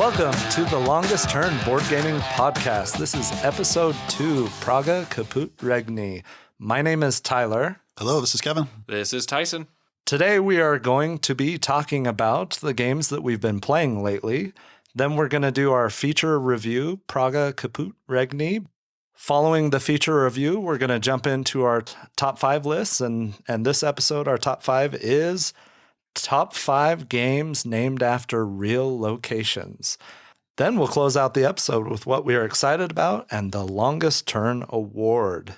Welcome to the Longest Turn Board Gaming Podcast. This is episode 2, Praga Caput Regni. My name is Tyler. Hello, this is Kevin. This is Tyson. Today we are going to be talking about the games that we've been playing lately. Then we're going to do our feature review, Praga Caput Regni. Following the feature review, we're going to jump into our top 5 lists. And this episode, our top 5 is top 5 games named after real locations. Then we'll close out the episode with what we are excited about and the Longest Turn Award.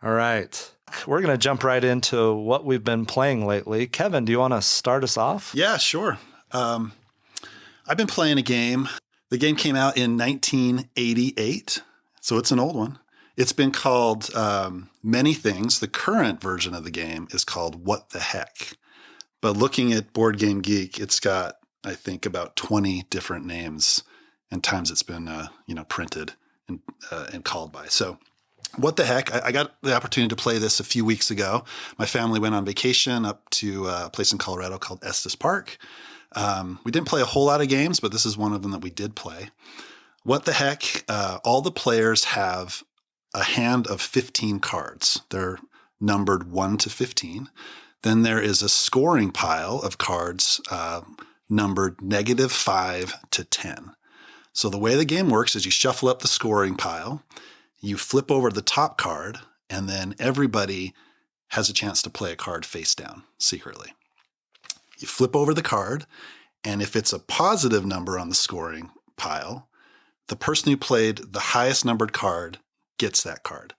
All right. We're going to jump right into what we've been playing lately. Kevin, do you want to start us off? Yeah, sure. I've been playing a game. The game came out in 1988, so it's an old one. It's been called many things. The current version of the game is called What the Heck? But looking at Board Game Geek, it's got, I think, about 20 different names and times it's been, printed and called by. So what the heck? I got the opportunity to play this a few weeks ago. My family went on vacation up to a place in Colorado called Estes Park. We didn't play a whole lot of games, but this is one of them that we did play. What the heck? All the players have a hand of 15 cards. They're numbered 1 to 15. Then there is a scoring pile of cards numbered -5 to 10. So the way the game works is you shuffle up the scoring pile, you flip over the top card, and then everybody has a chance to play a card face down secretly. You flip over the card, and if it's a positive number on the scoring pile, the person who played the highest numbered card gets that card.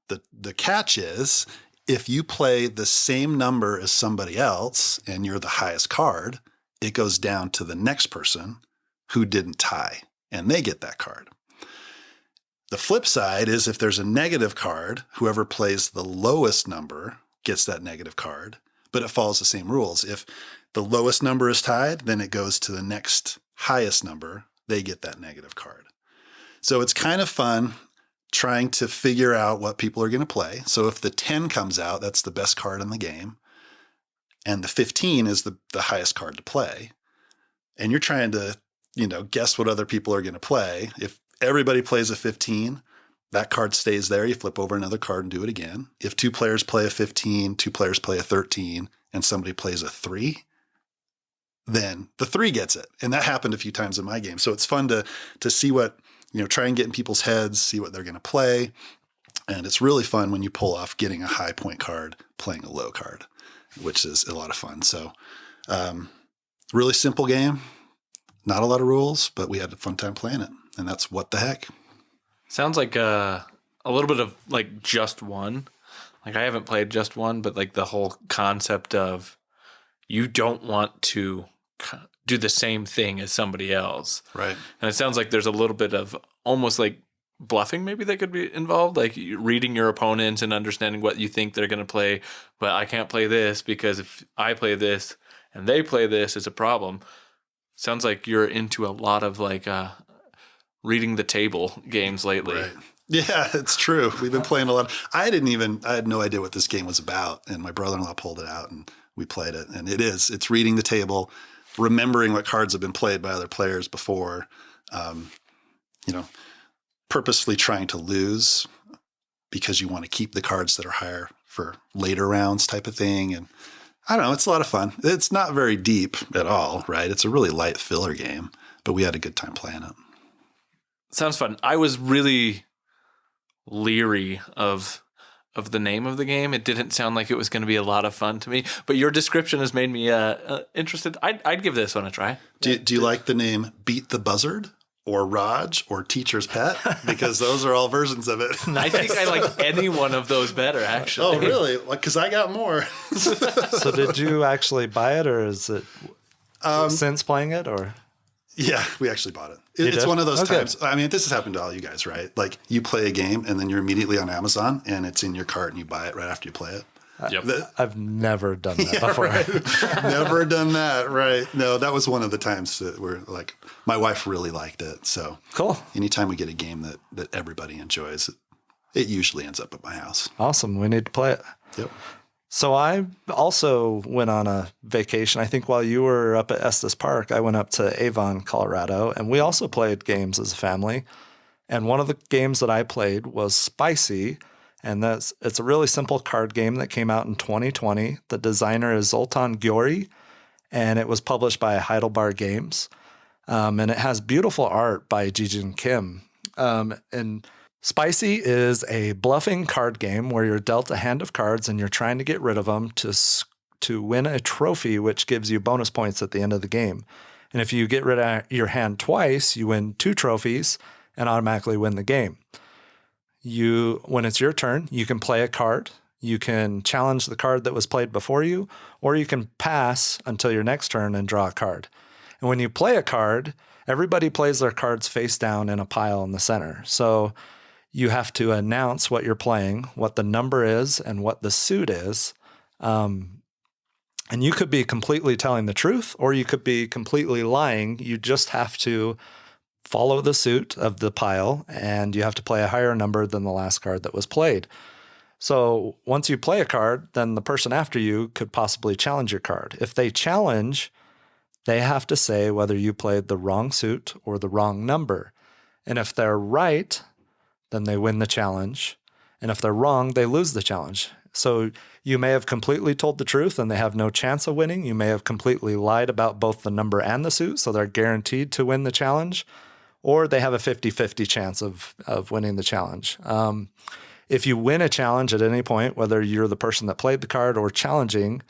The catch is, if you play the same number as somebody else and you're the highest card, it goes down to the next person who didn't tie, and they get that card. The flip side is if there's a negative card, whoever plays the lowest number gets that negative card, but it follows the same rules. If the lowest number is tied, then it goes to the next highest number. They get that negative card. So it's kind of fun trying to figure out what people are going to play. So if the 10 comes out, that's the best card in the game. And the 15 is the highest card to play. And you're trying to, guess what other people are going to play. If everybody plays a 15, that card stays there. You flip over another card and do it again. If 2 players play a 15, 2 players play a 13, and somebody plays a 3, then the 3 gets it. And that happened a few times in my game. So it's fun to see what, try and get in people's heads, see what they're going to play. And it's really fun when you pull off getting a high point card, playing a low card, which is a lot of fun. So really simple game, not a lot of rules, but we had a fun time playing it. And that's What the Heck. Sounds like a little bit of like Just One. Like I haven't played Just One, but like the whole concept of you don't want to do the same thing as somebody else. Right. And it sounds like there's a little bit of almost like bluffing maybe that could be involved, like reading your opponent and understanding what you think they're going to play. But I can't play this because if I play this and they play this, it's a problem. Sounds like you're into a lot of like reading the table games lately. Right. Yeah, it's true. We've been playing a lot. I had no idea what this game was about. And my brother-in-law pulled it out and we played it. And it's reading the table, remembering what cards have been played by other players before, purposefully trying to lose because you want to keep the cards that are higher for later rounds type of thing. And I don't know, it's a lot of fun. It's not very deep at all, right? It's a really light filler game, but we had a good time playing it. Sounds fun. I was really leery of the name of the game. It didn't sound like it was going to be a lot of fun to me, but your description has made me interested. I'd give this one a try. Do you like the name Beat the Buzzard or Raj or Teacher's Pet? Because those are all versions of it. I think I like any one of those better, actually. Oh, really? Because I got more. So did you actually buy it, or is it since playing it, or? Yeah, we actually bought it. It's one of those times. I mean, this has happened to all you guys, right? Like you play a game and then you're immediately on Amazon and it's in your cart and you buy it right after you play it. Yep. I've never done that before. Right. Never done that. Right. No, that was one of the times that we're like, my wife really liked it. So cool. Anytime we get a game that everybody enjoys, it usually ends up at my house. Awesome. We need to play it. Yep. So I also went on a vacation. I think while you were up at Estes Park, I went up to Avon, Colorado, and we also played games as a family. And one of the games that I played was Spicy, and it's a really simple card game that came out in 2020. The designer is Zoltan Gyori, and it was published by Heidelberg Games. And it has beautiful art by Jijin Kim. And Spicy is a bluffing card game where you're dealt a hand of cards and you're trying to get rid of them to win a trophy, which gives you bonus points at the end of the game. And if you get rid of your hand twice, you win 2 trophies and automatically win the game. When it's your turn, you can play a card. You can challenge the card that was played before you, or you can pass until your next turn and draw a card. And when you play a card, everybody plays their cards face down in a pile in the center. So you have to announce what you're playing, what the number is, and what the suit is. And you could be completely telling the truth, or you could be completely lying. You just have to follow the suit of the pile, and you have to play a higher number than the last card that was played. So once you play a card, then the person after you could possibly challenge your card. If they challenge, they have to say whether you played the wrong suit or the wrong number. And if they're right, then they win the challenge. And if they're wrong, they lose the challenge. So you may have completely told the truth and they have no chance of winning. You may have completely lied about both the number and the suit, so they're guaranteed to win the challenge. Or they have a 50-50 chance of winning the challenge. If you win a challenge at any point, whether you're the person that played the card or challenging,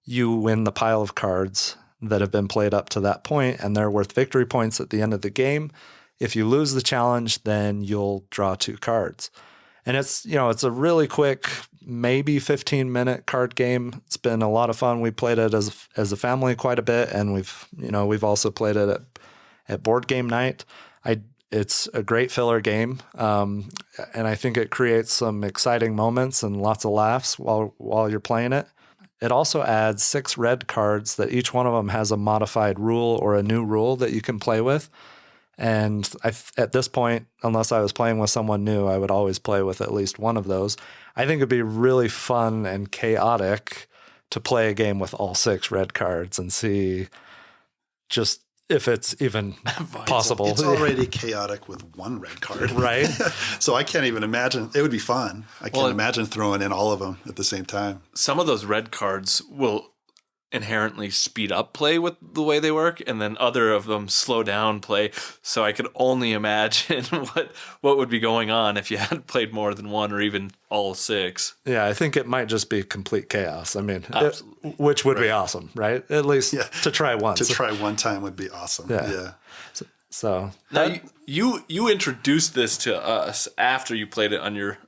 you win the pile of cards that have been played up to that point, and they're worth victory points at the end of the game. If you lose the challenge, then you'll draw 2 cards. And it's a really quick, maybe 15-minute card game. It's been a lot of fun. We played it as a family quite a bit, and we've also played it at board game night. It's a great filler game, and I think it creates some exciting moments and lots of laughs while you're playing it. It also adds 6 red cards that each one of them has a modified rule or a new rule that you can play with. And at this point, unless I was playing with someone new, I would always play with at least one of those. I think it'd be really fun and chaotic to play a game with all 6 red cards and see just if it's even possible. It's already chaotic with 1 red card. Right. So I can't even imagine. It would be fun. I can't imagine throwing in all of them at the same time. Some of those red cards will inherently speed up play with the way they work, and then other of them slow down play. So I could only imagine what would be going on if you had played more than 1 or even all 6. Yeah, I think it might just be complete chaos. I mean, Absolutely. which would be awesome, right? At least to try once. To try one time would be awesome. Yeah. So now you introduced this to us after you played it on your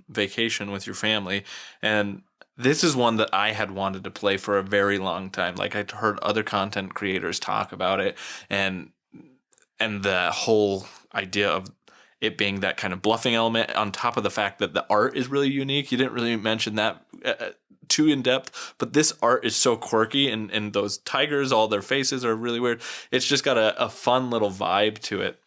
vacation with your family, and this is one that I had wanted to play for a very long time. Like, I'd heard other content creators talk about it, and the whole idea of it being that kind of bluffing element on top of the fact that the art is really unique. You didn't really mention that too in depth, but this art is so quirky, and those tigers, all their faces are really weird. It's just got a fun little vibe to it.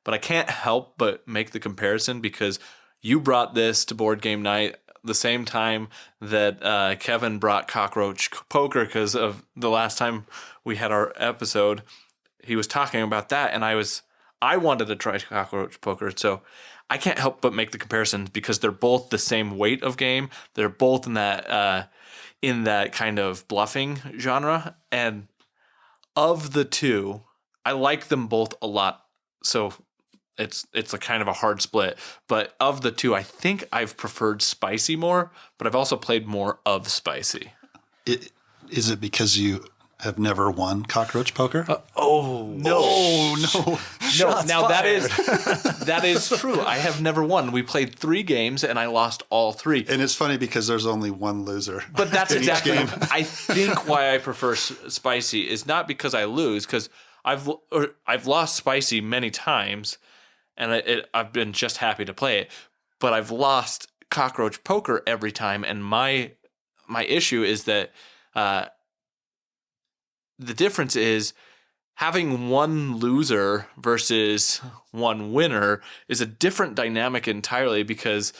But I can't help but make the comparison because you brought this to board game night the same time that Kevin brought Cockroach Poker, because of the last time we had our episode, he was talking about that, and I wanted to try Cockroach Poker, so I can't help but make the comparisons because they're both the same weight of game. They're both in that kind of bluffing genre, and of the two, I like them both a lot. So it's a kind of a hard split, but of the two, I think I've preferred Spicy more, but I've also played more of Spicy. Is it because you have never won Cockroach Poker? No. No. Now that is true. I have never won. We played 3 games and I lost all 3. And it's funny because there's only one loser. But that's in each exactly. game. I think why I prefer Spicy is not because I lose, because I've lost Spicy many times, and I've been just happy to play it. But I've lost Cockroach Poker every time, and my issue is that the difference is having one loser versus one winner is a different dynamic entirely, because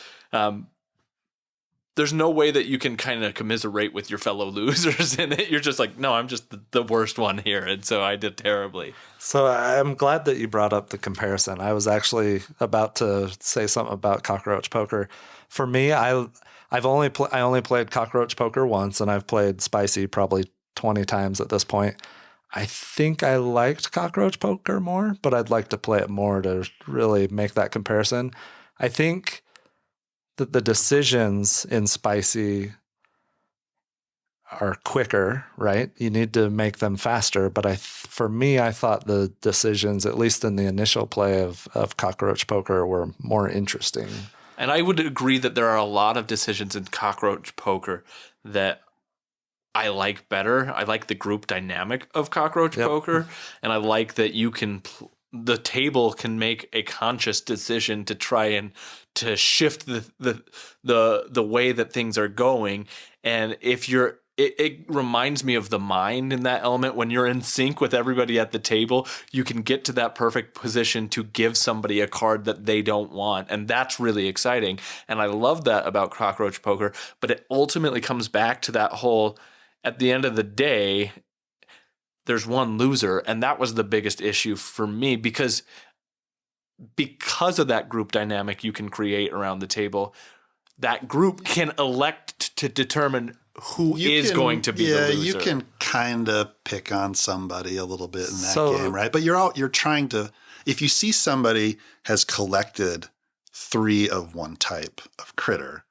there's no way that you can kind of commiserate with your fellow losers in it. You're just like, no, I'm just the worst one here. And so I did terribly. So I'm glad that you brought up the comparison. I was actually about to say something about cockroach poker. For me, I only played cockroach poker once, and I've played spicy probably 20 times at this point. I think I liked cockroach poker more, but I'd like to play it more to really make that comparison. I think that the decisions in spicy are quicker, right? You need to make them faster. But for me, I thought the decisions, at least in the initial play of cockroach poker, were more interesting. And I would agree that there are a lot of decisions in cockroach poker that I like better. I like the group dynamic of cockroach poker, and I like that you can the table can make a conscious decision to try and to shift the way that things are going. And if you're it reminds me of the mind in that element. When you're in sync with everybody at the table, you can get to that perfect position to give somebody a card that they don't want. And that's really exciting. And I love that about cockroach poker. But it ultimately comes back to that whole, at the end of the day, there's one loser. And that was the biggest issue for me because of that group dynamic you can create around the table. That group can elect to determine who is going to be the loser. You can kind of pick on somebody a little bit in that game, right? But you're trying to, if you see somebody has collected 3 of one type of critter,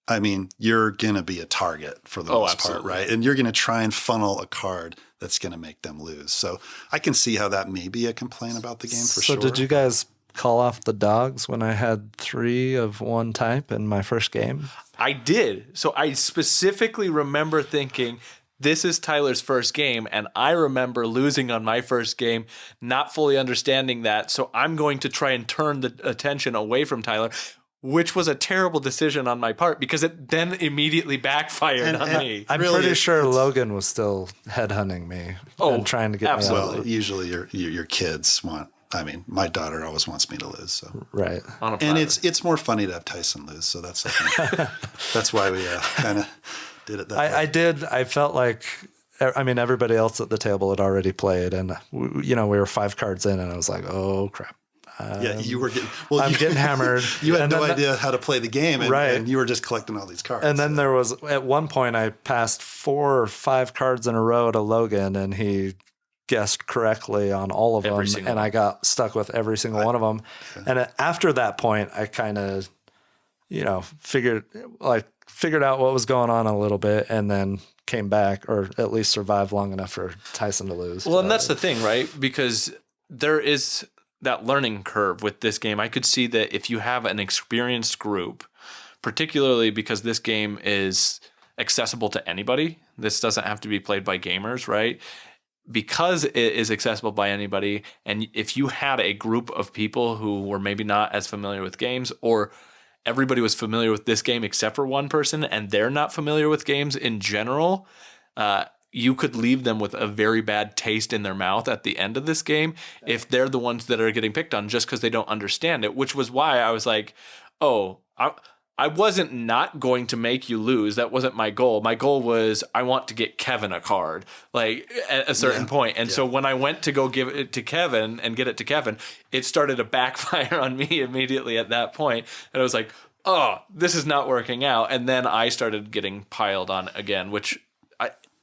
I mean, you're going to be a target for the most part, right? And you're going to try and funnel a card that's going to make them lose. So I can see how that may be a complaint about the game for sure. So did you guys call off the dogs when I had 3 of one type in my first game? I did. So I specifically remember thinking, this is Tyler's first game, and I remember losing on my first game, not fully understanding that. So I'm going to try and turn the attention away from Tyler, which was a terrible decision on my part because it then immediately backfired on me. I'm pretty sure Logan was still headhunting me and trying to get me out. Well, usually your kids want. I mean, my daughter always wants me to lose. So. Right. And it's more funny to have Tyson lose. So that's that's why we kind of did it that way. I felt like, I mean, everybody else at the table had already played, and we were 5 cards in, and I was like, oh crap. You were getting. I'm getting hammered. You had no idea how to play the game, and you were just collecting all these cards. And then there was, at one point, I passed 4 or 5 cards in a row to Logan, and he guessed correctly on all of them, and I got stuck with every single one of them. And after that point, I kind of, figured out what was going on a little bit, and then came back, or at least survived long enough for Tyson to lose. Well, and that's the thing, right? Because there is that learning curve with this game. I could see that if you have an experienced group, particularly because this game is accessible to anybody, this doesn't have to be played by gamers, right? Because it is accessible by anybody, and if you had a group of people who were maybe not as familiar with games, or everybody was familiar with this game except for one person, and they're not familiar with games in general, you could leave them with a very bad taste in their mouth at the end of this game if they're the ones that are getting picked on just because they don't understand it, which was why I was like, I wasn't not going to make you lose. That wasn't my goal. My goal was I want to get Kevin a card, like at a certain point. And so when I went to go give it to Kevin and get it to Kevin, it started to backfire on me immediately at that point. And I was like, oh, this is not working out. And then I started getting piled on again, which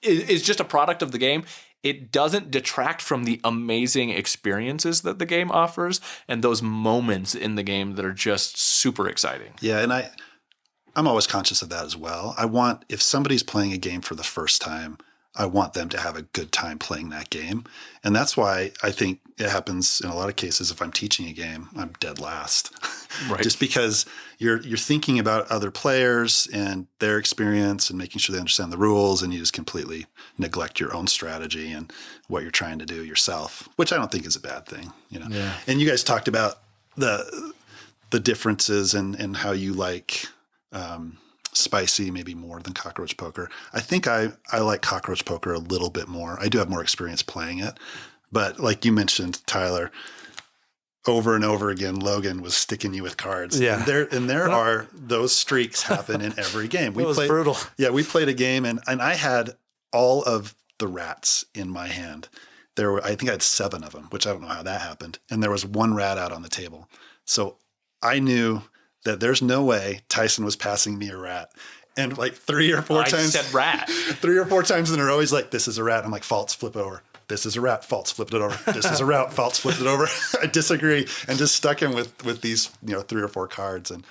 is just a product of the game. It doesn't detract from the amazing experiences that the game offers and those moments in the game that are just super exciting. Yeah, and I'm always conscious of that as well. If somebody's playing a game for the first time, I want them to have a good time playing that game. And that's why I think it happens in a lot of cases. If I'm teaching a game, I'm dead last. Right. Just because you're thinking about other players and their experience and making sure they understand the rules, and you just completely neglect your own strategy and what you're trying to do yourself, which I don't think is a bad thing. Yeah. And you guys talked about the differences and how you like spicy maybe more than cockroach poker. I think I like cockroach poker a little bit more. I do have more experience playing it. But like you mentioned, Tyler, over and over again, Logan was sticking you with cards. Yeah. And there are those streaks happen in every game. It was brutal. Yeah, we played a game and I had all of the rats in my hand. I think I had 7 of them, which I don't know how that happened. And there was 1 rat out on the table. So I knew that there's no way Tyson was passing me a rat. And like 3 or 4 times. I said rat. 3 or 4 times in a row, he's like, this is a rat. I'm like, false, flip it over. This is a rat, false, flipped it over. This is a rat, false, flipped it over. I disagree. And just stuck him with these, 3 or 4 cards. And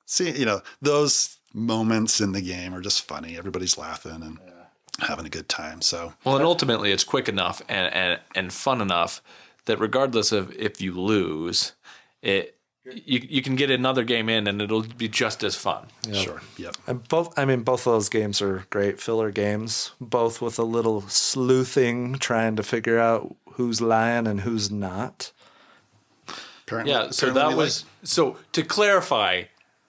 see, those moments in the game are just funny. Everybody's laughing and having a good time. So well, and ultimately it's quick enough and fun enough that regardless of if you lose, you can get another game in and it'll be just as fun. Yep. Sure. Yep. And both of those games are great filler games, both with a little sleuthing, trying to figure out who's lying and who's not. So to clarify,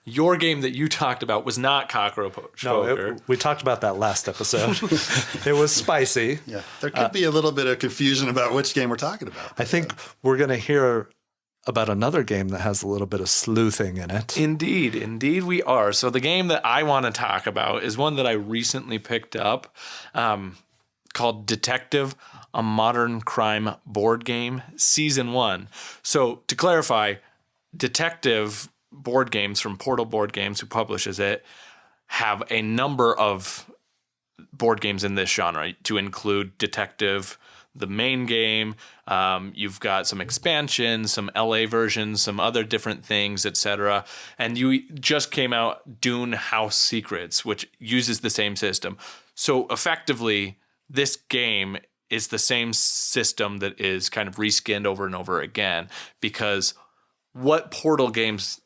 your game that you talked about was not Cockroach Poker. We talked about that last episode. It was spicy. Yeah. There could be a little bit of confusion about which game we're talking about. I think we're going to hear about another game that has a little bit of sleuthing in it. Indeed we are. So the game that I want to talk about is one that I recently picked up called Detective, a Modern Crime Board Game, Season 1. So to clarify, Detective board games from Portal Board Games, who publishes it, have a number of board games in this genre to include Detective, the main game. You've got some expansions, some LA versions, some other different things, etc. And you just came out Dune House Secrets, which uses the same system. So effectively, this game is the same system that is kind of reskinned over and over again, because what Portal Games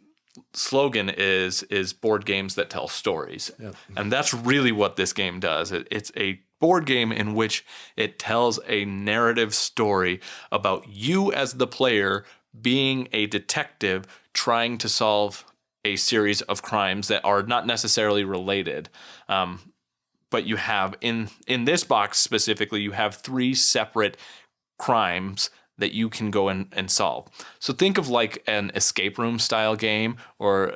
slogan is board games that tell stories. Yep. And that's really what this game does. It's a board game in which it tells a narrative story about you as the player being a detective trying to solve a series of crimes that are not necessarily related. But you have, in this box specifically, you have 3 separate crimes that you can go and solve. So think of like an escape room style game, or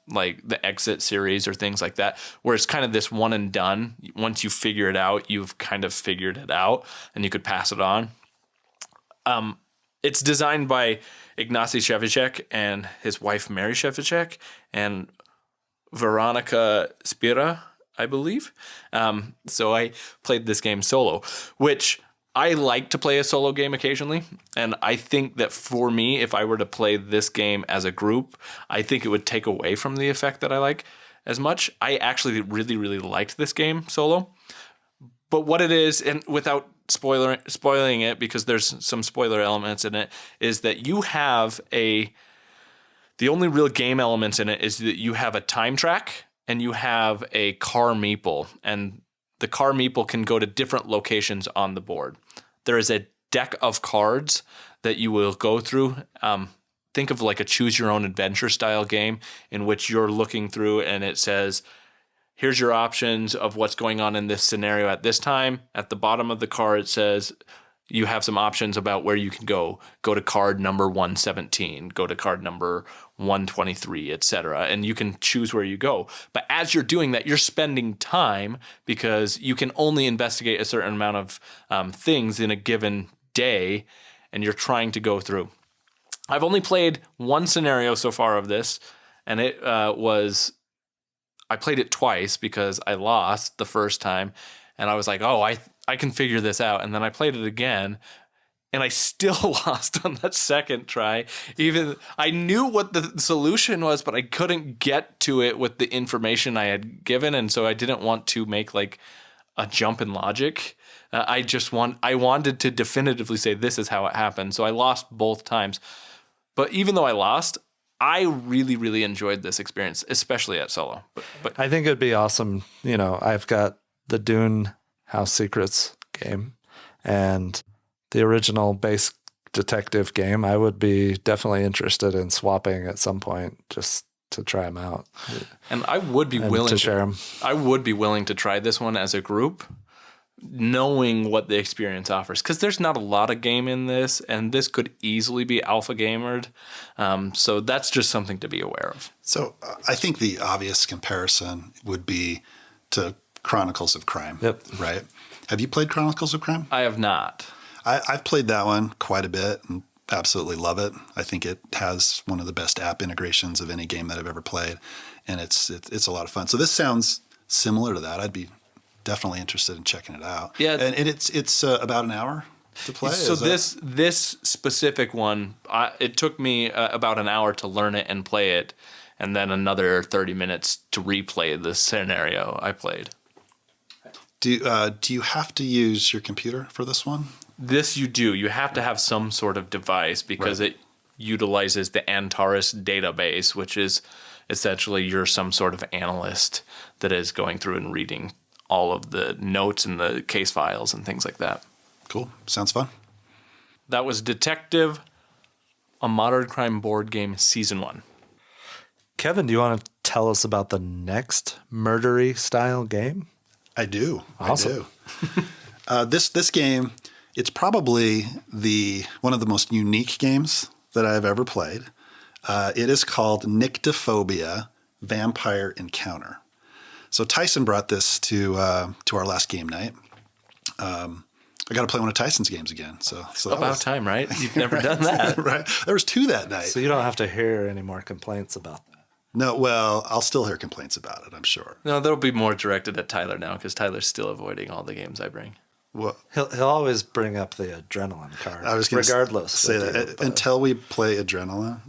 like the Exit series or things like that, where it's kind of this one and done. Once you figure it out, you've kind of figured it out and you could pass it on. It's designed by Ignacy Shevchenko and his wife Mary Shevchenko and Veronika Spira, I believe. So I played this game solo, which I like to play a solo game occasionally, and I think that for me, if I were to play this game as a group, I think it would take away from the effect that I like as much. I actually really, really liked this game solo. But what it is, and without spoiling it, because there's some spoiler elements in it, is that you have the only real game elements in it is that you have a time track and you have a car meeple, and the car meeple can go to different locations on the board. There is a deck of cards that you will go through. Think of like a choose your own adventure style game in which you're looking through and it says, here's your options of what's going on in this scenario at this time. At the bottom of the card, it says you have some options about where you can go. Go to card number 117, go to card number 123, etc. And you can choose where you go. But as you're doing that, you're spending time because you can only investigate a certain amount of things in a given day, and you're trying to go through. I've only played one scenario so far of this, and it was, I played it twice because I lost the first time, and I was like, oh, I can figure this out. And then I played it again, and I still lost on that second try. Even I knew what the solution was, but I couldn't get to it with the information I had given, and so I didn't want to make like a jump in logic. I wanted to definitively say this is how it happened. So I lost both times. But even though I lost, I really, really enjoyed this experience, especially at solo. But I think it'd be awesome. You know, I've got the Dune House Secrets game and the original base detective game. I would be definitely interested in swapping at some point just to try them out. And I would be willing to share them. I would be willing to try this one as a group, knowing what the experience offers, because there's not a lot of game in this, and this could easily be alpha gamered. So that's just something to be aware of. So I think the obvious comparison would be to Chronicles of Crime. Yep. Right? Have you played Chronicles of Crime? I have not. I've played that one quite a bit and absolutely love it. I think it has one of the best app integrations of any game that I've ever played, and it's a lot of fun. So this sounds similar to that. I'd be definitely interested in checking it out. Yeah, and it's about an hour to play. So this specific one, it took me about an hour to learn it and play it, and then another 30 minutes to replay the scenario I played. Do you have to use your computer for this one? This you do. You have to have some sort of device because it utilizes the Antares database, which is essentially you're some sort of analyst that is going through and reading all of the notes and the case files and things like that. Cool. Sounds fun. That was Detective, a modern crime board game, Season 1. Kevin, do you want to tell us about the next murdery style game? I do. Awesome. I do. This game, it's probably one of the most unique games that I've ever played. It is called Niktophobia Vampire Encounter. So Tyson brought this to our last game night. I got to play one of Tyson's games again. So About time, right? You've never done that. Right. There was 2 that night. So you don't have to hear any more complaints about that. No, well, I'll still hear complaints about it, I'm sure. No, there'll be more directed at Tyler now because Tyler's still avoiding all the games I bring. Well, He'll always bring up the adrenaline card. I was going to regardless. say with that you, but- until we play Adrenaline.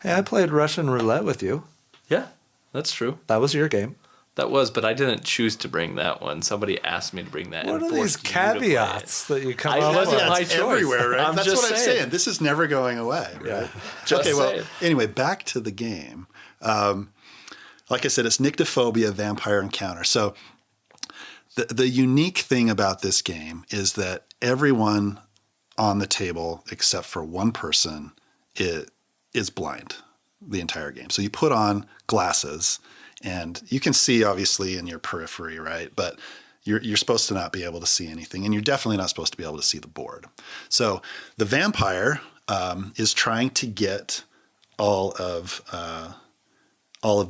Hey, I played Russian roulette with you. Yeah, that's true. That was your game. That was, but I didn't choose to bring that one. Somebody asked me to bring that. What and are these forced you to play it. caveats that you come I up wasn't with? my It's choice. everywhere, right? I'm That's just what I'm saying. saying. This is never going away, right? Yeah. Just okay, well, saying. anyway, back to the game. Like I said, it's Nyctophobia Vampire Encounter. So the unique thing about this game is that everyone on the table, except for one person, is blind the entire game. So you put on glasses, and you can see obviously in your periphery, right? But you're supposed to not be able to see anything, and you're definitely not supposed to be able to see the board. So the vampire is trying to get all of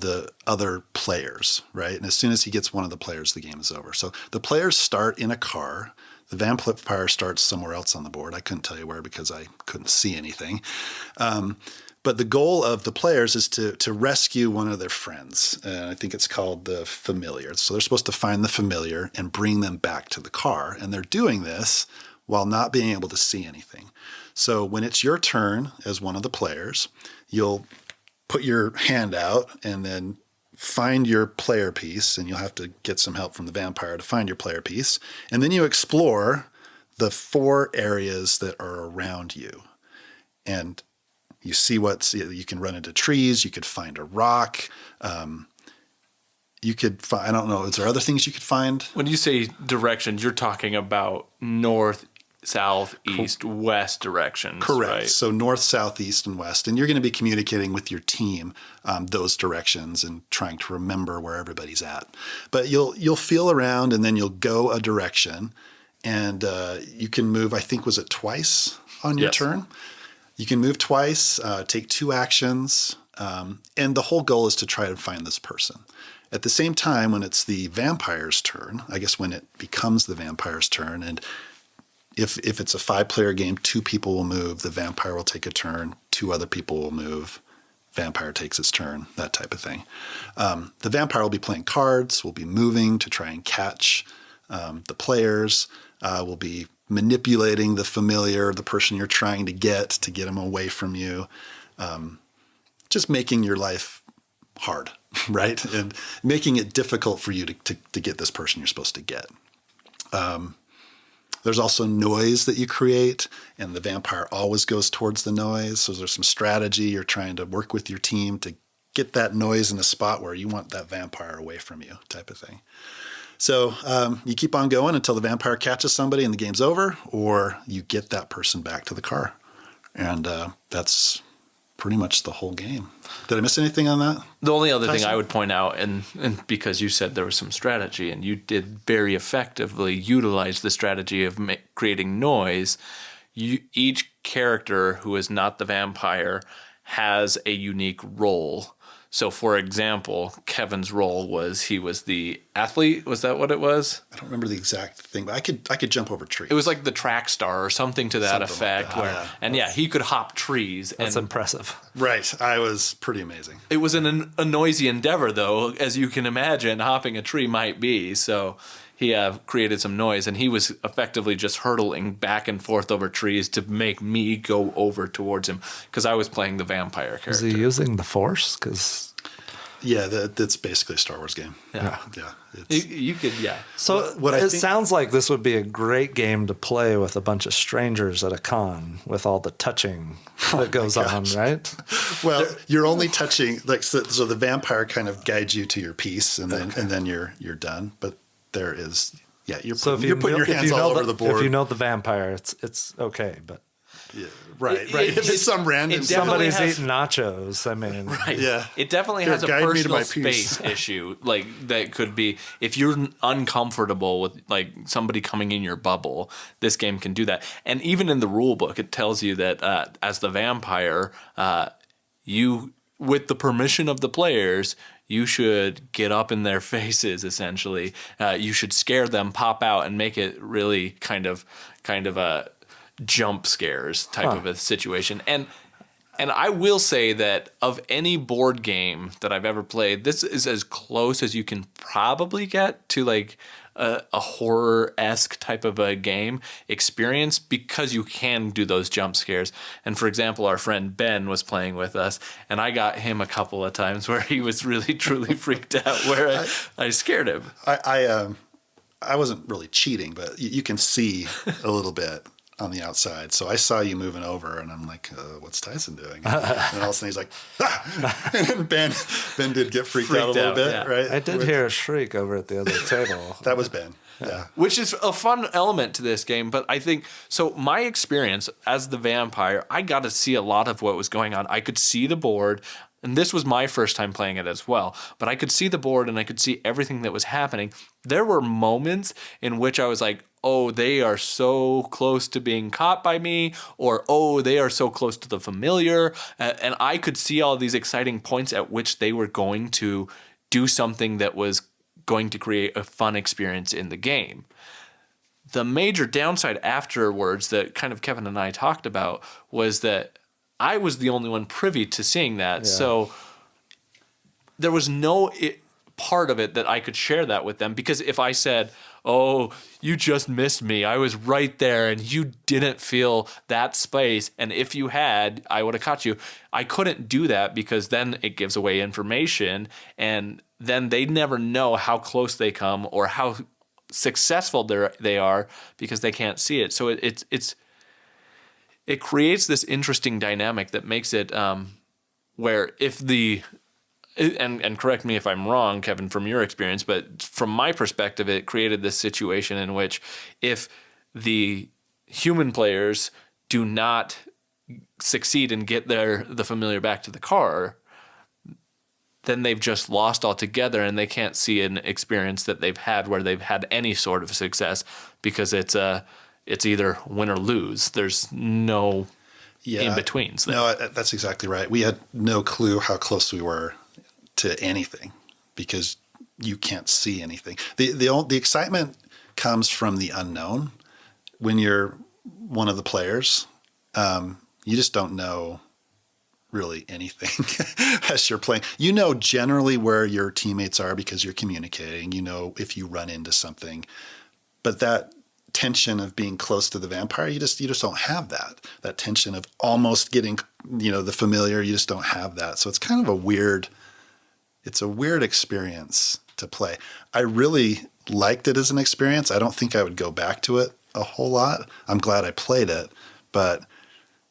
the other players, right? And as soon as he gets one of the players, the game is over. So the players start in a car. The vampire starts somewhere else on the board. I couldn't tell you where because I couldn't see anything. But the goal of the players is to rescue one of their friends. I think it's called the familiar. So they're supposed to find the familiar and bring them back to the car. And they're doing this while not being able to see anything. So when it's your turn as one of the players, you'll put your hand out and then find your player piece, and you'll have to get some help from the vampire to find your player piece. And then you explore the 4 areas that are around you. And you see you can run into trees, you could find a rock, you could find, I don't know, is there other things you could find? When you say directions, you're talking about north, south, east, west directions. Correct. Right? So north, south, east, and west. And you're going to be communicating with your team those directions and trying to remember where everybody's at. But you'll feel around, and then you'll go a direction, and you can move, I think, was it twice on your turn? You can move twice, take 2 actions, and the whole goal is to try to find this person. At the same time, when it's the vampire's turn, I guess when it becomes the vampire's turn, and if it's a 5-player game, 2 people will move, the vampire will take a turn, 2 other people will move, vampire takes its turn, that type of thing. The vampire will be playing cards, will be moving to try and catch the players, will be manipulating the familiar, the person you're trying to get them away from you, just making your life hard, right? And making it difficult for you to get this person you're supposed to get. There's also noise that you create, and the vampire always goes towards the noise. So there's some strategy. You're trying to work with your team to get that noise in a spot where you want that vampire away from you, type of thing. So you keep on going until the vampire catches somebody and the game's over, or you get that person back to the car. And that's pretty much the whole game. Did I miss anything on that? The only other thing Tyson? I would point out, and because you said there was some strategy, and you did very effectively utilize the strategy of creating noise, each character who is not the vampire has a unique role. So, for example, Kevin's role was he was the athlete. Was that what it was? I don't remember the exact thing, but I could jump over trees. It was like the track star or something to that Something effect. like that. And he could hop trees. That's and impressive. Right. I was pretty amazing. It was a noisy endeavor, though, as you can imagine, hopping a tree might be. So he created some noise, and he was effectively just hurtling back and forth over trees to make me go over towards him because I was playing the vampire character. Is he using the Force? Because Yeah, that's basically a Star Wars game. Yeah. You could, So it sounds like this would be a great game to play with a bunch of strangers at a con with all the touching that goes on, right? Well, you're only touching so the vampire kind of guides you to your piece, and then you're done. But there is you're putting your hands all over the board. If you know the vampire, it's okay, but. Yeah, right. If it's some random somebody's eating nachos, I mean, right. Yeah, it definitely has a guide me to personal my piece. space issue. Like that could be if you're uncomfortable with like somebody coming in your bubble. This game can do that, and even in the rule book, it tells you that as the vampire, you, with the permission of the players, you should get up in their faces. Essentially, you should scare them, pop out, and make it really kind of a jump scares type of a situation. And I will say that of any board game that I've ever played, this is as close as you can probably get to like a horror-esque type of a game experience because you can do those jump scares. And for example, our friend Ben was playing with us, and I got him a couple of times where he was really truly freaked out where I scared him. I wasn't really cheating, but you can see a little bit on the outside. So I saw you moving over, and I'm like, what's Tyson doing? And all of a sudden he's like, ah! And then Ben did get freaked out a little bit, yeah. right? I did hear a shriek over at the other table. That was Ben. Yeah. Which is a fun element to this game, but I think so. My experience as the vampire, I got to see a lot of what was going on. I could see the board, and this was my first time playing it as well, but I could see the board and I could see everything that was happening. There were moments in which I was like, oh, they are so close to being caught by me, or oh, they are so close to the familiar. And I could see all these exciting points at which they were going to do something that was going to create a fun experience in the game. The major downside afterwards that kind of Kevin and I talked about was that I was the only one privy to seeing that. Yeah. So there was no part of it that I could share that with them, because if I said, oh, you just missed me, I was right there and you didn't feel that space, and if you had, I would have caught you. I couldn't do that because then it gives away information, and then they never know how close they come or how successful they are because they can't see it. So it creates this interesting dynamic that makes it where if the and correct me if I'm wrong, Kevin, from your experience, but from my perspective, it created this situation in which if the human players do not succeed and get the familiar back to the car, then they've just lost altogether, and they can't see an experience that they've had where they've had any sort of success, because it's either win or lose. There's no in-betweens. No, that's exactly right. We had no clue how close we were to anything because you can't see anything. The excitement comes from the unknown. When you're one of the players, you just don't know really anything as you're playing. You know generally where your teammates are because you're communicating. You know if you run into something, but that tension of being close to the vampire, you just don't have that tension of almost getting the familiar. You just don't have that. So it's kind of a weird experience to play. I really liked it as an experience. I don't think I would go back to it a whole lot. I'm glad I played it, but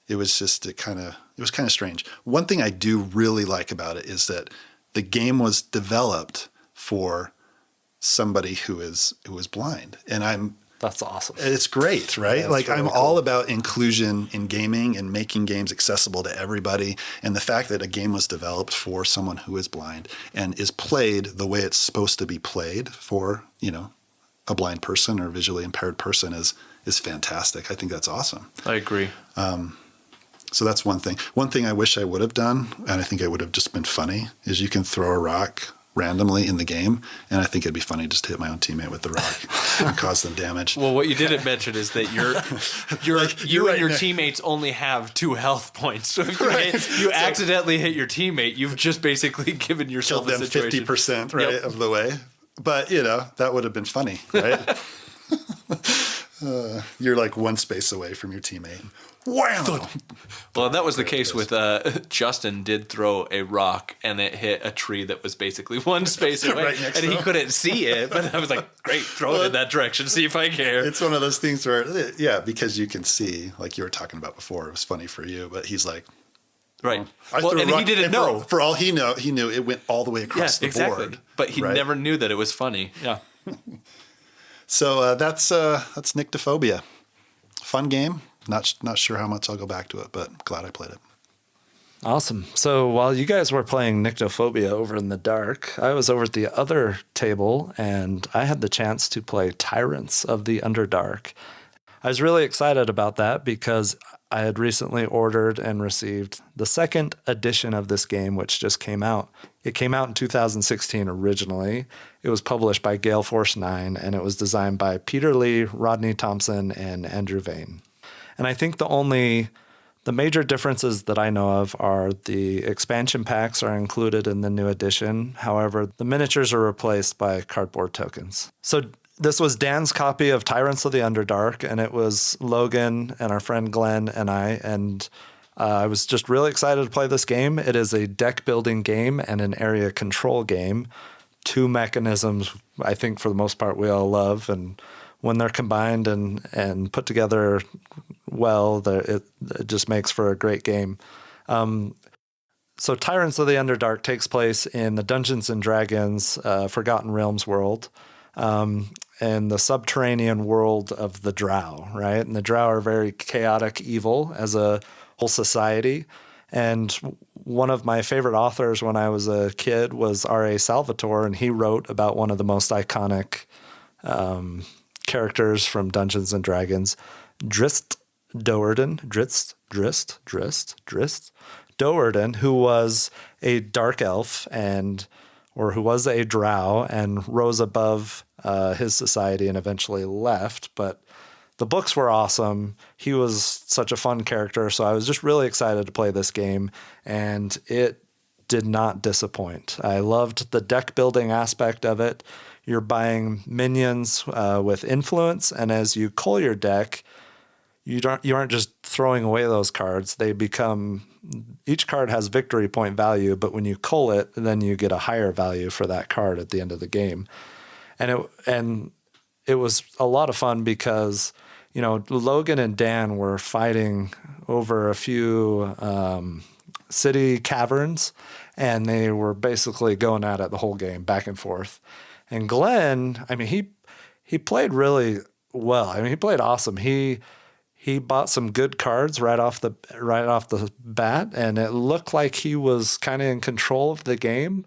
it was just kind of strange. One thing I do really like about it is that the game was developed for somebody who is blind, and That's awesome. It's great, right? Yeah, like really I'm cool. all about inclusion in gaming and making games accessible to everybody. And the fact that a game was developed for someone who is blind and is played the way it's supposed to be played for, a blind person or visually impaired person is fantastic. I think that's awesome. I agree. So that's one thing. One thing I wish I would have done, and I think it would have just been funny, is you can throw a rock randomly in the game, and I think it'd be funny just to hit my own teammate with the rock and cause them damage. Well, what you didn't mention is that you and your teammates only have 2 health points. So if you accidentally hit your teammate, you've just basically given yourself Killed them a situation. 50%, right, of the way. But, that would have been funny, right? You're like one space away from your teammate. Wow. Well, that was the case with Justin did throw a rock and it hit a tree that was basically one space away. Right next and to he him. couldn't see it, but I was like, great, throw it in that direction, see if I care. It's one of those things where, because you can see, like you were talking about before, it was funny for you, but he's like, Right. I Well, threw a and rock, he didn't know. For all he knew it went all the way across the board. But he right? never knew that it was funny. Yeah. So that's Niktophobia. Fun game. Not sure how much I'll go back to it, but glad I played it. Awesome. So while you guys were playing Nyctophobia over in the dark, I was over at the other table and I had the chance to play Tyrants of the Underdark. I was really excited about that because I had recently ordered and received the second edition of this game, which just came out. It came out in 2016 originally. It was published by Gale Force 9, and it was designed by Peter Lee, Rodney Thompson, and Andrew Vane. And I think the major differences that I know of are the expansion packs are included in the new edition. However, the miniatures are replaced by cardboard tokens. So this was Dan's copy of Tyrants of the Underdark, and it was Logan and our friend Glenn and I, and I was just really excited to play this game. It is a deck building game and an area control game. 2 mechanisms, I think for the most part, we all love, and when they're combined and put together well, it just makes for a great game. So Tyrants of the Underdark takes place in the Dungeons & Dragons Forgotten Realms world, and the subterranean world of the Drow, right? And the Drow are very chaotic evil as a whole society. And one of my favorite authors when I was a kid was R.A. Salvatore, and he wrote about one of the most iconic characters from Dungeons & Dragons, Drizzt Do'Urden, who was a dark elf or who was a drow and rose above his society and eventually left. But the books were awesome. He was such a fun character. So I was just really excited to play this game, and it did not disappoint. I loved the deck building aspect of it. You're buying minions with influence, and as you cull your deck, you aren't just throwing away those cards. Each card has victory point value, but when you cull it, then you get a higher value for that card at the end of the game. And it was a lot of fun because, Logan and Dan were fighting over a few city caverns, and they were basically going at it the whole game, back and forth. And Glenn, he played really well. He played awesome. He bought some good cards right off the bat, and it looked like he was kind of in control of the game.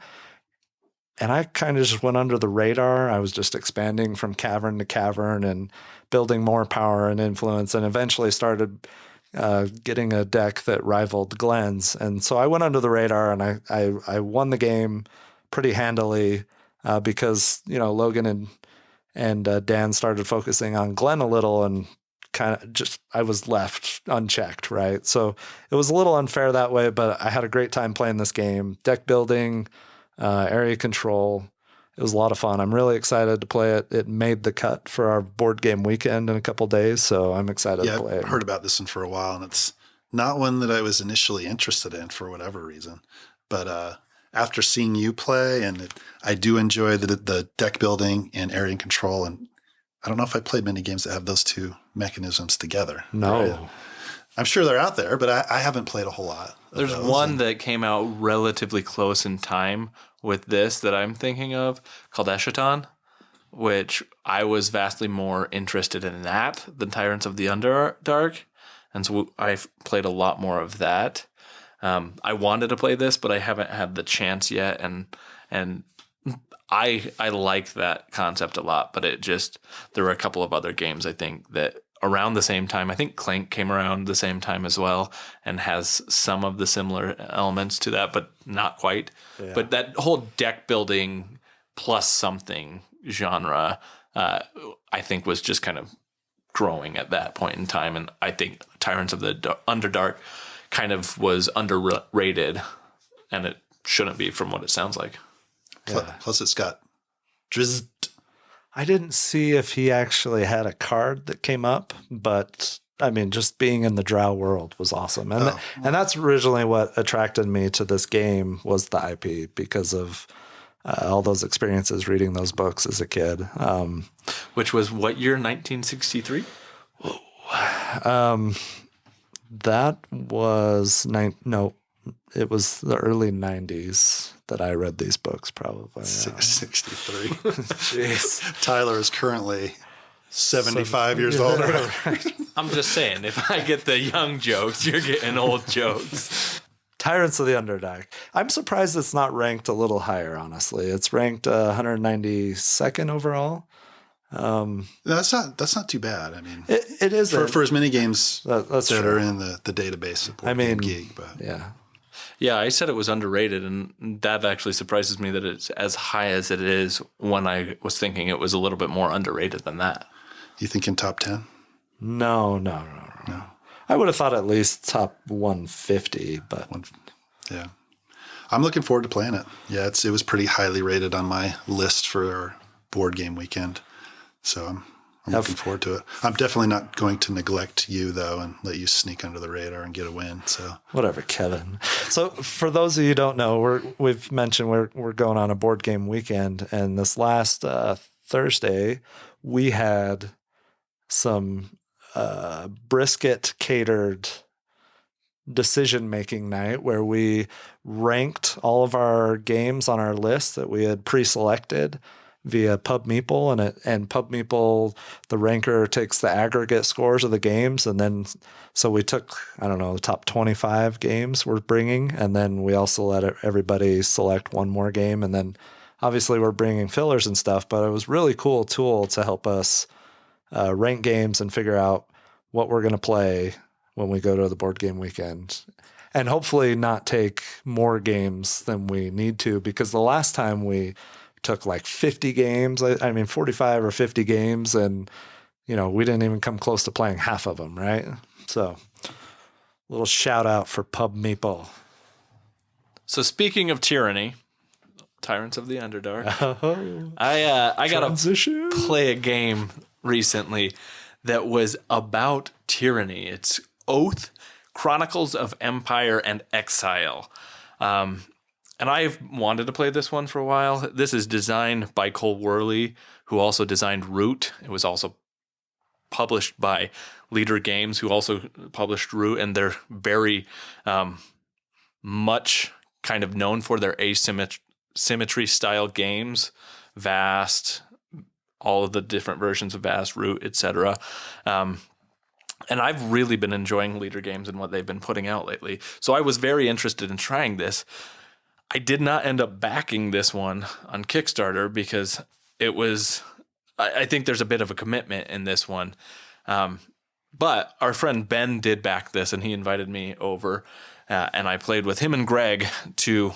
And I kind of just went under the radar. I was just expanding from cavern to cavern and building more power and influence, and eventually started getting a deck that rivaled Glenn's. And so I went under the radar, and I won the game pretty handily because Logan and Dan started focusing on Glenn a little, and kind of just I was left unchecked, right? So it was a little unfair that way, but I had a great time playing this game. Deck building, area control. It was a lot of fun. I'm really excited to play it. It made the cut for our board game weekend in a couple days, so I'm excited to play it. I've heard about this one for a while, and it's not one that I was initially interested in for whatever reason. But after seeing you play, and I do enjoy the deck building and area control, and I don't know if I played many games that have those 2 mechanisms together. No. Right? I'm sure they're out there, but I haven't played a whole lot. There's one that came out relatively close in time with this that I'm thinking of called Eschaton, which I was vastly more interested in that than Tyrants of the Underdark. And so I've played a lot more of that. I wanted to play this, but I haven't had the chance yet. And I liked that concept a lot, but there were a couple of other games I think that around the same time, I think Clank came around the same time as well and has some of the similar elements to that, but not quite. Yeah. But that whole deck building plus something genre, I think was just kind of growing at that point in time. And I think Tyrants of the Underdark kind of was underrated, and it shouldn't be from what it sounds like. Yeah. Plus it's got Drizzt. I didn't see if he actually had a card that came up, but I mean, just being in the Drow world was awesome. And and that's originally what attracted me to this game was the IP, because of all those experiences reading those books as a kid. Which was what year, 1963? That was it was the early 90s that I read these books, probably. Yeah. 63. Jeez. Tyler is currently 75 years old. I'm just saying, if I get the young jokes, you're getting old jokes. Tyrants of the Underdark. I'm surprised it's not ranked a little higher, honestly. It's ranked 192nd overall. That's not too bad. I mean, it is for as many games that's that true. Are in the database of Board Game Geek. But yeah, I said it was underrated, and that actually surprises me that it's as high as it is when I was thinking it was a little bit more underrated than that. You thinking top 10? No. I would have thought at least top 150, but yeah, I'm looking forward to playing it. Yeah, it was pretty highly rated on my list for our board game weekend, so I'm looking forward to it. I'm definitely not going to neglect you though and let you sneak under the radar and get a win. So whatever, Kevin. So for those of you who don't know, we've mentioned we're going on a board game weekend, and this last Thursday we had some brisket catered decision-making night where we ranked all of our games on our list that we had pre-selected via Pub Meeple, and Pub Meeple, the ranker takes the aggregate scores of the games, and then so we took, I don't know, the top 25 games we're bringing, and then we also let everybody select one more game, and then obviously we're bringing fillers and stuff, but it was a really cool tool to help us rank games and figure out what we're going to play when we go to the board game weekend, and hopefully not take more games than we need to, because the last time we took like 50 games, I mean 45 or 50 games, and we didn't even come close to playing half of them, right? So a little shout out for Pub Meeple. So speaking of tyranny, Tyrants of the Underdark, I got to play a game recently that was about tyranny. It's Oath, Chronicles of Empire and Exile. And I've wanted to play this one for a while. This is designed by Cole Worley, who also designed Root. It was also published by Leader Games, who also published Root, and they're very much kind of known for their asymmetry style games, Vast, all of the different versions of Vast, Root, etc. And I've really been enjoying Leader Games and what they've been putting out lately. So I was very interested in trying this. I did not end up backing this one on Kickstarter because it was, I think there's a bit of a commitment in this one. But our friend Ben did back this, and he invited me over, and I played with him and Greg to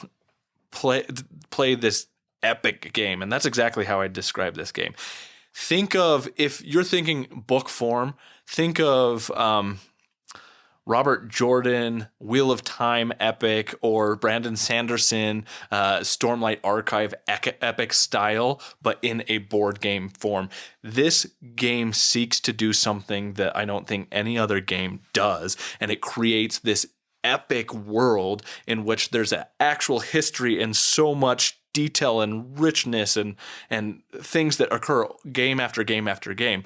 play this epic game. And that's exactly how I describe this game. Think of, if you're thinking book form, think of Robert Jordan, Wheel of Time epic, or Brandon Sanderson, Stormlight Archive epic style, but in a board game form. This game seeks to do something that I don't think any other game does, and it creates this epic world in which there's an actual history and so much detail and richness and things that occur game after game after game.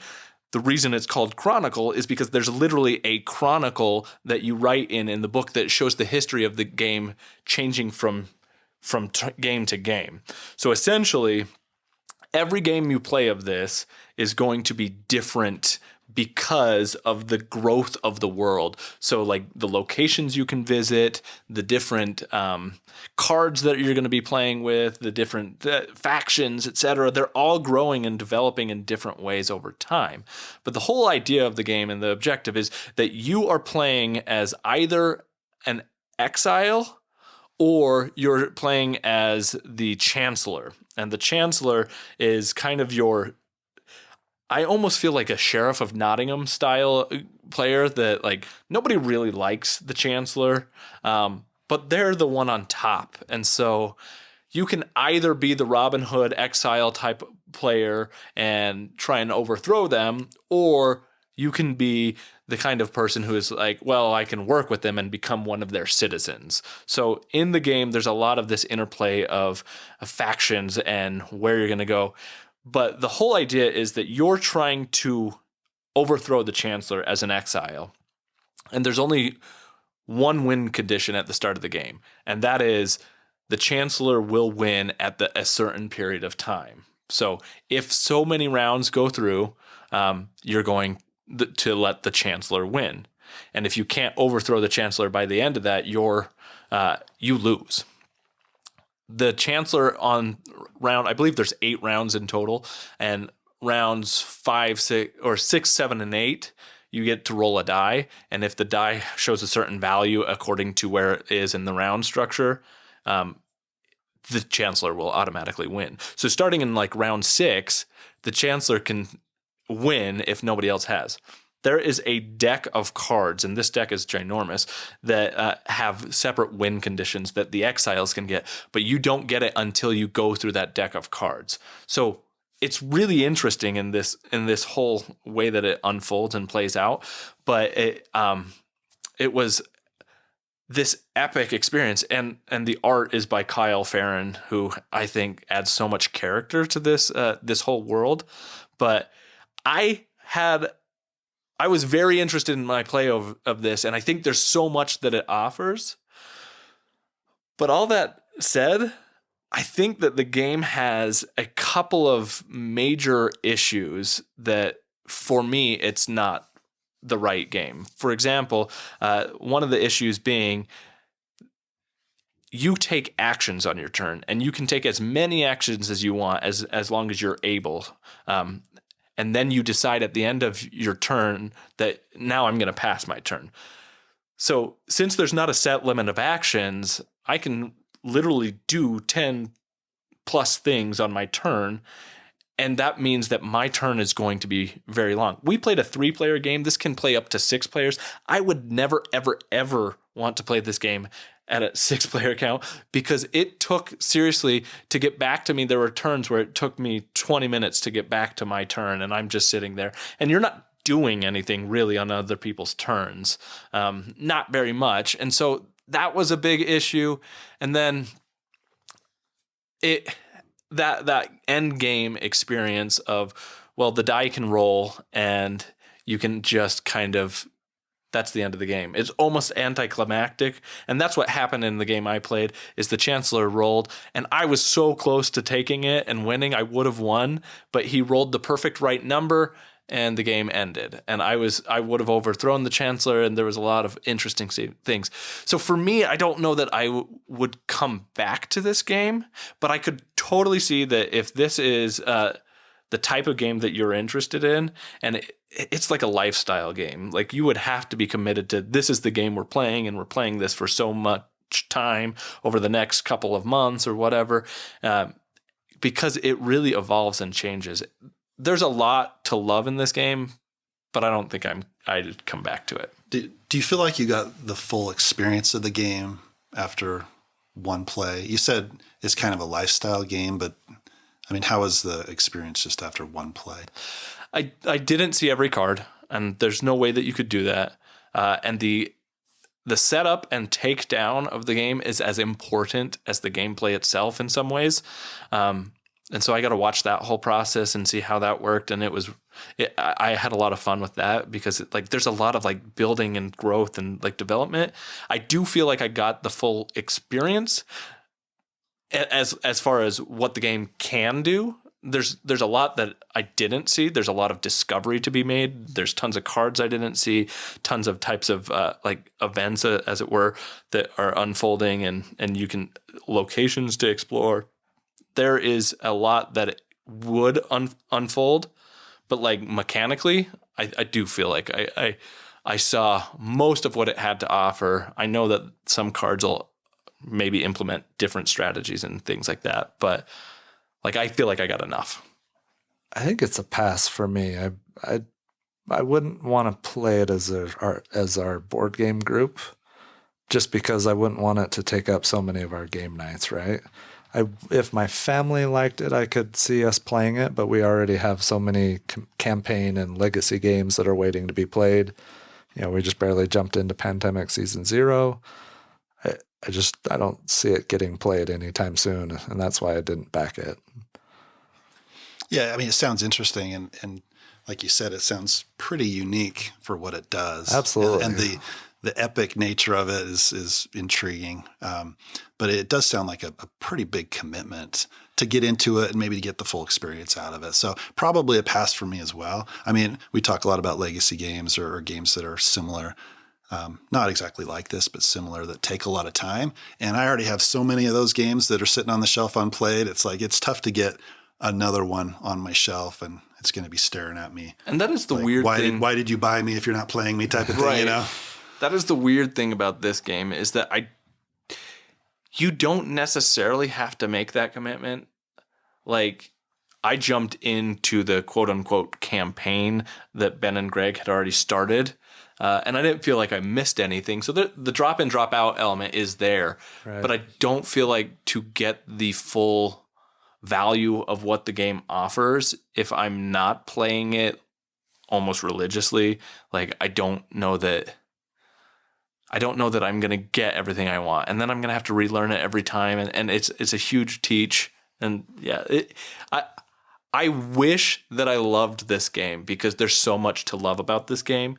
The reason it's called Chronicle is because there's literally a chronicle that you write in the book that shows the history of the game changing from game to game. So essentially, every game you play of this is going to be different because of the growth of the world. So like the locations you can visit, the different cards that you're going to be playing with, the different factions, etc. They're all growing and developing in different ways over time. But the whole idea of the game and the objective is that you are playing as either an exile or you're playing as the Chancellor. And the Chancellor is kind of I almost feel like a Sheriff of Nottingham style player that like nobody really likes the Chancellor, but they're the one on top. And so you can either be the Robin Hood exile type player and try and overthrow them, or you can be the kind of person who is like, well, I can work with them and become one of their citizens. So in the game, there's a lot of this interplay of factions and where you're going to go. But the whole idea is that you're trying to overthrow the Chancellor as an exile. And there's only one win condition at the start of the game. And that is the Chancellor will win at a certain period of time. So if so many rounds go through, you're going to let the Chancellor win. And if you can't overthrow the Chancellor by the end of that, you lose. The Chancellor on round, I believe there's 8 rounds in total, and rounds 5, 6, 7, and 8, you get to roll a die. And if the die shows a certain value according to where it is in the round structure, the Chancellor will automatically win. So starting in like round 6, the Chancellor can win if nobody else has. There is a deck of cards, and this deck is ginormous, that have separate win conditions that the exiles can get, but you don't get it until you go through that deck of cards. So it's really interesting in this whole way that it unfolds and plays out. But it was this epic experience, and the art is by Kyle Farron, who I think adds so much character to this whole world. But I was very interested in my play of this, and I think there's so much that it offers. But all that said, I think that the game has a couple of major issues that, for me, it's not the right game. For example, one of the issues being you take actions on your turn, and you can take as many actions as you want as long as you're able. And then you decide at the end of your turn that now I'm going to pass my turn. So since there's not a set limit of actions, I can literally do 10 plus things on my turn. And that means that my turn is going to be very long. We played a 3-player game. This can play up to 6 players. I would never, ever, ever want to play this game at a 6-player count because it took, seriously, to get back to me. There were turns where it took me 20 minutes to get back to my turn, and I'm just sitting there. And you're not doing anything really on other people's turns. Not very much. And so that was a big issue. And then that end game experience of, well, the die can roll and you can just kind of, that's the end of the game. It's almost anticlimactic. And that's what happened in the game I played, is the Chancellor rolled, and I was so close to taking it and winning. I would have won, but he rolled the perfect right number and the game ended. And I would have overthrown the Chancellor, and there was a lot of interesting things. So for me, I don't know that I would come back to this game, but I could totally see that if this is the type of game that you're interested in, and it's like a lifestyle game. Like, you would have to be committed to, this is the game we're playing, and we're playing this for so much time over the next couple of months or whatever, because it really evolves and changes. There's a lot to love in this game, but I don't think I'd come back to it. Do you feel like you got the full experience of the game after one play? You said it's kind of a lifestyle game, but I mean, how was the experience just after one play? I didn't see every card, and there's no way that you could do that. And the setup and takedown of the game is as important as the gameplay itself in some ways. And so I got to watch that whole process and see how that worked. And I had a lot of fun with that because there's a lot of like building and growth and like development. I do feel like I got the full experience as far as what the game can do. there's a lot that I didn't see. There's a lot of discovery to be made. There's tons of cards I didn't see, tons of types of like events, as it were, that are unfolding, and you can locations to explore. There is a lot that would unfold, but like mechanically, I do feel like I saw most of what it had to offer. I know that some cards will maybe implement different strategies and things like that, but like I feel like I got enough. I think it's a pass for me. I wouldn't want to play it as our board game group, just because I wouldn't want it to take up so many of our game nights, right? If my family liked it, I could see us playing it, but we already have so many campaign and legacy games that are waiting to be played. We just barely jumped into Pandemic Season 0. I don't see it getting played anytime soon, and that's why I didn't back it. Yeah, I mean, it sounds interesting, and like you said, it sounds pretty unique for what it does. Absolutely. And the epic nature of it is intriguing. But it does sound like a pretty big commitment to get into it and maybe to get the full experience out of it. So probably a pass for me as well. I mean, we talk a lot about legacy games or games that are similar, not exactly like this, but similar, that take a lot of time. And I already have so many of those games that are sitting on the shelf unplayed. It's like, it's tough to get another one on my shelf, and it's going to be staring at me. And that is the like, weird thing. Why did you buy me if you're not playing me type of thing, That is the weird thing about this game, is that you don't necessarily have to make that commitment. Like, I jumped into the quote unquote campaign that Ben and Greg had already started. And I didn't feel like I missed anything. So the drop in, drop out element is there, right. But I don't feel like to get the full value of what the game offers, if I'm not playing it almost religiously, like I don't know that I'm going to get everything I want. And then I'm going to have to relearn it every time. And it's a huge teach. And yeah, I wish that I loved this game, because there's so much to love about this game.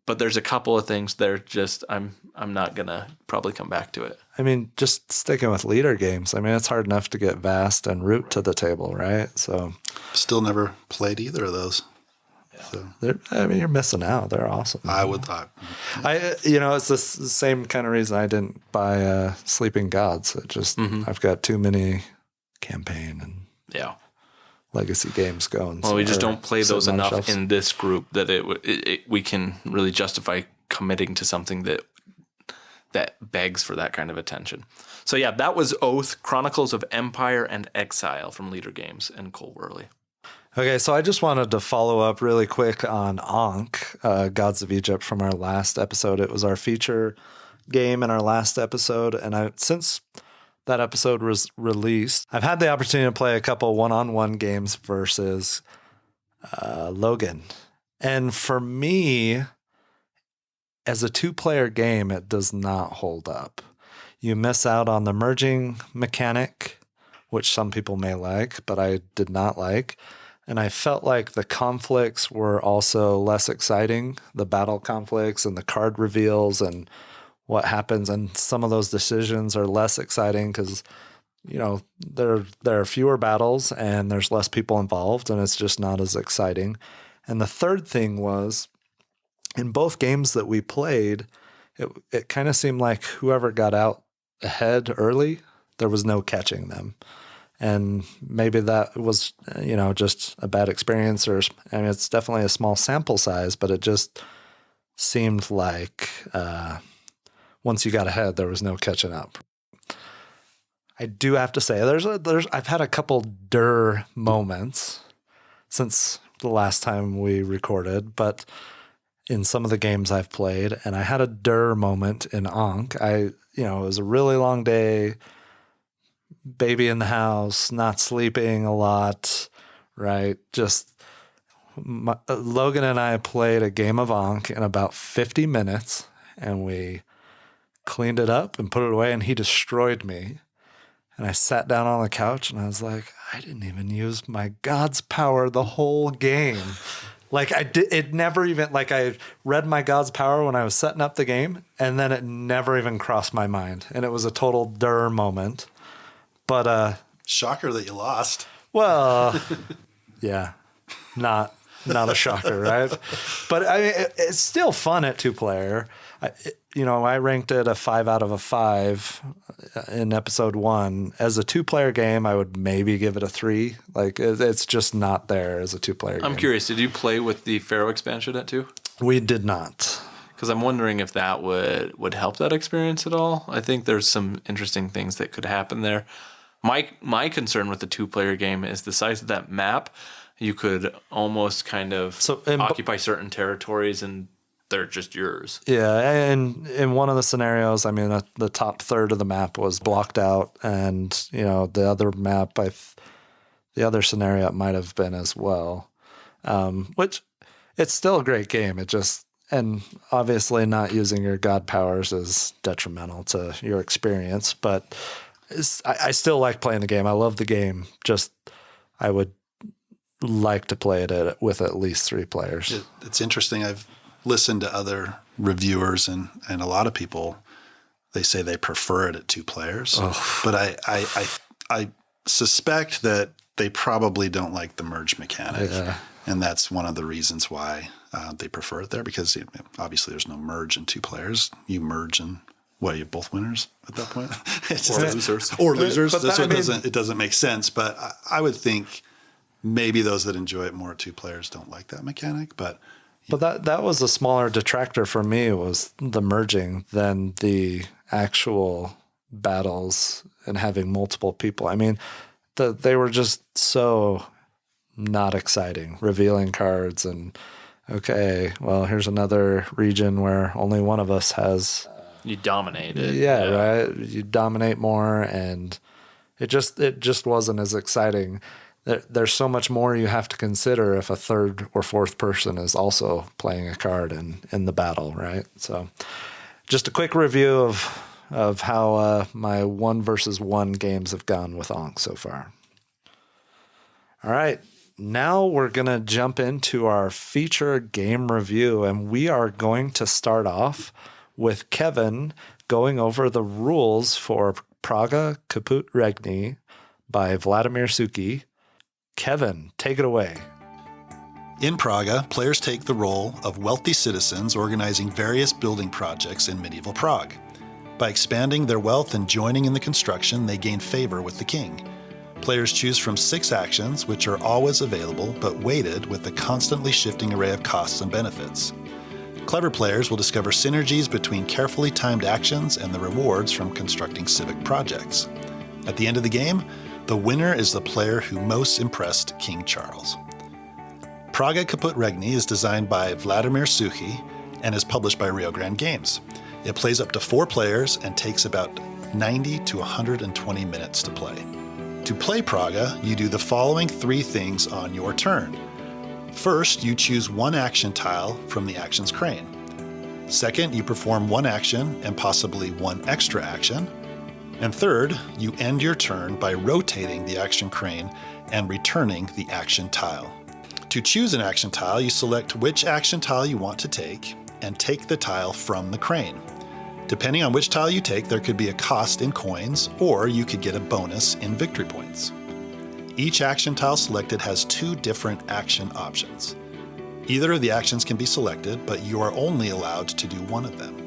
But there's a couple of things that are just, I'm not going to probably come back to it. I mean, just sticking with leader games, I mean, it's hard enough to get Vast and Root to the table, right? So still never played either of those. Yeah. So you're missing out. They're awesome. It's the same kind of reason I didn't buy Sleeping Gods. It just, I've got too many campaign and legacy games going. Well, we just don't play those enough in this group that we can really justify committing to something that begs for that kind of attention. So yeah, that was Oath, Chronicles of Empire and Exile from Leader Games and Cole Worley. Okay, so I just wanted to follow up really quick on Ankh, Gods of Egypt, from our last episode. It was our feature game in our last episode, and since that episode was released, I've had the opportunity to play a couple one-on-one games versus Logan. And for me, as a two-player game, it does not hold up. You miss out on the merging mechanic, which some people may like, but I did not like. And I felt like the conflicts were also less exciting, the battle conflicts and the card reveals and what happens. And some of those decisions are less exciting because, there are fewer battles and there's less people involved, and it's just not as exciting. And the third thing was, in both games that we played, it kind of seemed like whoever got out ahead early, there was no catching them. And maybe that was, just a bad experience, it's definitely a small sample size, but it just seemed like once you got ahead, there was no catching up. I do have to say, I've had a couple moments since the last time we recorded, but in some of the games I've played, and I had a moment in Ankh. It was a really long day, baby in the house, not sleeping a lot, right? Just Logan and I played a game of Ankh in about 50 minutes, and we cleaned it up and put it away, and he destroyed me. And I sat down on the couch, and I was like, I didn't even use my God's power the whole game. Like I read my God's power when I was setting up the game, and then it never even crossed my mind. And it was a total moment. But shocker that you lost. Well, yeah, not a shocker, right? But I mean, it's still fun at 2-player. I ranked it a 5 out of 5 in episode 1. As a 2-player game, I would maybe give it a 3. Like, it's just not there as a 2-player game. I'm curious, did you play with the Pharaoh expansion at 2? We did not. Because I'm wondering if that would help that experience at all. I think there's some interesting things that could happen there. My concern with the 2-player game is the size of that map. You could almost kind of occupy certain territories and they're just yours. Yeah, and in one of the scenarios, I mean, the top third of the map was blocked out, and the other map, the other scenario, it might have been as well. Which it's still a great game. And obviously, not using your god powers is detrimental to your experience. But I still like playing the game. I love the game. Just I would like to play it with at least 3 players. It's interesting. I've listened to other reviewers and a lot of people, they say they prefer it at 2 players. Oh. But I suspect that they probably don't like the merge mechanic. Yeah. And that's one of the reasons why they prefer it there, because obviously there's no merge in 2 players. You merge and you have both winners at that point? Or losers. It doesn't make sense. But I would think maybe those that enjoy it more at 2 players don't like that mechanic. But that was a smaller detractor for me, was the merging than the actual battles and having multiple people. I mean, they were just so not exciting, revealing cards and, okay, well, here's another region where only one of us has... You dominate it. Yeah, right? You dominate more, and it just wasn't as exciting. There's so much more you have to consider if a 3rd or 4th person is also playing a card in the battle, right? So just a quick review of how my 1 versus 1 games have gone with Ankh so far. All right. Now we're going to jump into our feature game review, and we are going to start off with Kevin going over the rules for Praga Caput Regni by Vladimir Suki. Kevin, take it away. In Praga, players take the role of wealthy citizens organizing various building projects in medieval Prague. By expanding their wealth and joining in the construction, they gain favor with the king. Players choose from 6 actions, which are always available but weighted with a constantly shifting array of costs and benefits. Clever players will discover synergies between carefully timed actions and the rewards from constructing civic projects. At the end of the game, the winner is the player who most impressed King Charles. Praga Caput Regni is designed by Vladimir Suki and is published by Rio Grande Games. It plays up to 4 players and takes about 90 to 120 minutes to play. To play Praga, you do the following 3 things on your turn. First, you choose 1 action tile from the action's crane. Second, you perform 1 action and possibly 1 extra action. And third, you end your turn by rotating the action crane and returning the action tile. To choose an action tile, you select which action tile you want to take and take the tile from the crane. Depending on which tile you take, there could be a cost in coins, or you could get a bonus in victory points. Each action tile selected has 2 different action options. Either of the actions can be selected, but you are only allowed to do one of them.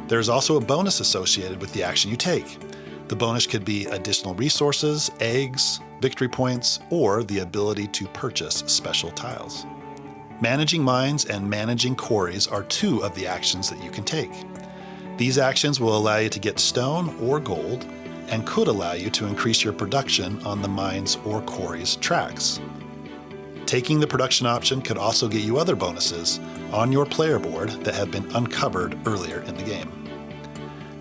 There is also a bonus associated with the action you take. The bonus could be additional resources, eggs, victory points, or the ability to purchase special tiles. Managing mines and managing quarries are 2 of the actions that you can take. These actions will allow you to get stone or gold, and could allow you to increase your production on the mines or quarries tracks. Taking the production option could also get you other bonuses on your player board that have been uncovered earlier in the game.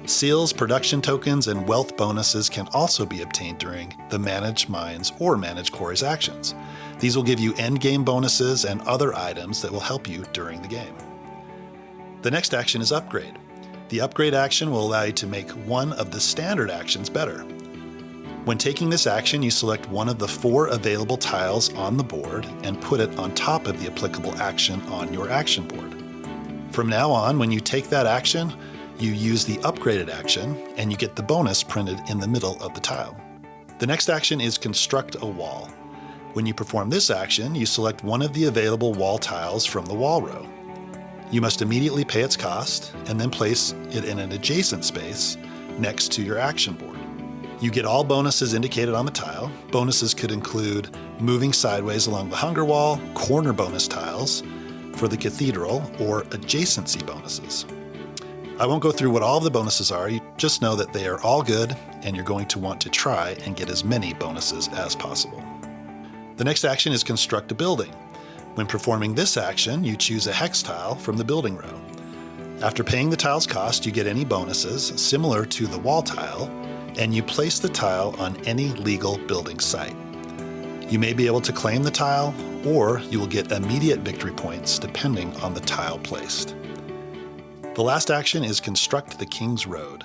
Seals, production tokens, and wealth bonuses can also be obtained during the Manage Mines or Manage Quarries actions. These will give you endgame bonuses and other items that will help you during the game. The next action is Upgrade. The upgrade action will allow you to make one of the standard actions better. When taking this action, you select one of the 4 available tiles on the board and put it on top of the applicable action on your action board. From now on, when you take that action, you use the upgraded action and you get the bonus printed in the middle of the tile. The next action is Construct a Wall. When you perform this action, you select one of the available wall tiles from the wall row. You must immediately pay its cost and then place it in an adjacent space next to your action board. You get all bonuses indicated on the tile. Bonuses could include moving sideways along the hunger wall, corner bonus tiles for the cathedral, or adjacency bonuses. I won't go through what all of the bonuses are, you just know that they are all good and you're going to want to try and get as many bonuses as possible. The next action is construct a building. When performing this action, you choose a hex tile from the building row. After paying the tile's cost, you get any bonuses similar to the wall tile, and you place the tile on any legal building site. You may be able to claim the tile, or you will get immediate victory points depending on the tile placed. The last action is construct the King's Road.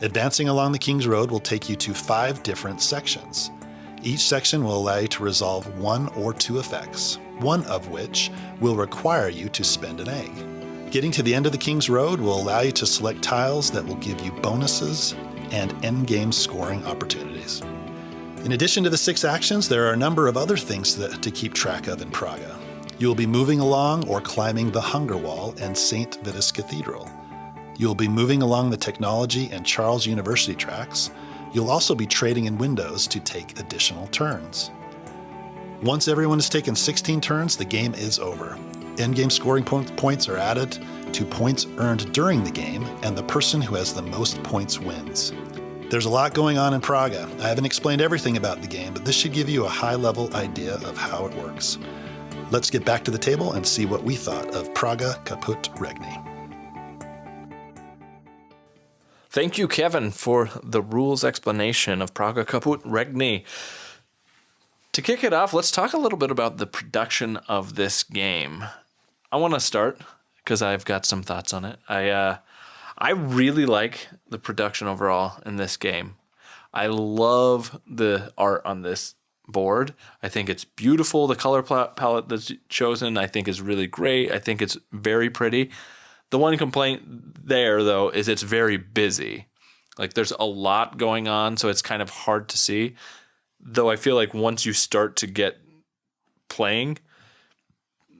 Advancing along the King's Road will take you to 5 different sections. Each section will allow you to resolve 1 or 2 effects, one of which will require you to spend an egg. Getting to the end of the King's Road will allow you to select tiles that will give you bonuses and endgame scoring opportunities. In addition to the 6 actions, there are a number of other things to keep track of in Praga. You will be moving along or climbing the Hunger Wall and St. Vitus Cathedral. You will be moving along the Technology and Charles University tracks. You'll also be trading in windows to take additional turns. Once everyone has taken 16 turns, the game is over. Endgame scoring points are added to points earned during the game, and the person who has the most points wins. There's a lot going on in Praga. I haven't explained everything about the game, but this should give you a high-level idea of how it works. Let's get back to the table and see what we thought of Praga Caput Regni. Thank you, Kevin, for the rules explanation of Praga Caput Regni. To kick it off, let's talk a little bit about the production of this game. I want to start because I've got some thoughts on it. I really like the production overall in this game. I love the art on this board. I think it's beautiful. The color palette that's chosen, I think, is really great. I think it's very pretty. The one complaint there, though, is it's very busy. Like, there's a lot going on, so it's kind of hard to see. Though I feel like once you start to get playing,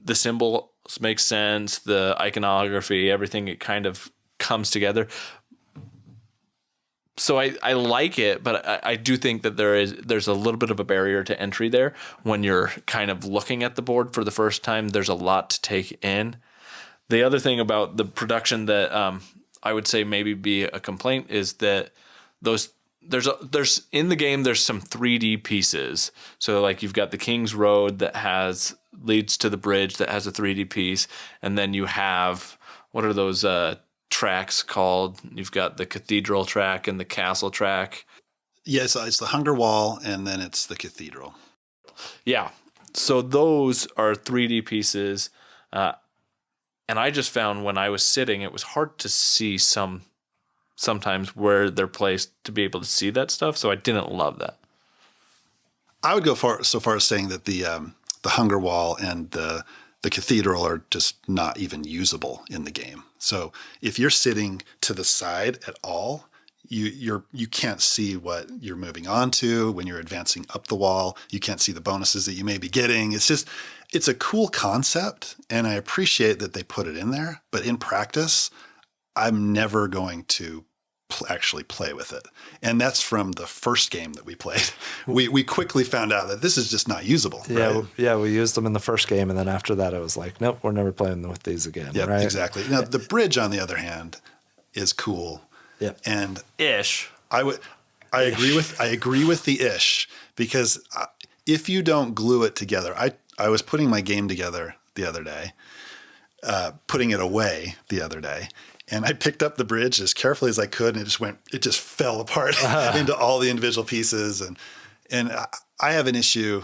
the symbols make sense, the iconography, everything, it kind of comes together. So I like it, but I do think that there's a little bit of a barrier to entry there. When you're kind of looking at the board for the first time, there's a lot to take in. The other thing about the production that I would say maybe be a complaint is that there's in the game there's some 3D pieces. So like you've got the King's Road that leads to the bridge that has a 3D piece, and then you have what are those tracks called? You've got the cathedral track and the castle track. Yes, it's the Hunger Wall, and then it's the cathedral. Yeah, so those are 3D pieces. And I just found when I was sitting, it was hard to see sometimes where they're placed to be able to see that stuff. So I didn't love that. I would go so far as saying that the Hunger Wall and the cathedral are just not even usable in the game. So if you're sitting to the side at all, you can't see what you're moving on to when you're advancing up the wall. You can't see the bonuses that you may be getting. It's a cool concept, and I appreciate that they put it in there. But in practice, I'm never going to actually play with it. And that's from the first game that we played. We quickly found out that this is just not usable. Yeah, right? yeah, we used them in the first game, and then after that, I was like, nope, we're never playing with these again. Yeah, right? Exactly. Now, the bridge, on the other hand, is cool. Yeah, and ish. I agree with the ish, because if you don't glue it together, I was putting my game together the other day, putting it away the other day, and I picked up the bridge as carefully as I could, and it just fell apart into all the individual pieces, and I have an issue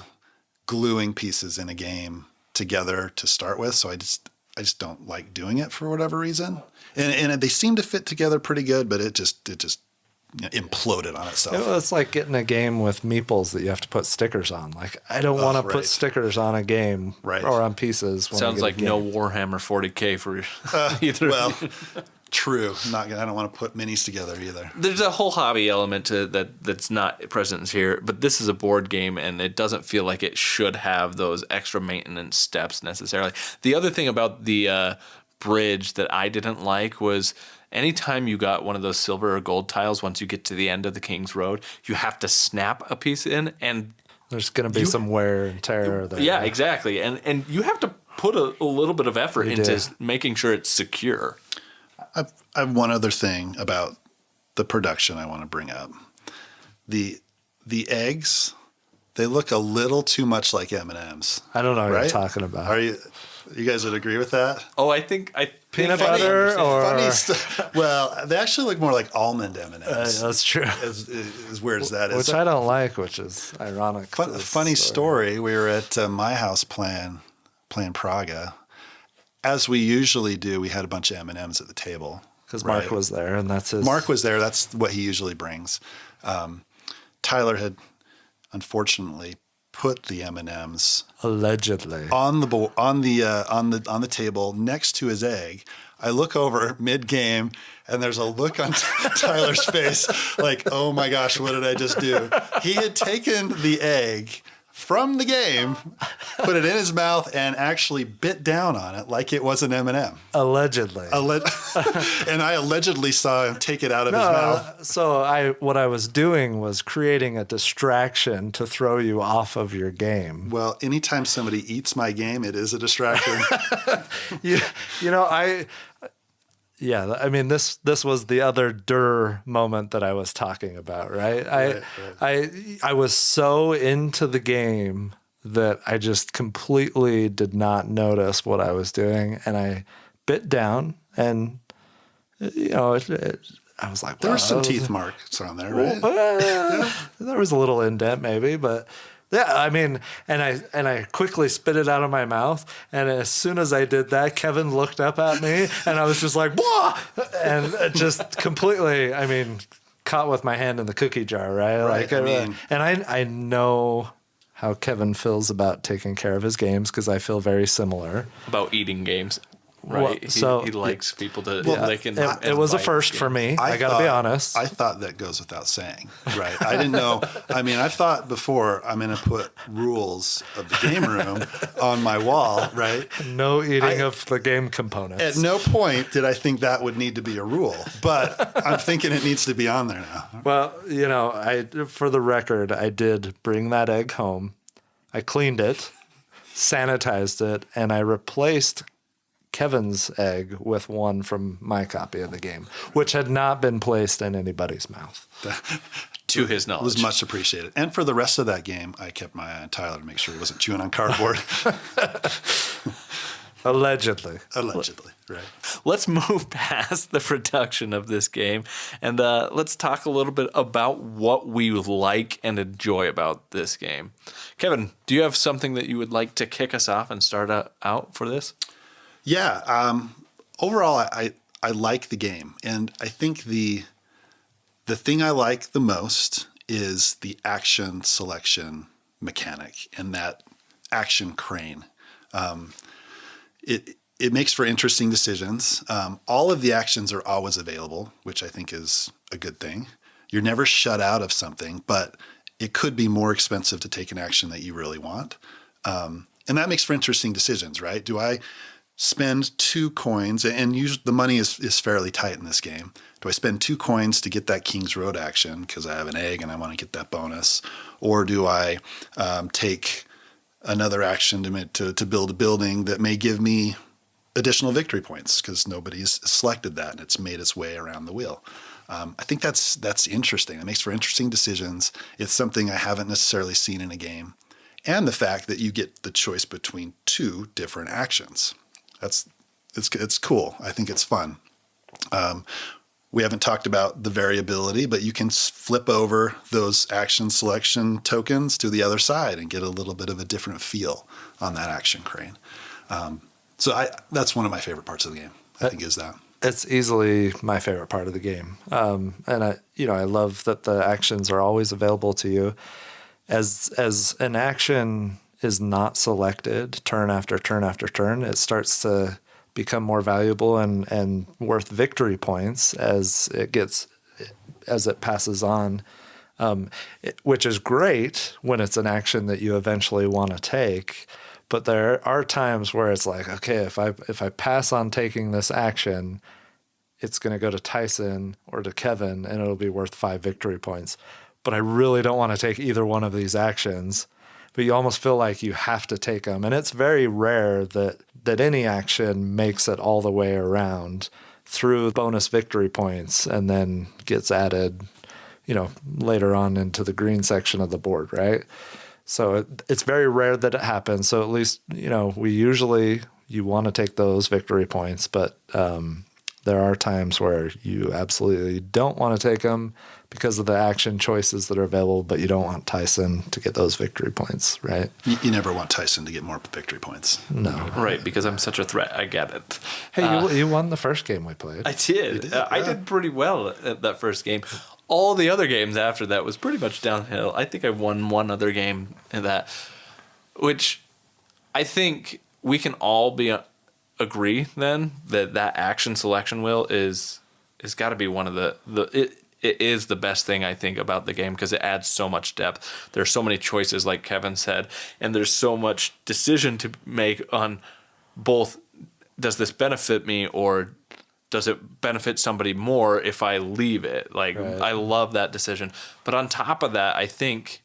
gluing pieces in a game together to start with, so I just don't like doing it for whatever reason. And they seem to fit together pretty good, but it just imploded on itself. It's like getting a game with meeples that you have to put stickers on. Like, I don't want to put stickers on a game or on pieces. Sounds like no Warhammer 40K for either. Well, True. I don't want to put minis together either. There's a whole hobby element to that's not present here, but this is a board game, and it doesn't feel like it should have those extra maintenance steps necessarily. The other thing about the bridge that I didn't like was anytime you got one of those silver or gold tiles, once you get to the end of the King's Road, you have to snap a piece in, and there's going to be some wear and tear there. Yeah, exactly. And you have to put a little bit of effort into making sure it's secure. I have one other thing about the production I want to bring up. The eggs, they look a little too much like M&Ms. I don't know what you're talking about. Are you guys would agree with that? Oh, I think peanut butter or funny stuff. Well, they actually look more like almond M&Ms. That's true. As weird as that is, which I don't like, which is ironic. Funny story. We were at my house playing Praga. As we usually do, we had a bunch of M&Ms at the table. Because Mark was there, and that's his... Mark was there. That's what he usually brings. Tyler had, unfortunately, put the M&Ms allegedly on the table next to his egg. I look over mid-game, and there's a look on Tyler's face like, oh my gosh, what did I just do? He had taken the egg from the game, put it in his mouth, and actually bit down on it like it was an M&M. Allegedly. And I allegedly saw him take it out of his mouth. So what I was doing was creating a distraction to throw you off of your game. Well, anytime somebody eats my game, it is a distraction. Yeah, I mean, this was the other moment that I was talking about, right? I was so into the game that I just completely did not notice what I was doing, and I bit down, and I was like, there were some teeth marks on there, right? There was a little indent, maybe, but. Yeah, I mean, and I quickly spit it out of my mouth, and as soon as I did that, Kevin looked up at me, and I was just like, "Whoa!" and just completely, I mean, caught with my hand in the cookie jar, right? Right. And I know how Kevin feels about taking care of his games because I feel very similar about eating games. Right. Well, he likes people to lick and it was a first for me. I got to be honest. I thought that goes without saying. Right. I didn't know. I mean, I thought before I'm going to put rules of the game room on my wall, right? No eating of the game components. At no point did I think that would need to be a rule, but I'm thinking it needs to be on there now. Well, for the record, I did bring that egg home. I cleaned it, sanitized it, and I replaced Kevin's egg with one from my copy of the game, which had not been placed in anybody's mouth. To his knowledge. It was much appreciated. And for the rest of that game, I kept my eye on Tyler to make sure he wasn't chewing on cardboard. Allegedly, right. Let's move past the production of this game, and let's talk a little bit about what we like and enjoy about this game. Kevin, do you have something that you would like to kick us off and start out for this? Yeah. Overall, I like the game, and I think the thing I like the most is the action selection mechanic and that action crane. It makes for interesting decisions. All of the actions are always available, which I think is a good thing. You're never shut out of something, but it could be more expensive to take an action that you really want. And that makes for interesting decisions, right? Do I spend 2 coins, and the money is fairly tight in this game. Do I spend 2 coins to get that King's Road action because I have an egg and I want to get that bonus? Or do I take another action to build a building that may give me additional victory points because nobody's selected that and it's made its way around the wheel? I think that's interesting. It makes for interesting decisions. It's something I haven't necessarily seen in a game. And the fact that you get the choice between 2 different actions. It's cool. I think it's fun. We haven't talked about the variability, but you can flip over those action selection tokens to the other side and get a little bit of a different feel on that action crane. So that's one of my favorite parts of the game. I think is that. It's easily my favorite part of the game. And I love that the actions are always available to you. As an action is not selected turn after turn after turn, it starts to become more valuable and worth victory points as it passes on, which is great when it's an action that you eventually want to take. But there are times where it's like, okay, if I pass on taking this action, it's going to go to Tyson or to Kevin, and it'll be worth 5 victory points. But I really don't want to take either one of these actions. But you almost feel like you have to take them. And it's very rare that any action makes it all the way around through bonus victory points and then gets added, later on into the green section of the board, right? So it's very rare that it happens. So at least, you want to take those victory points, but there are times where you absolutely don't want to take them because of the action choices that are available, but you don't want Tyson to get those victory points, right? You never want Tyson to get more victory points. No. Right, because I'm such a threat. I get it. Hey, you won the first game we played. I did. I did pretty well at that first game. All the other games after that was pretty much downhill. I think I won one other game in that, which I think we can all agree then that action selection wheel is got to be one of it is the best thing I think about the game because it adds so much depth. There's so many choices, like Kevin said, and there's so much decision to make on both. Does this benefit me or does it benefit somebody more if I leave it? Like, right. I love that decision. But on top of that, I think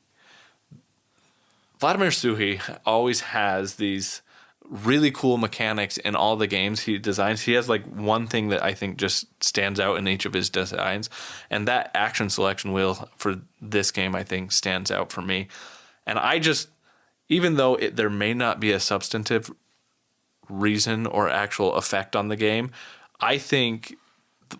Vladimir Suhi always has these really cool mechanics in all the games he designs. He has like one thing that I think just stands out in each of his designs, and that action selection wheel for this game I think stands out for me. And I just, even though there may not be a substantive reason or actual effect on the game, I think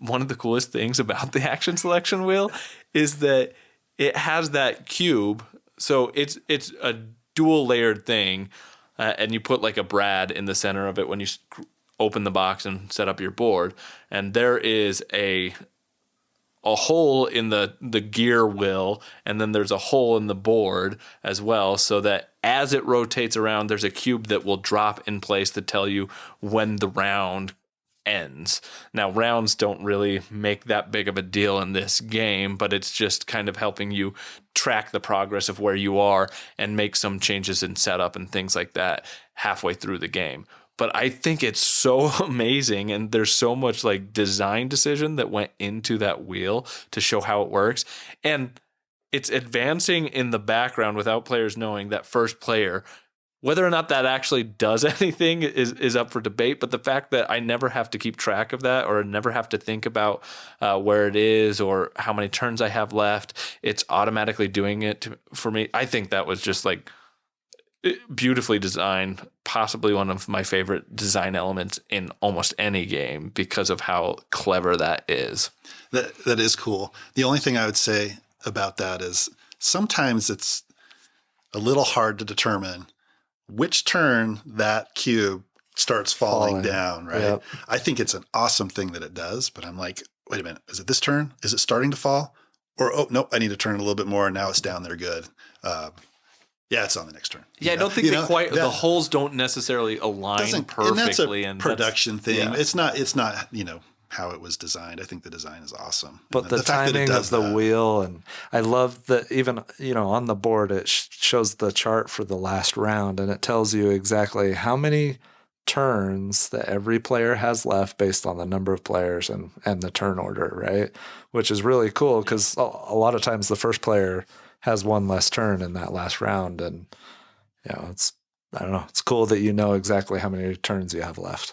one of the coolest things about the action selection wheel is that it has that cube. So it's a dual layered thing. And you put like a brad in the center of it when you open the box and set up your board. And there is a hole in the gear wheel, and then there's a hole in the board as well, so that as it rotates around, there's a cube that will drop in place to tell you when the round ends. Now, rounds don't really make that big of a deal in this game, but it's just kind of helping you track the progress of where you are and make some changes in setup and things like that halfway through the game. But I think it's so amazing, and there's so much like design decision that went into that wheel to show how it works. And it's advancing in the background without players knowing that first player. Whether or not that actually does anything is up for debate, but the fact that I never have to keep track of that or never have to think about where it is or how many turns I have left, it's automatically doing it for me. I think that was just like beautifully designed, possibly one of my favorite design elements in almost any game because of how clever that is. That is cool. The only thing I would say about that is sometimes it's a little hard to determine which turn that cube starts falling down, right? Yep. I think it's an awesome thing that it does, but I'm like, wait a minute, is it this turn? Is it starting to fall? Or, oh, nope, I need to turn a little bit more, and now it's down there good. Yeah, it's on the next turn. Yeah, I don't think the holes don't necessarily align perfectly. And that's a production thing. Yeah. It's not, how it was designed. I think the design is awesome. But the timing of the wheel, and I love that even, on the board, it shows the chart for the last round, and it tells you exactly how many turns that every player has left based on the number of players and the turn order, right? Which is really cool because a lot of times the first player has one less turn in that last round, and it's cool that you know exactly how many turns you have left.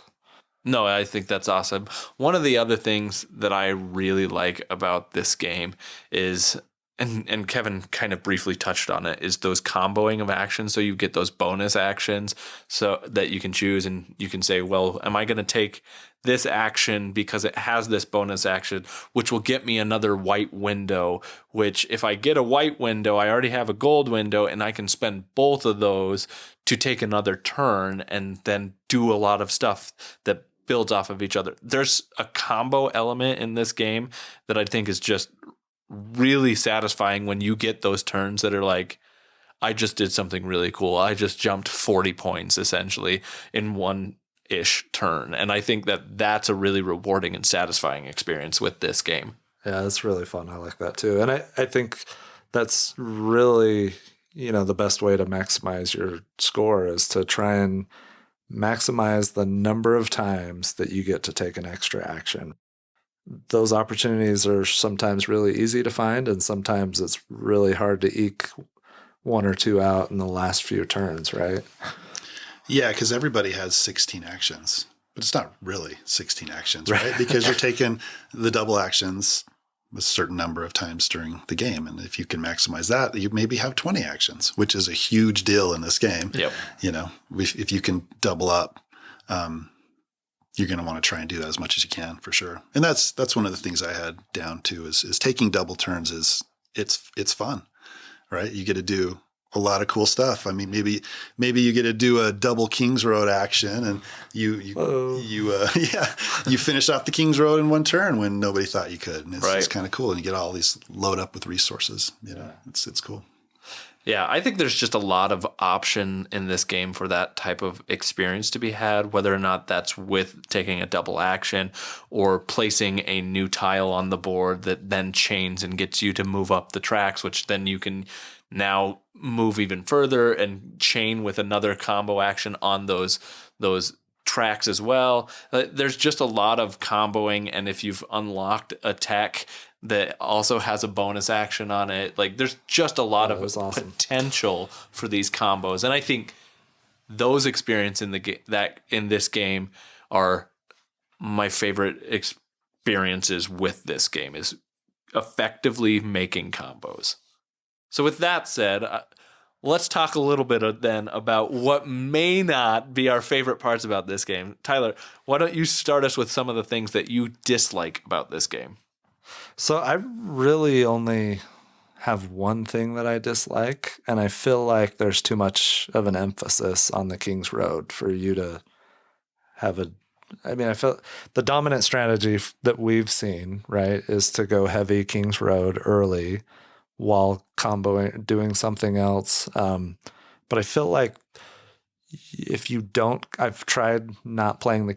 No, I think that's awesome. One of the other things that I really like about this game is, and Kevin kind of briefly touched on it, is those comboing of actions. So you get those bonus actions so that you can choose, and you can say, well, am I going to take this action because it has this bonus action, which will get me another white window, which if I get a white window, I already have a gold window, and I can spend both of those to take another turn and then do a lot of stuff that builds off of each other. There's a combo element in this game that I think is just really satisfying when you get those turns that are like, I just did something really cool. I just jumped 40 points essentially in one ish turn. And I think that that's a really rewarding and satisfying experience with this game. Yeah, that's really fun. I like that too. And I think that's really, the best way to maximize your score is to try and maximize the number of times that you get to take an extra action. Those opportunities are sometimes really easy to find, and sometimes it's really hard to eke one or two out in the last few turns, right? Yeah, because everybody has 16 actions, but it's not really 16 actions, right? Because you're taking the double actions a certain number of times during the game. And if you can maximize that, you maybe have 20 actions, which is a huge deal in this game. Yep. If you can double up, you're going to want to try and do that as much as you can for sure. And that's one of the things I had down too is taking double turns it's fun, right? You get to do a lot of cool stuff. I mean, maybe you get to do a double Kings Road action, and you finish off the Kings Road in one turn when nobody thought you could, and it's kind of cool. And you get all these load up with resources. It's cool. Yeah, I think there's just a lot of option in this game for that type of experience to be had, whether or not that's with taking a double action or placing a new tile on the board that then chains and gets you to move up the tracks, which then you can now move even further and chain with another combo action on those tracks as well. There's just a lot of comboing, and if you've unlocked a tech that also has a bonus action on it, like there's just a lot of potential for these combos. And I think those experiences in this game are my favorite experiences with this game, is effectively making combos. So with that said, let's talk a little bit then about what may not be our favorite parts about this game. Tyler, why don't you start us with some of the things that you dislike about this game? So I really only have one thing that I dislike, and I feel like there's too much of an emphasis on the King's Road for you to have I feel the dominant strategy that we've seen, right, is to go heavy King's Road early while comboing, doing something else. But I feel like if you don't, I've tried not playing the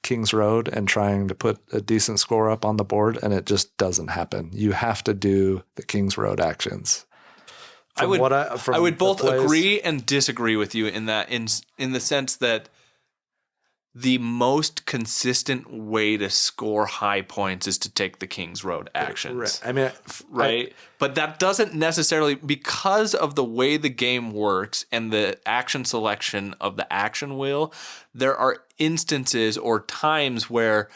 King's Road and trying to put a decent score up on the board, and it just doesn't happen. You have to do the King's Road actions. I would both agree and disagree with you in that, in the sense that the most consistent way to score high points is to take the King's Road actions. Right. But that doesn't necessarily, because of the way the game works and the action selection of the action wheel, there are instances or times where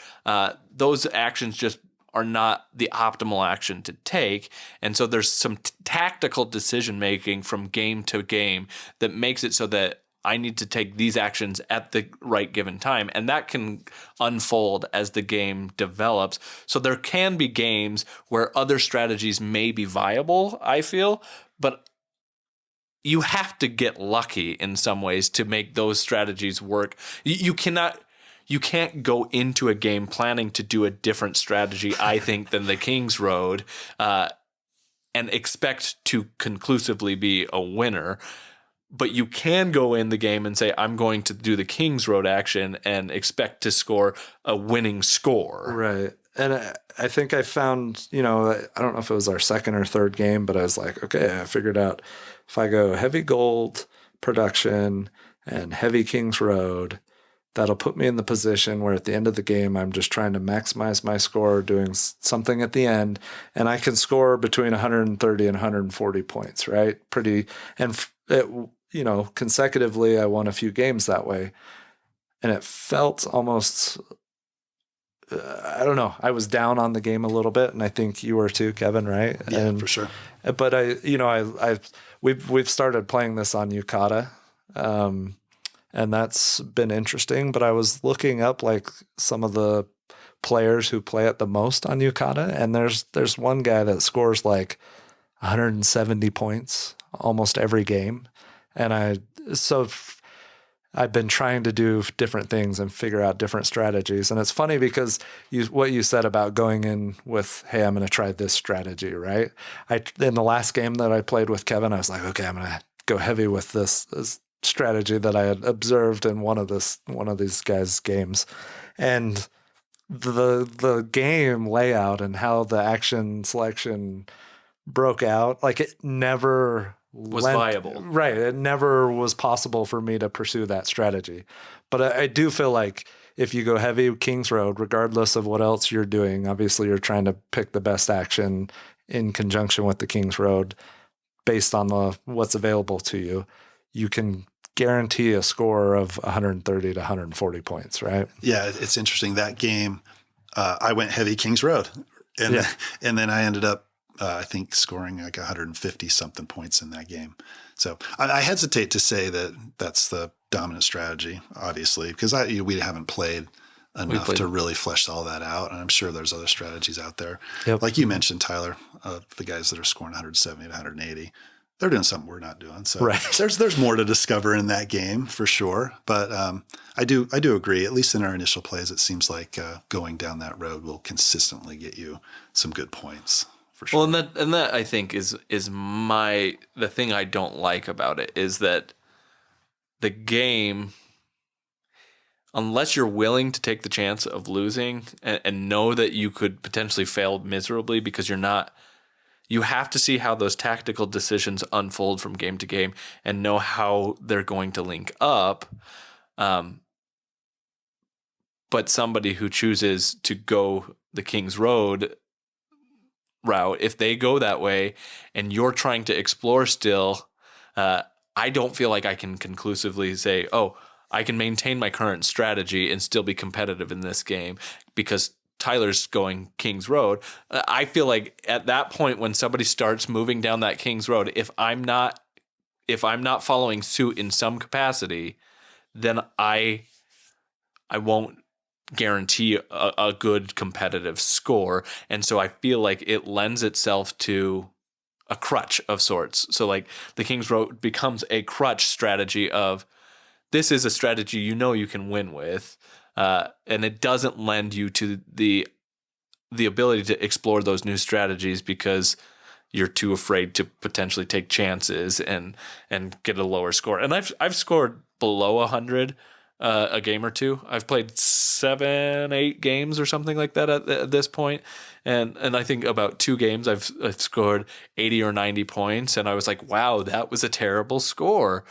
those actions just are not the optimal action to take. And so there's some tactical decision making from game to game that makes it so that I need to take these actions at the right given time. And that can unfold as the game develops. So there can be games where other strategies may be viable, I feel, but you have to get lucky in some ways to make those strategies work. You can't go into a game planning to do a different strategy, I think, than the King's Road, and expect to conclusively be a winner. But you can go in the game and say, I'm going to do the King's Road action and expect to score a winning score. Right. And I think I found, I don't know if it was our second or third game, but I was like, okay, I figured out if I go heavy gold production and heavy King's Road, that'll put me in the position where at the end of the game, I'm just trying to maximize my score, doing something at the end, and I can score between 130 and 140 points, right? Consecutively, I won a few games that way. And it felt almost, I don't know, I was down on the game a little bit. And I think you were too, Kevin, right? Yeah, for sure. But we've started playing this on Yukata. And that's been interesting. But I was looking up like some of the players who play it the most on Yukata. And there's one guy that scores like 170 points almost every game. And I've been trying to do different things and figure out different strategies. And it's funny because what you said about going in with, hey, I'm going to try this strategy, right? In the last game that I played with Kevin, I was like, okay, I'm going to go heavy with this strategy that I had observed in one of these guys' games, and the game layout and how the action selection broke out, like it never Was viable. Right. It never was possible for me to pursue that strategy. But I do feel like if you go heavy King's Road, regardless of what else you're doing, obviously you're trying to pick the best action in conjunction with the King's Road based on what's available to you. You can guarantee a score of 130 to 140 points, right? Yeah, it's interesting. That game, I went heavy King's Road. And then I ended up, I think, scoring like 150 something points in that game. So I hesitate to say that that's the dominant strategy, obviously, because we haven't played enough to really flesh all that out. And I'm sure there's other strategies out there. Yep. Like you mentioned, Tyler, the guys that are scoring 170 to 180, they're doing something we're not doing. So there's more to discover in that game for sure. But I do agree, at least in our initial plays, it seems like going down that road will consistently get you some good points. For sure. Well, and that I think is the thing I don't like about it is that the game, unless you're willing to take the chance of losing and know that you could potentially fail miserably because you have to see how those tactical decisions unfold from game to game and know how they're going to link up. But somebody who chooses to go the King's Road route, if they go that way and you're trying to explore still, I don't feel like I can conclusively say, oh, I can maintain my current strategy and still be competitive in this game because Tyler's going King's Road. I feel like at that point when somebody starts moving down that King's Road, if I'm not following suit in some capacity, then I won't guarantee a good competitive score. And so I feel like it lends itself to a crutch of sorts. So like the King's Road becomes a crutch strategy of this is a strategy you can win with. And it doesn't lend you to the ability to explore those new strategies because you're too afraid to potentially take chances and get a lower score. And I've scored below 100 a game or two. I've played 7-8 games or something like that at this point. And I think about 2 games I've scored 80 or 90 points. And I was like, wow, that was a terrible score.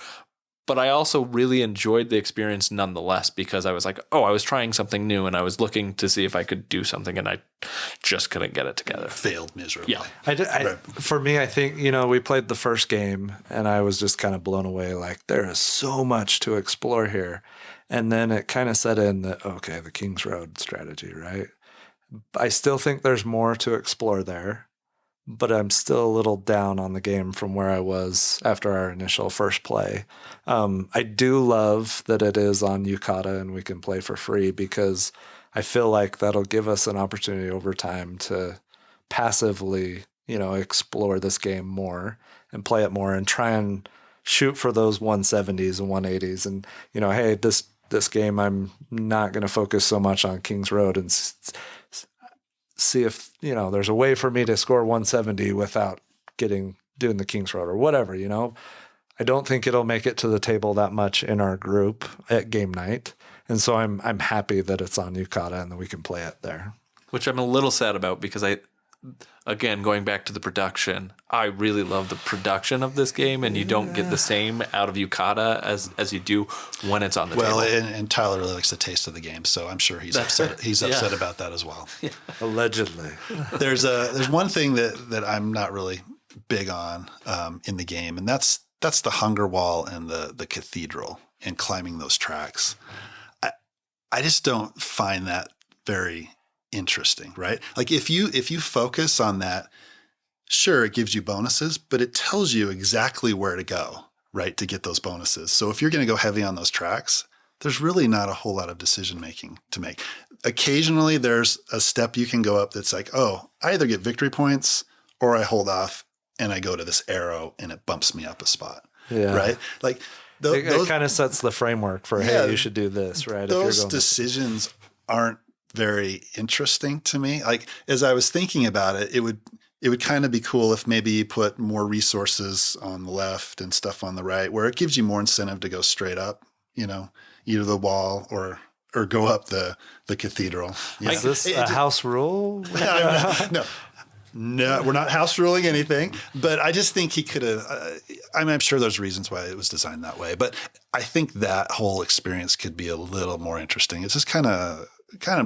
But I also really enjoyed the experience nonetheless because I was like, oh, I was trying something new and I was looking to see if I could do something and I just couldn't get it together. Failed miserably. Yeah. For me, I think, we played the first game and I was just kind of blown away. Like there is so much to explore here. And then it kind of set in that, okay, the King's Road strategy, right? I still think there's more to explore there, but I'm still a little down on the game from where I was after our initial first play. I do love that it is on Yucata and we can play for free because I feel like that'll give us an opportunity over time to passively, explore this game more and play it more and try and shoot for those 170s and 180s. And, hey, this game, I'm not going to focus so much on King's Road and see if, there's a way for me to score 170 without doing the King's Road or whatever, I don't think it'll make it to the table that much in our group at game night. And so I'm happy that it's on Yucata and that we can play it there. Which I'm a little sad about because again, going back to the production, I really love the production of this game, and you don't get the same out of Yucata as you do when it's on the table. Well, and Tyler really likes the taste of the game, so I'm sure he's upset. He's upset about that as well. Yeah. Allegedly. There's one thing that I'm not really big on in the game, and that's the hunger wall and the cathedral and climbing those tracks. I just don't find that very interesting, right? Like if you focus on that, sure, it gives you bonuses, but it tells you exactly where to go, right, to get those bonuses. So if you're going to go heavy on those tracks, there's really not a whole lot of decision making to make. Occasionally there's a step you can go up that's like, oh, I either get victory points or I hold off and I go to this arrow and it bumps me up a spot. Yeah. Right? Like it kind of sets the framework for, hey, you should do this, right? Those decisions aren't very interesting to me. Like as I was thinking about it, it it would kind of be cool if maybe you put more resources on the left and stuff on the right, where it gives you more incentive to go straight up, either the wall or go up the cathedral. Is this a house rule? No, we're not house ruling anything, but I just think he could have, I'm sure there's reasons why it was designed that way, but I think that whole experience could be a little more interesting. It's just kind of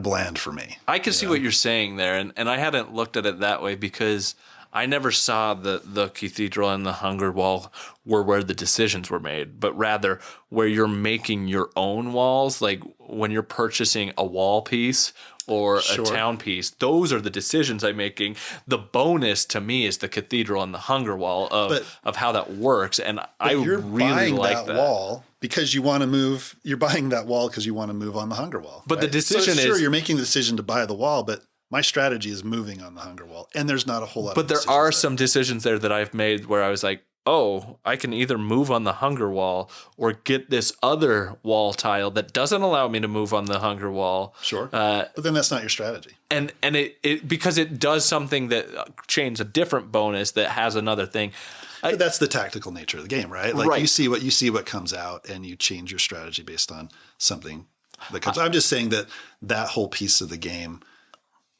bland for me. I can see what you're saying there, and I hadn't looked at it that way because I never saw the cathedral and the hunger wall were where the decisions were made, but rather where you're making your own walls, like when you're purchasing a wall piece or a town piece. Those are the decisions I'm making. The bonus to me is the cathedral and the hunger wall of how that works, and I really like that wall because you want to move. You're buying that wall because you want to move on the hunger wall. But the decision is sure you're making the decision to buy the wall, but my strategy is moving on the hunger wall, and there's not a whole lot. But there are some decisions there that I've made where I was like, oh, I can either move on the hunger wall or get this other wall tile that doesn't allow me to move on the hunger wall. Sure. But then that's not your strategy. And it because it does something that changes a different bonus that has another thing. But that's the tactical nature of the game, right? Like right. you see what comes out and you change your strategy based on something that comes. I'm just saying that whole piece of the game,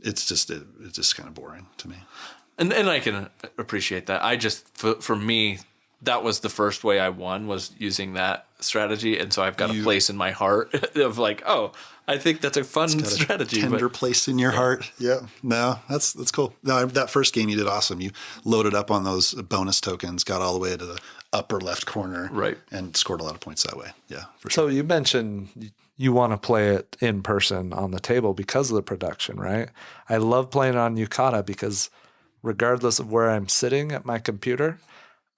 it's just kind of boring to me. And I can appreciate that. I just, for me, that was the first way I won, was using that strategy. And so I've got a place in my heart of like, oh, I think that's a fun strategy. Tender place in your heart. Yeah. No, that's cool. No, that first game you did awesome. You loaded up on those bonus tokens, got all the way to the upper left corner. Right. And scored a lot of points that way. Yeah, for So sure. you mentioned you want to play it in person on the table because of the production, right? I love playing on Yukata because regardless of where I'm sitting at my computer,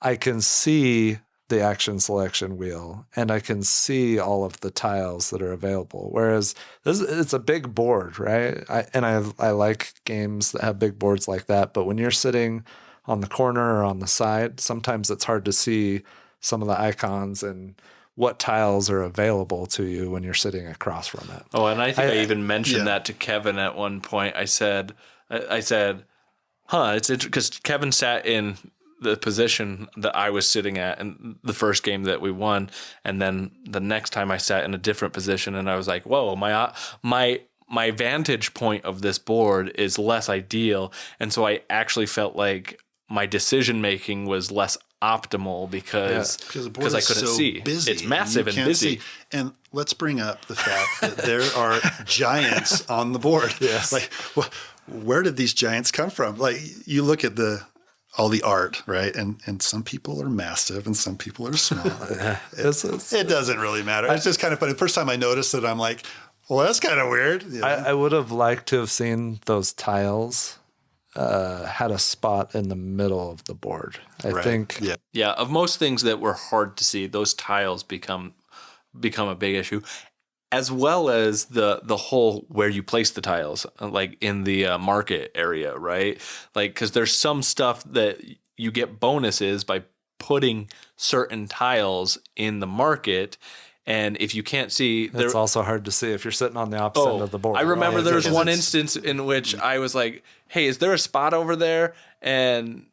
I can see the action selection wheel and I can see all of the tiles that are available. Whereas it's a big board, right? I like games that have big boards like that. But when you're sitting on the corner or on the side, sometimes it's hard to see some of the icons and what tiles are available to you when you're sitting across from it. Oh, and I think I even mentioned that to Kevin at one point. I said, it's because Kevin sat in the position that I was sitting at in the first game that we won, and then the next time I sat in a different position, and I was like, whoa, my vantage point of this board is less ideal, and so I actually felt like my decision making was less optimal because I couldn't see. Busy, it's massive and busy. See. And let's bring up the fact that there are giants on the board. Yes. Like, where did these giants come from? Like, you look at all the art, right? And some people are massive and some people are small. It doesn't really matter. It's just kind of funny. The first time I noticed it, I'm like, well, that's kind of weird. You know? I would have liked to have seen those tiles had a spot in the middle of the board. I think. Yeah. Of most things that were hard to see, those tiles become a big issue, as well as the whole where you place the tiles, like in the market area, right? Like, because there's some stuff that you get bonuses by putting certain tiles in the market. And if you can't see, it's also hard to see if you're sitting on the opposite end of the board. I remember there was one instance in which I was like, hey, is there a spot over there? And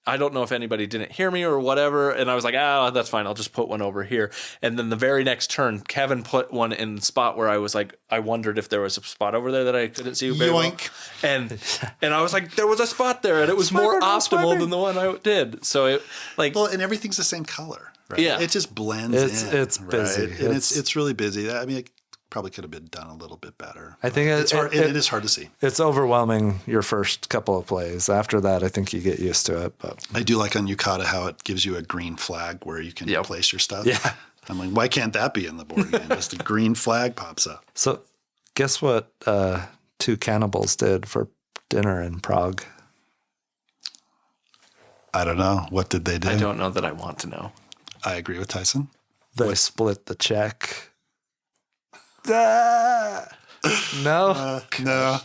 I don't know if anybody didn't hear me or whatever. And I was like, that's fine. I'll just put one over here. And then the very next turn, Kevin put one in the spot where I was like, I wondered if there was a spot over there that I couldn't see very well. And I was like, there was a spot there, and it was more optimal than the one I did. So and everything's the same color. Right? Yeah, it just blends in. It's busy, right? And it's really busy. I mean, it probably could have been done a little bit better. I think it's hard. It is hard to see. It's overwhelming your first couple of plays. After that, I think you get used to it. But I do like on Yukata how it gives you a green flag where you can place your stuff. Yeah, I'm like, why can't that be in the board game? Just a green flag pops up. So, guess what? Two cannibals did for dinner in Prague. I don't know. What did they do? I don't know that I want to know. I agree with Tyson. They split the check. No. No.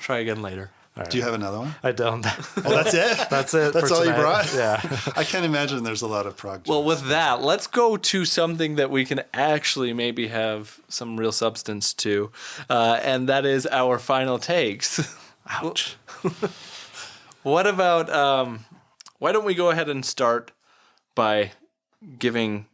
Try again later. Right. Do you have another one? I don't. Oh, that's it? That's it. That's all tonight. you brought? Yeah. I can't imagine there's a lot of Prague. Well, with that, let's go to something that we can actually maybe have some real substance to, and that is our final takes. Ouch. What about, why don't we go ahead and start by giving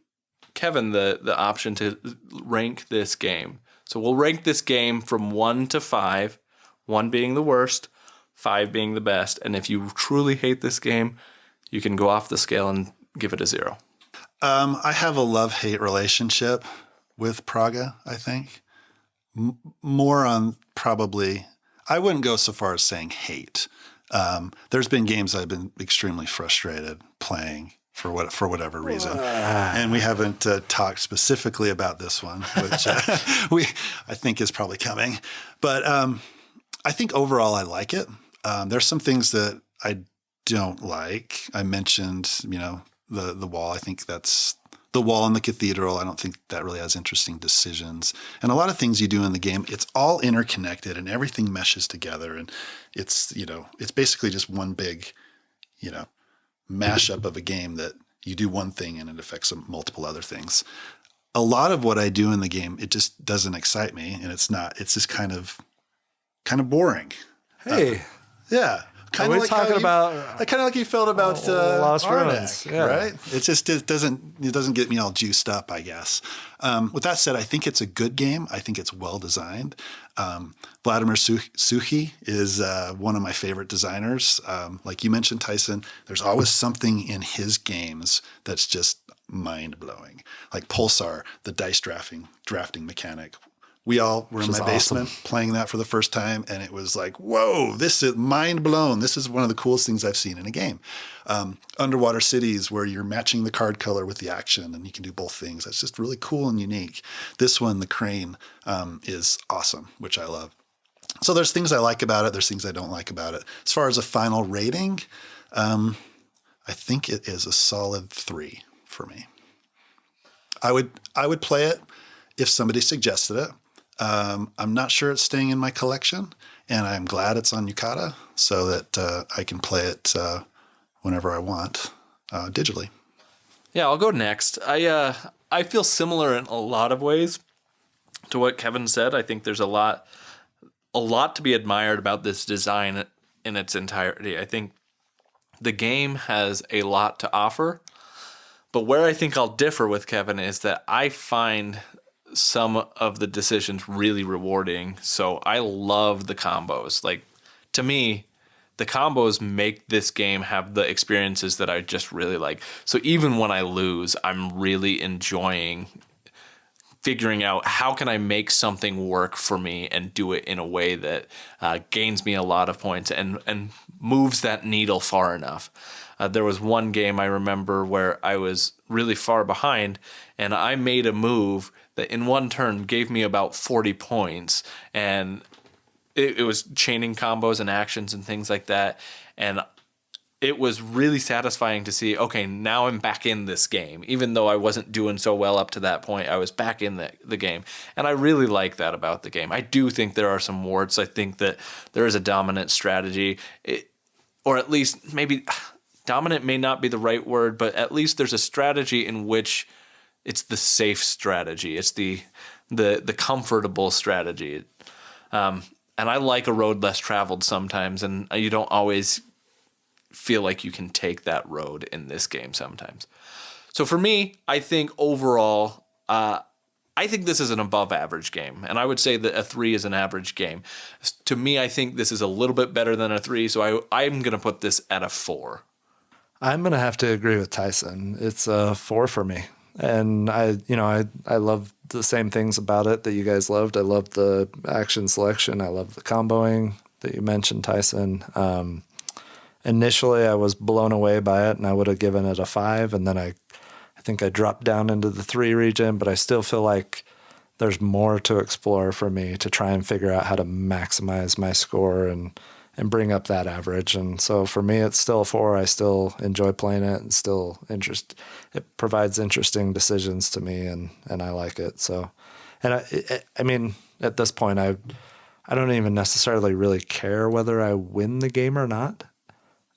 Kevin the option to rank this game. So we'll rank this game from 1 to 5, 1 being the worst, 5 being the best. And if you truly hate this game, you can go off the scale and give it a 0. I have a love-hate relationship with Praga, I think. More on probably, I wouldn't go so far as saying hate. There's been games I've been extremely frustrated playing for whatever reason, and we haven't talked specifically about this one, which I think is probably coming. But I think overall I like it. There's some things that I don't like. I mentioned, the wall. I think that's the wall in the cathedral. I don't think that really has interesting decisions. And a lot of things you do in the game, it's all interconnected and everything meshes together. And it's basically just one big, mashup of a game that you do one thing and it affects multiple other things. A lot of what I do in the game, it just doesn't excite me. And it's just kind of boring. Hey. Yeah. Kind of like talking about kind of like you felt about Lost Arnak, Ruins, yeah. Right? It doesn't get me all juiced up, I guess. With that said, I think it's a good game. I think it's well designed. Vladimir Suchy is one of my favorite designers. Like you mentioned, Tyson, there's always something in his games that's just mind blowing. Like Pulsar, the dice drafting mechanic. We all were in my basement playing that for the first time, and it was like, whoa, this is mind blown. This is one of the coolest things I've seen in a game. Underwater cities where you're matching the card color with the action, and you can do both things. That's just really cool and unique. This one, the crane, is awesome, which I love. So there's things I like about it. There's things I don't like about it. As far as a final rating, I think it is a solid 3 for me. I would play it if somebody suggested it. I'm not sure it's staying in my collection, and I'm glad it's on Yucata so that I can play it whenever I want digitally. Yeah, I'll go next. I feel similar in a lot of ways to what Kevin said. I think there's a lot to be admired about this design in its entirety. I think the game has a lot to offer, but where I think I'll differ with Kevin is that I find some of the decisions really rewarding. So I love the combos. Like, to me, the combos make this game have the experiences that I just really like. So even when I lose, I'm really enjoying figuring out how can I make something work for me and do it in a way that gains me a lot of points and moves that needle far enough. There was one game I remember where I was really far behind, and I made a move that in one turn gave me about 40 points, and it was chaining combos and actions and things like that. And it was really satisfying to see, okay, now I'm back in this game. Even though I wasn't doing so well up to that point, I was back in the game. And I really like that about the game. I do think there are some warts. I think that there is a dominant strategy, or at least maybe dominant may not be the right word, but at least there's a strategy in which it's the safe strategy. It's the comfortable strategy. And I like a road less traveled sometimes, and you don't always feel like you can take that road in this game sometimes. So for me, I think overall, I think this is an above average game, and I would say that a 3 is an average game. To me, I think this is a little bit better than a 3, so I'm going to put this at a 4. I'm going to have to agree with Tyson. It's a 4 for me. And I love the same things about it that you guys loved. I love the action selection. I love the comboing that you mentioned, Tyson. Initially, I was blown away by it, and I would have given it a 5. And then I think I dropped down into the 3 region, but I still feel like there's more to explore for me to try and figure out how to maximize my score and bring up that average. And so for me, it's still a 4. I still enjoy playing it and still it provides interesting decisions to me, and I like it. So, and I mean, at this point, I don't even necessarily really care whether I win the game or not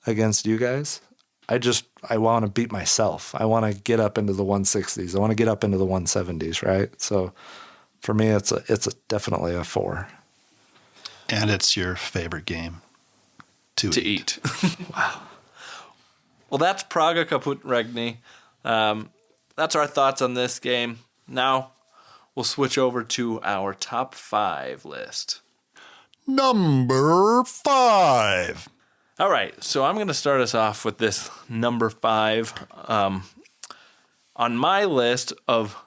against you guys. I want to beat myself. I want to get up into the 160s. I want to get up into the 170s, right? So for me, it's definitely a 4. And it's your favorite game. to eat. Wow. Well, that's Praga Caput Regni. That's our thoughts on this game. Now we'll switch over to our top 5 list. Number 5. All right, so I'm going to start us off with this number 5. On my list of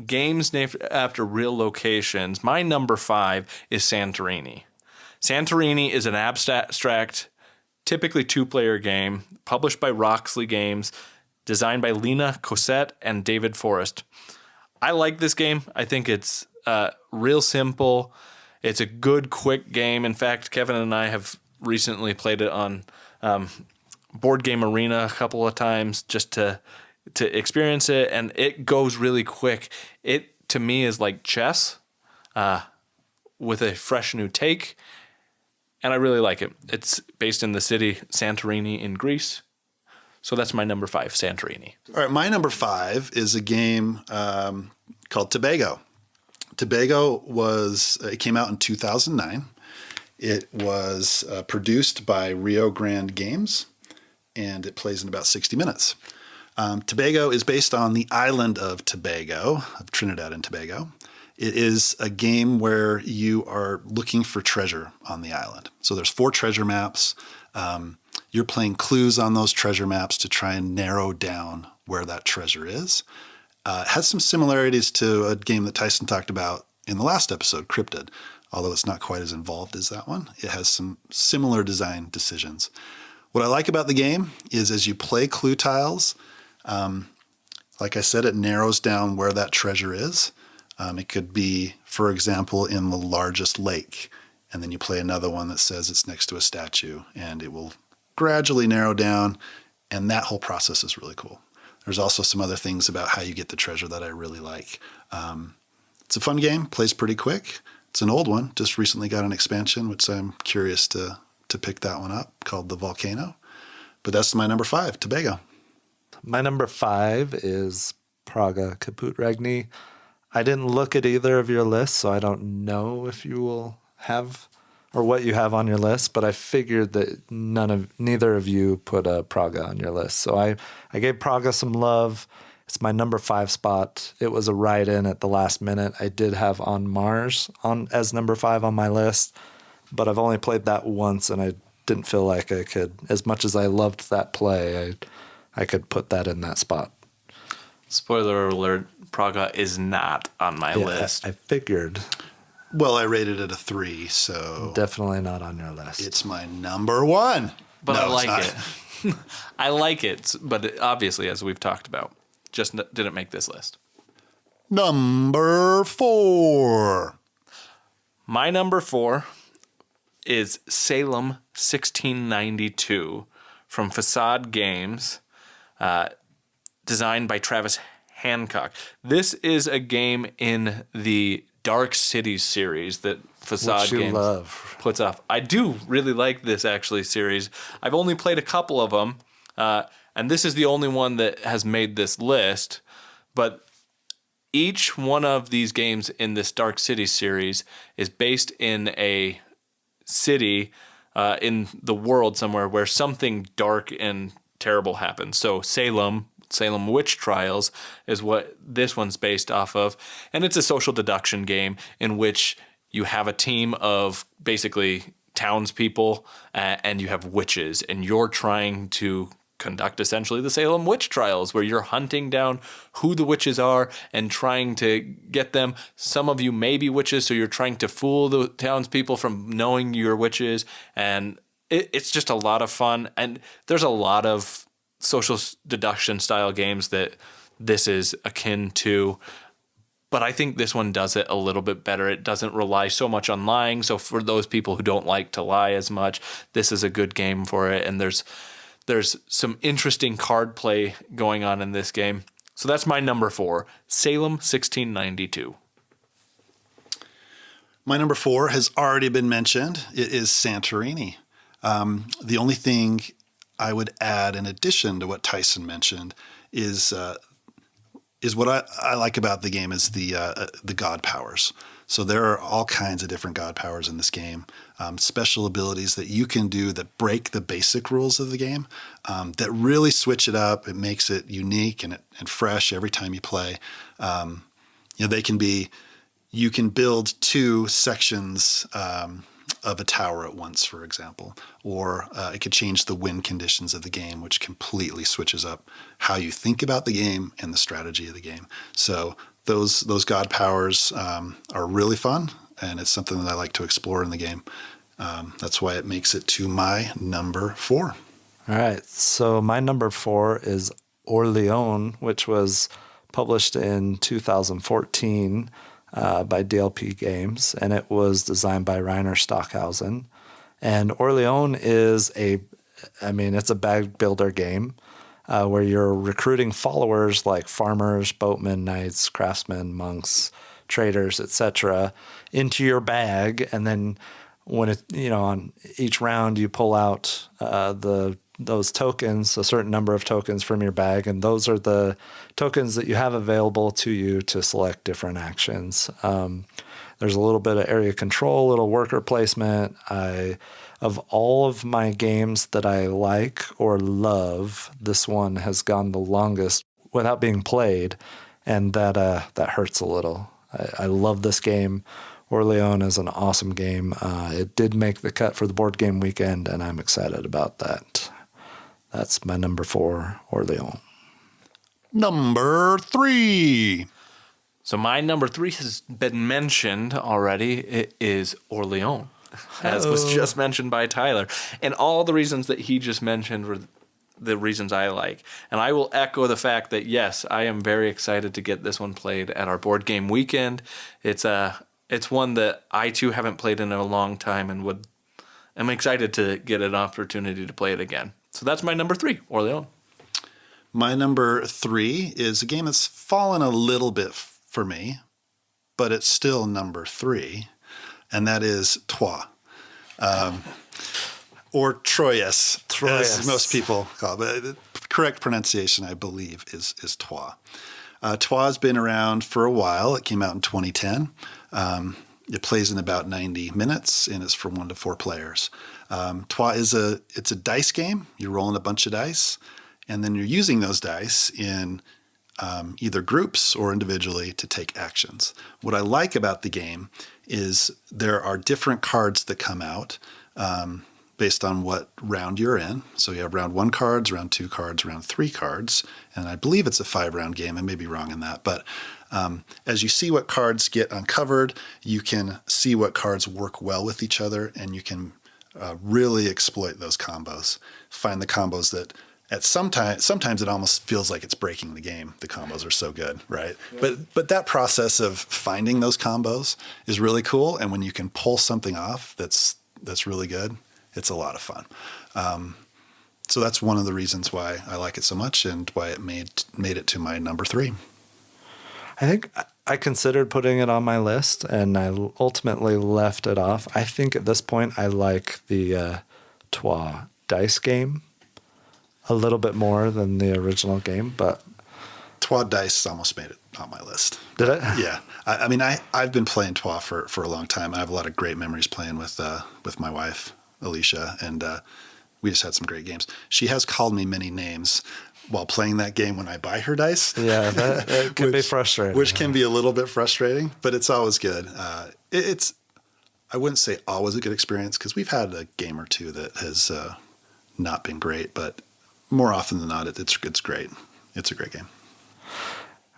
games named after real locations, my number 5 is Santorini. Santorini is an abstract, typically 2-player game, published by Roxley Games, designed by Lena Cosette and David Forrest. I like this game. I think it's real simple. It's a good, quick game. In fact, Kevin and I have recently played it on Board Game Arena a couple of times just to experience it, and it goes really quick. It, to me, is like chess with a fresh new take, and I really like it. It's based in the city Santorini in Greece. So that's my number 5, Santorini. All right, my number 5 is a game called Tobago. Tobago it came out in 2009. It was produced by Rio Grande Games, and it plays in about 60 minutes. Tobago is based on the island of Tobago, of Trinidad and Tobago. It is a game where you are looking for treasure on the island. So there's 4 treasure maps. You're playing clues on those treasure maps to try and narrow down where that treasure is. It has some similarities to a game that Tyson talked about in the last episode, Cryptid, although it's not quite as involved as that one. It has some similar design decisions. What I like about the game is as you play clue tiles, like I said, it narrows down where that treasure is. It could be, for example, in the largest lake, and then you play another one that says it's next to a statue, and it will gradually narrow down, and that whole process is really cool. There's also some other things about how you get the treasure that I really like. It's a fun game, plays pretty quick. It's an old one, just recently got an expansion, which I'm curious to pick that one up, called The Volcano. But that's my number 5, Tobago. My number 5 is Praga Caput Regni. I didn't look at either of your lists, so I don't know if you will have or what you have on your list, but I figured that neither of you put a Praga on your list. So I gave Praga some love. It's my number 5 spot. It was a write-in at the last minute. I did have On Mars as number 5 on my list, but I've only played that once, and I didn't feel like I could, as much as I loved that play, I could put that in that spot. Spoiler alert, Praga is not on my list. I figured. Well, I rated it a 3, so Definitely not on your list. it's my number 1. But No, I it's like not. it. I like it, but it, obviously, as we've talked about, just didn't make this list. Number 4. My number 4 is Salem 1692 from Facade Games, designed by Travis Hancock. This is a game in the Dark Cities series that Facade Games puts off. I do really like this actually series. I've only played a couple of them, and this is the only one that has made this list. But each one of these games in this Dark Cities series is based in a city in the world somewhere where something dark and terrible happens. So Salem Witch Trials is what this one's based off of. And it's a social deduction game in which you have a team of basically townspeople and you have witches, and you're trying to conduct essentially the Salem Witch Trials, where you're hunting down who the witches are and trying to get them. Some of you may be witches, so you're trying to fool the townspeople from knowing you're witches. And it's just a lot of fun. And there's a lot of social deduction style games that this is akin to, but I think this one does it a little bit better. It doesn't rely so much on lying. So for those people who don't like to lie as much, this is a good game for it. And there's some interesting card play going on in this game. So that's my number 4, Salem 1692. My number 4 has already been mentioned. It is Santorini. The only thing I would add in addition to what Tyson mentioned is what I like about the game is the god powers. So there are all kinds of different god powers in this game, special abilities that you can do that break the basic rules of the game, that really switch it up. It makes it unique and fresh every time you play. They can be, you can build 2 sections of a tower at once, for example, or it could change the win conditions of the game, which completely switches up how you think about the game and the strategy of the game. So those god powers are really fun, and it's something that I like to explore in the game. That's why it makes it to my number 4. All right. So my number 4 is Orleon, which was published in 2014 by DLP Games, and it was designed by Rainer Stockhausen. And Orleon is it's a bag builder game where you're recruiting followers like farmers, boatmen, knights, craftsmen, monks, traders, etc., into your bag, and then when on each round you pull out those tokens, a certain number of tokens from your bag, and those are the tokens that you have available to you to select different actions. There's a little bit of area control, a little worker placement. Of all of my games that I like or love, this one has gone the longest without being played, and that hurts a little. I love this game. Orleon is an awesome game. It did make the cut for the board game weekend, and I'm excited about that. That's my number 4, Orleon. Number 3. So my number 3 has been mentioned already. It is Orleon, as was just mentioned by Tyler. And all the reasons that he just mentioned were the reasons I like. And I will echo the fact that, yes, I am very excited to get this one played at our board game weekend. It's one that I, too, haven't played in a long time and am excited to get an opportunity to play it again. So that's my number 3, Orleon. My number 3 is a game that's fallen a little bit for me, but it's still number 3, and that is Troyes. Or Troyes, as most people call it. But the correct pronunciation, I believe, is Troyes. Troyes has been around for a while. It came out in 2010. It plays in about 90 minutes, and it's for 1 to 4 players. Troyes it's a dice game. You're rolling a bunch of dice, and then you're using those dice in either groups or individually to take actions. What I like about the game is there are different cards that come out based on what round you're in. So you have round 1 cards, round 2 cards, round 3 cards, and I believe it's a 5-round game. I may be wrong in that, but as you see what cards get uncovered, you can see what cards work well with each other, and you can really exploit those combos. Find the combos that sometimes it almost feels like it's breaking the game. The combos are so good, right? Yeah. But that process of finding those combos is really cool, and when you can pull something off that's really good, it's a lot of fun. So that's one of the reasons why I like it so much and why it made it to my number 3. I think I considered putting it on my list, and I ultimately left it off. I think at this point I like the Troyes dice game a little bit more than the original game, but Troyes dice almost made it on my list. Did it? Yeah. I've been playing Troyes for a long time. I have a lot of great memories playing with my wife, Alicia, and we just had some great games. She has called me many names while playing that game when I buy her dice. Yeah, that can be frustrating. Which can be a little bit frustrating, but it's always good. It's I wouldn't say always a good experience, because we've had a game or two that has not been great, but more often than not, it's great. It's a great game.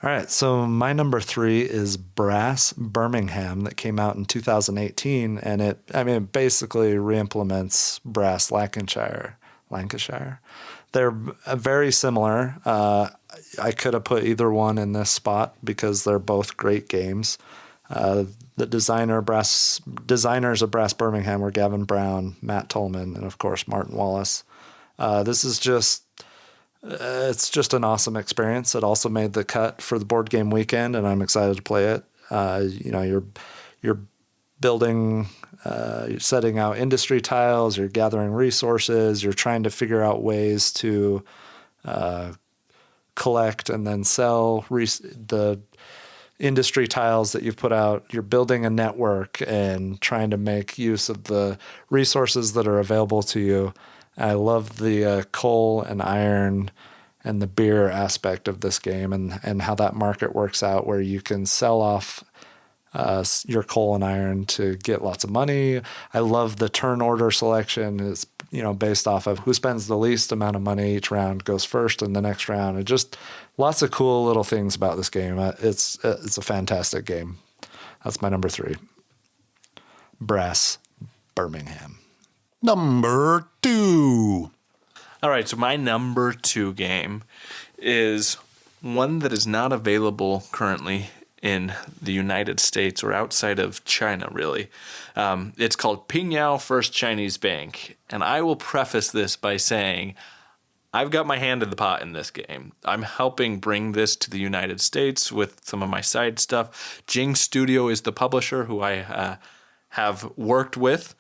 All right, so my number 3 is Brass Birmingham, that came out in 2018, and it basically re-implements Brass Lancashire. They're very similar. I could have put either one in this spot because they're both great games. The designers of Brass Birmingham were Gavin Brown, Matt Tolman, and of course Martin Wallace. This is it's just an awesome experience. It also made the cut for the board game weekend, and I'm excited to play it. You're building, you're setting out industry tiles, you're gathering resources, you're trying to figure out ways to collect and then sell the industry tiles that you've put out. You're building a network and trying to make use of the resources that are available to you. I love the coal and iron and the beer aspect of this game, and how that market works out, where you can sell off your coal and iron to get lots of money. I love the turn order selection. It's based off of who spends the least amount of money each round goes first in the next round. And just lots of cool little things about this game. It's a fantastic game. That's my number 3. Brass, Birmingham. Number 2. All right, so my number 2 game is one that is not available currently in the United States or outside of China, really. It's called Pinao First Chinese Bank. And I will preface this by saying I've got my hand in the pot in this game. I'm helping bring this to the United States with some of my side stuff. Jing Studio is the publisher who I have worked with.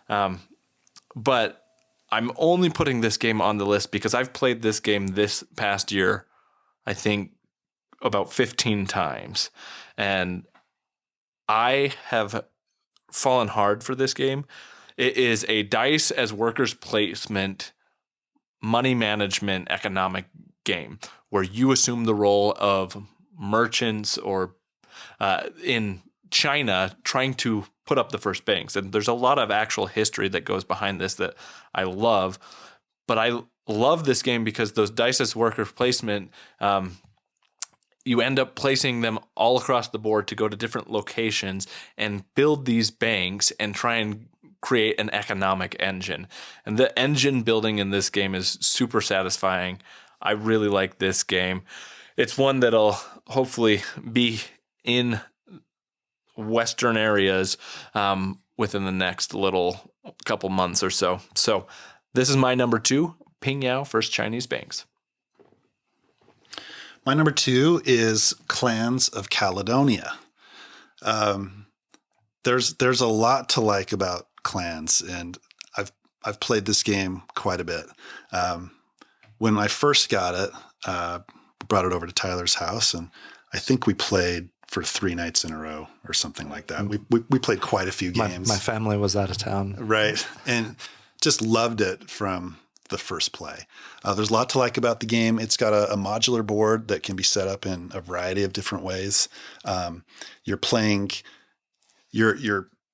But I'm only putting this game on the list because I've played this game this past year, I think, about 15 times. And I have fallen hard for this game. It is a dice as workers placement, money management, economic game where you assume the role of merchants or in China trying to put up the first banks. And there's a lot of actual history that goes behind this that I love. But I love this game because those dice as worker placement, you end up placing them all across the board to go to different locations and build these banks and try and create an economic engine. And the engine building in this game is super satisfying. I really like this game. It's one that'll hopefully be in Western areas within the next little couple months or so. So this is my number 2, Pinao First Chinese Banks. My number 2 is Clans of Caledonia. There's a lot to like about clans, and I've played this game quite a bit. When I first got it, brought it over to Tyler's house, and I think we played for 3 nights in a row or something like that. We played quite a few games. My family was out of town. Right. And just loved it from the first play. There's a lot to like about the game. It's got a modular board that can be set up in a variety of different ways. You're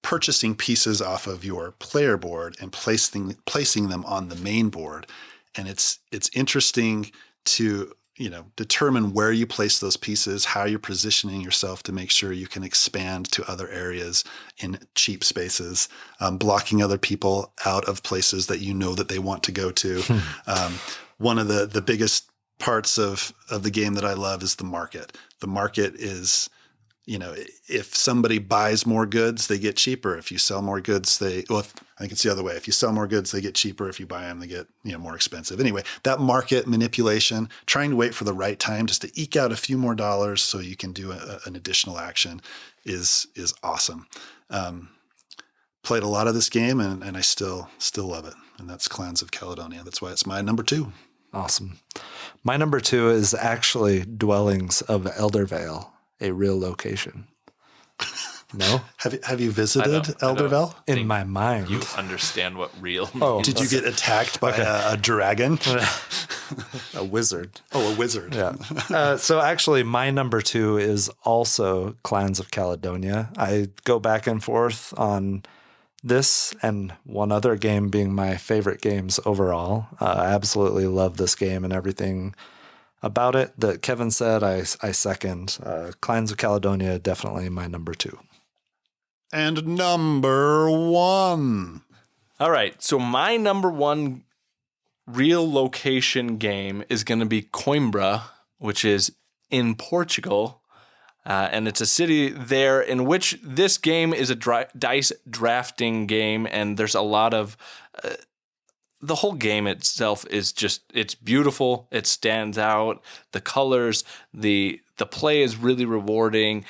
purchasing pieces off of your player board and placing them on the main board. And it's interesting to determine where you place those pieces, how you're positioning yourself to make sure you can expand to other areas in cheap spaces, blocking other people out of places that that they want to go to. One of the biggest parts of the game that I love is the market. The market is, if somebody buys more goods, they get cheaper. If you sell more goods, I think it's the other way. If you sell more goods, they get cheaper. If you buy them, they get more expensive. Anyway, that market manipulation, trying to wait for the right time just to eke out a few more dollars so you can do an additional action is awesome. Played a lot of this game and I still love it. And that's Clans of Caledonia. That's why it's my number 2. Awesome. My number 2 is actually Dwellings of Eldervale, a real location. No? Have you visited Eldervale? In my mind. You understand what real means. Oh, did you get attacked by a dragon? A wizard. Oh, a wizard. Yeah. So actually, my number 2 is also Clans of Caledonia. I go back and forth on this and one other game being my favorite games overall. I absolutely love this game and everything about it that Kevin said. I second. Clans of Caledonia, definitely my number 2. And number 1. All right. So my number 1 real location game is going to be Coimbra, which is in Portugal. And it's a city there in which this game is a dice drafting game. And there's a lot of... the whole game itself is it's beautiful. It stands out. The colors, the play is really rewarding.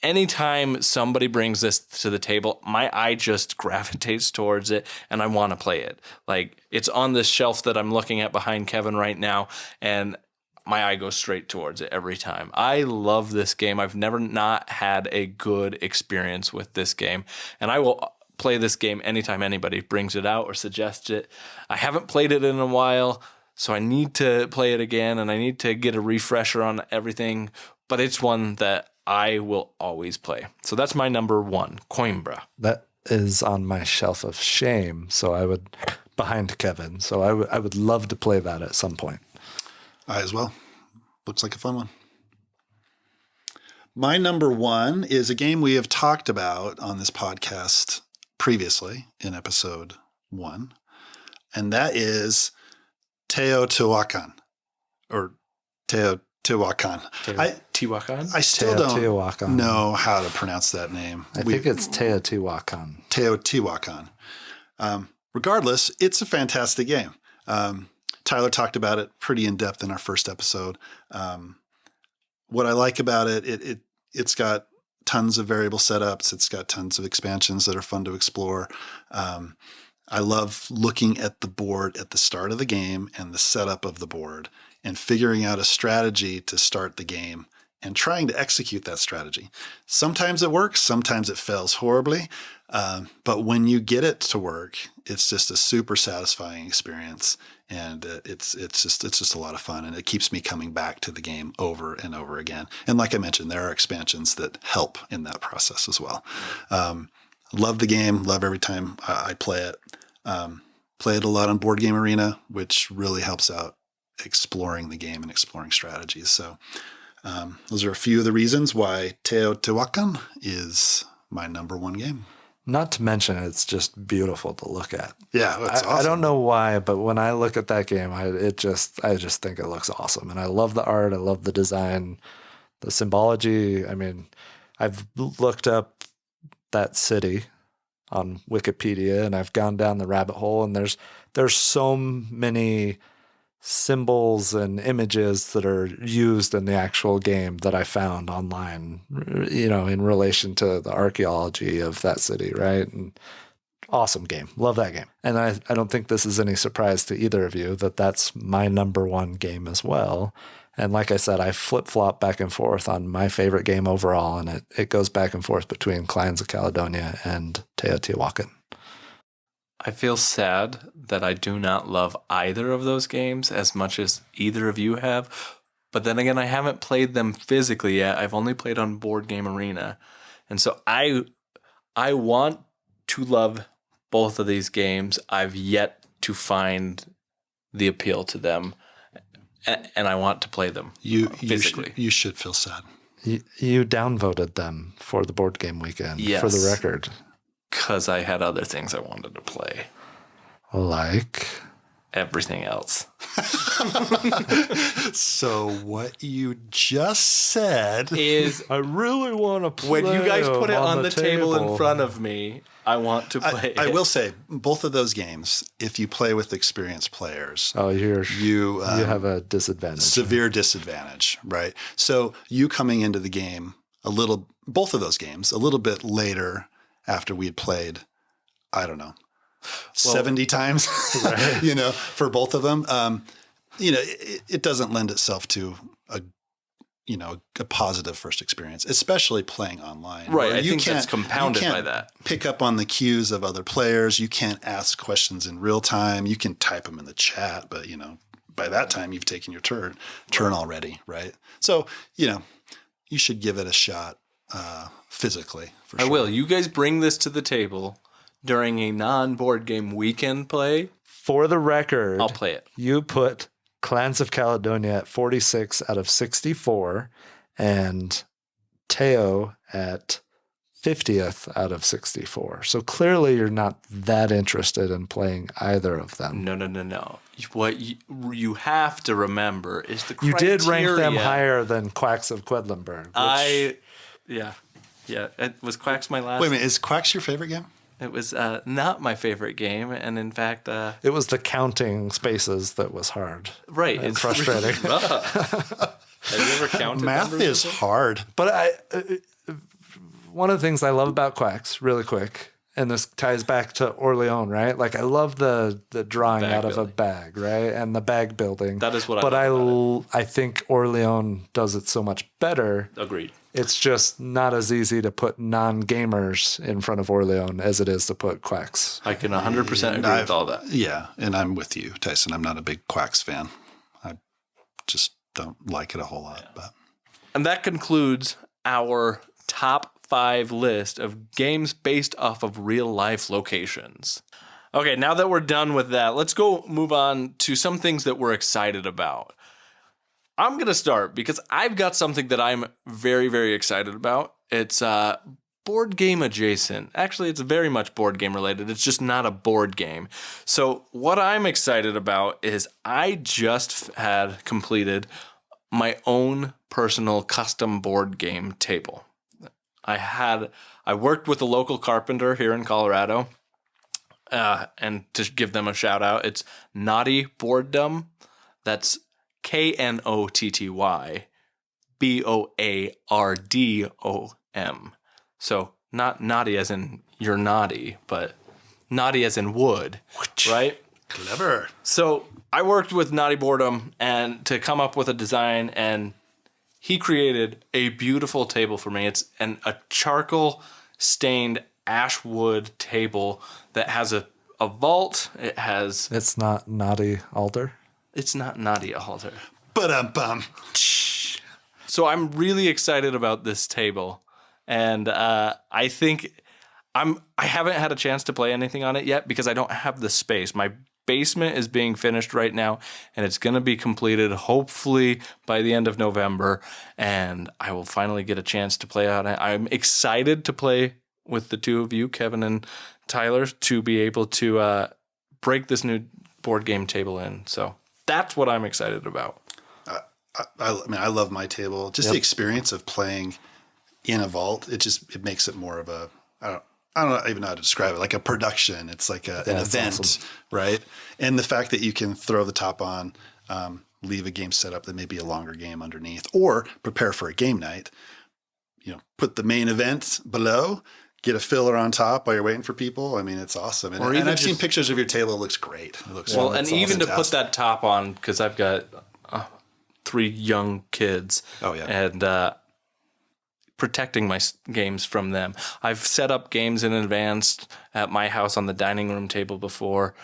Anytime somebody brings this to the table, my eye just gravitates towards it and I want to play it. Like, it's on this shelf that I'm looking at behind Kevin right now. And my eye goes straight towards it every time. I love this game. I've never not had a good experience with this game. And I will play this game anytime anybody brings it out or suggests it. I haven't played it in a while, so I need to play it again, and I need to get a refresher on everything. But it's one that I will always play. So that's my number one, Coimbra. That is on my shelf of shame. So I would, behind Kevin. So I would love to play that at some point. I as well. Looks like a fun one. My number one is a game we have talked about on this podcast previously in episode 1. And that is Teotihuacan or Teotihuacan. Teotihuacan? I still don't know how to pronounce that name. I think it's Teotihuacan. Teotihuacan. Regardless, it's a fantastic game. Tyler talked about it pretty in depth in our first episode. What I like about it, it's got tons of variable setups. It's got tons of expansions that are fun to explore. I love looking at the board at the start of the game and the setup of the board and figuring out a strategy to start the game and trying to execute that strategy. Sometimes it works, sometimes it fails horribly. But when you get it to work, it's just a super satisfying experience. And it's just a lot of fun. And it keeps me coming back to the game over and over again. And like I mentioned, there are expansions that help in that process as well. Love the game. Love every time I play it. Play it a lot on Board Game Arena, which really helps out exploring the game and exploring strategies. So those are a few of the reasons why Teotihuacan is my number one game. Not to mention, it's just beautiful to look at. Yeah, it's awesome. I don't know why, but when I look at that game, I just think it looks awesome. And I love the art. I love the design, the symbology. I mean, I've looked up that city on Wikipedia, and I've gone down the rabbit hole, and there's so many symbols and images that are used in the actual game that I found online, in relation to the archaeology of that city, right? And awesome game. Love that game. And I don't think this is any surprise to either of you that that's my number one game as well. And like I said, I flip-flop back and forth on my favorite game overall, and it goes back and forth between Clans of Caledonia and Teotihuacan. I feel sad that I do not love either of those games as much as either of you have. But then again, I haven't played them physically yet. I've only played on Board Game Arena. And so I want to love both of these games. I've yet to find the appeal to them. And I want to play them physically. You should feel sad. You downvoted them for the board game weekend, yes, for the record. Because I had other things I wanted to play. Like? Everything else. So what you just said is I really want to play. When you guys put it on the table in front of of me, I want to play it. I will say, both of those games, if you play with experienced players, you have a disadvantage. Severe disadvantage, right? So you coming into the game both of those games, a little bit later after we had played, I don't know, 70 times, right. For both of them, it doesn't lend itself to a positive first experience, especially playing online. Right. I think that's compounded by that. Pick up on the cues of other players. You can't ask questions in real time. You can type them in the chat, but by that time you've taken your turn already. Right. So, you should give it a shot physically. For sure. I will. You guys bring this to the table during a non-board game weekend play. For the record, I'll play it. You put Clans of Caledonia at 46 out of 64 and Teo at 50th out of 64. So clearly you're not that interested in playing either of them. No. What you have to remember is the criteria. You did rank them higher than Quacks of Quedlinburg. Yeah. Was Quacks my last? Wait a minute. Is Quacks your favorite game? It was not my favorite game, and in fact, it was the counting spaces that was hard, right? And frustrating. Really Have you ever counted? Math is hard, but one of the things I love about Quacks, really quick, and this ties back to Orleon, right? Like I love the drawing Bag out of a building. bag, right? And the bag building. That is what I but love about I think Orleon does it so much better. Agreed. It's just not as easy to put non-gamers in front of Orleon as it is to put quacks. I can 100% agree with all that. Yeah, and I'm with you, Tyson. I'm not a big Quacks fan. I just don't like it a whole lot. But And that concludes our top 5 list of games based off of real life locations. Okay, now that we're done with that, let's go move on to some things that we're excited about. I'm going to start because I've got something that I'm very, very excited about. It's board game adjacent. Actually, it's very much board game related. It's just not a board game. So what I'm excited about is I just had completed my own personal custom board game table. I worked with a local carpenter here in Colorado, and to give them a shout out, it's Naughty Boarddom. That's KNOTTY BOARDOM. So not naughty as in you're naughty, but naughty as in wood, right? clever. So I worked with Naughty Boredom and to come up with a design, and he created a beautiful table for me. It's a charcoal stained ash wood table that has a vault. It's not naughty altar. It's not naughty altar. Ba-dum-bum. So I'm really excited about this table, and I think I haven't had a chance to play anything on it yet because I don't have the space. My basement is being finished right now, and it's going to be completed hopefully by the end of November, and I will finally get a chance to play on it. I'm excited to play with the two of you, Kevin and Tyler, to be able to break this new board game table in. So that's what I'm excited about. I mean, I love my table. Just the experience of playing in a vault. It makes it more of a, I don't even know how to describe it, like a production. It's like an event, awesome. right? And the fact that you can throw the top on, leave a game set up that may be a longer game underneath, or prepare for a game night, put the main event below, get a filler on top while you're waiting for people. I mean, it's awesome. And I've seen pictures of your table. It looks great. It looks Well, and even to put fantastic. that top on, because I've got 3 young kids. Oh, yeah. And protecting my games from them. I've set up games in advance at my house on the dining room table before.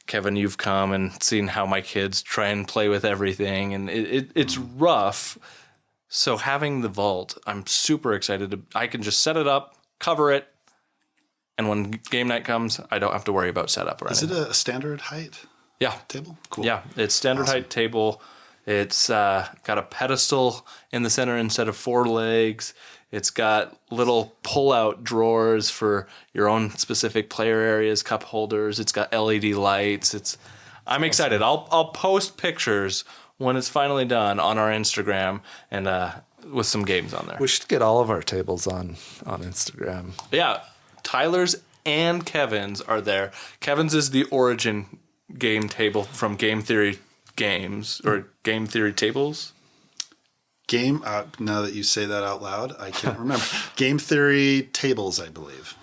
Kevin, you've come and seen how my kids try and play with everything, and it's rough. So having the vault, I'm super excited. I can just set it up, cover it, and when game night comes, I don't have to worry about setup or anything. Is it a standard height Yeah. table? Cool. Yeah, it's standard height table. It's got a pedestal in the center instead of 4 legs. It's got little pull-out drawers for your own specific player areas, cup holders. It's got LED lights. I'm excited. I'll post pictures when it's finally done on our Instagram and with some games on there. We should get all of our tables on Instagram. Yeah, Tyler's and Kevin's are there. Kevin's is the origin game table from Game Theory Games or Game Theory Tables. Now that you say that out loud, I can't remember. Game Theory Tables, I believe.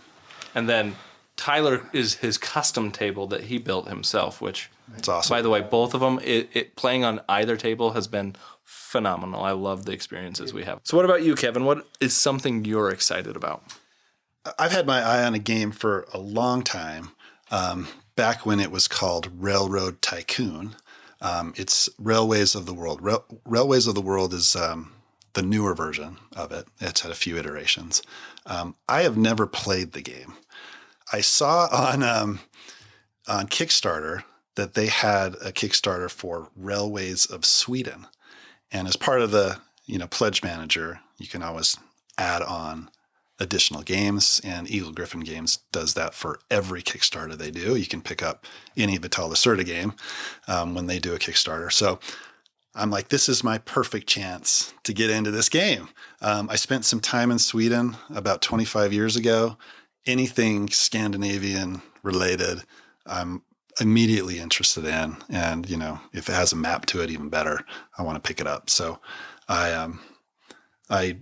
And then Tyler is his custom table that he built himself, which, It's awesome. by the way, both of them, it playing on either table has been phenomenal. I love the experiences we have. So what about you, Kevin? What is something you're excited about? I've had my eye on a game for a long time, back when it was called Railroad Tycoon. It's Railways of the World. Railways of the World is the newer version of it. It's had a few iterations. I have never played the game. I saw on Kickstarter that they had a Kickstarter for Railways of Sweden. And as part of the Pledge Manager, you can always add on additional games, and Eagle Gryphon Games does that for every Kickstarter they do. You can pick up any Vital Lacerda game when they do a Kickstarter. So I'm like, this is my perfect chance to get into this game. I spent some time in Sweden about 25 years ago. Anything Scandinavian related, I'm immediately interested in. And, if it has a map to it, even better, I want to pick it up. So I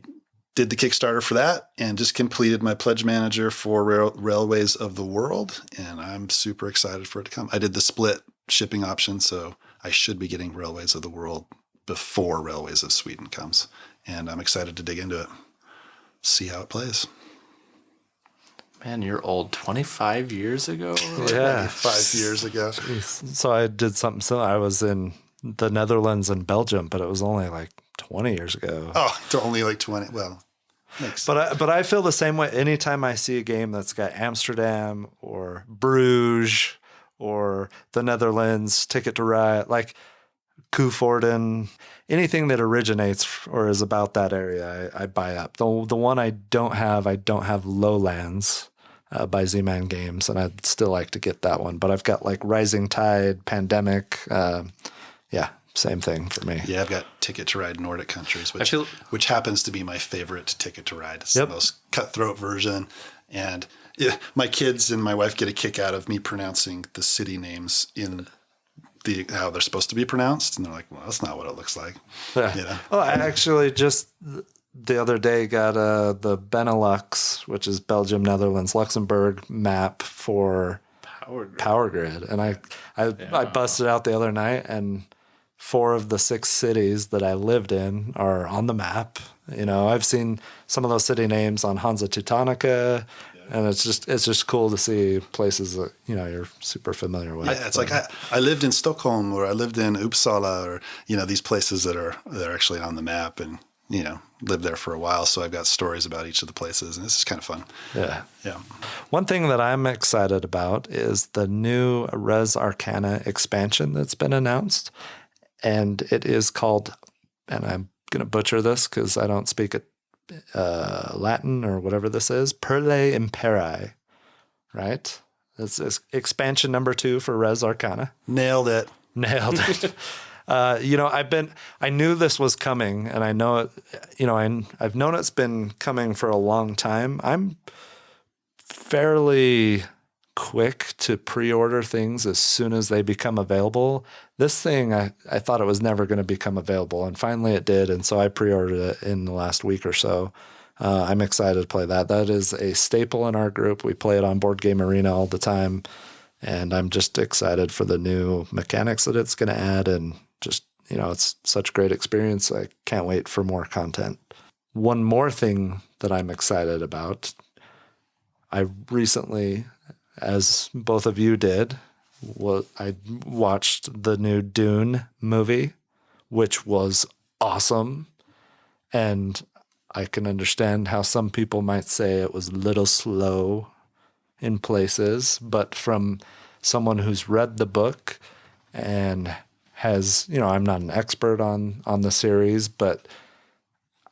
did the Kickstarter for that and just completed my pledge manager for Railways of the World. And I'm super excited for it to come. I did the split shipping option, so I should be getting Railways of the World before Railways of Sweden comes. And I'm excited to dig into it, see how it plays. Man, you're old. 25 years ago? Yeah. 5 years ago. So I did something similar. I was in the Netherlands and Belgium, but it was only like 20 years ago. Oh, it's only like 20. Well, makes But I feel the same way anytime I see a game that's got Amsterdam or Bruges or the Netherlands, Ticket to Ride, like Koevoorden, anything that originates or is about that area, I buy up. The one I don't have Lowlands by Z-Man Games, and I'd still like to get that one. But I've got like Rising Tide, Pandemic, yeah. Same thing for me. Yeah, I've got Ticket to Ride Nordic Countries, which happens to be my favorite Ticket to Ride. It's the most cutthroat version. And my kids and my wife get a kick out of me pronouncing the city names in how they're supposed to be pronounced. And they're like, well, that's not what it looks like. Yeah. You know? Oh, I actually just the other day got the Benelux, which is Belgium, Netherlands, Luxembourg map for Power Grid. And I busted out the other night, and 4 of the 6 cities that I lived in are on the map. You know, I've seen some of those city names on Hansa Teutonica, and it's just cool to see places that, you know, you're super familiar with. Yeah, it's like I lived in Stockholm, or I lived in Uppsala, or, you know, these places that are actually on the map, and, you know, lived there for a while. So I've got stories about each of the places, and this is kind of fun. Yeah. Yeah. One thing that I'm excited about is the new Res Arcana expansion that's been announced. And it is called, and I'm going to butcher this because I don't speak Latin or whatever this is, Perle Imperi, right? It's expansion number 2 for Res Arcana. Nailed it. You know, I knew this was coming, and I know it, you know, I've known it's been coming for a long time. I'm fairly quick to pre-order things as soon as they become available. This thing, I thought it was never going to become available, and finally it did, and so I pre-ordered it in the last week or so. I'm excited to play that. That is a staple in our group. We play it on Board Game Arena all the time, and I'm just excited for the new mechanics that it's going to add, and just, you know, it's such a great experience. I can't wait for more content. One more thing that I'm excited about, I recently, as both of you did, I watched the new Dune movie, which was awesome. And I can understand how some people might say it was a little slow in places, but from someone who's read the book and has, you know, I'm not an expert on the series, but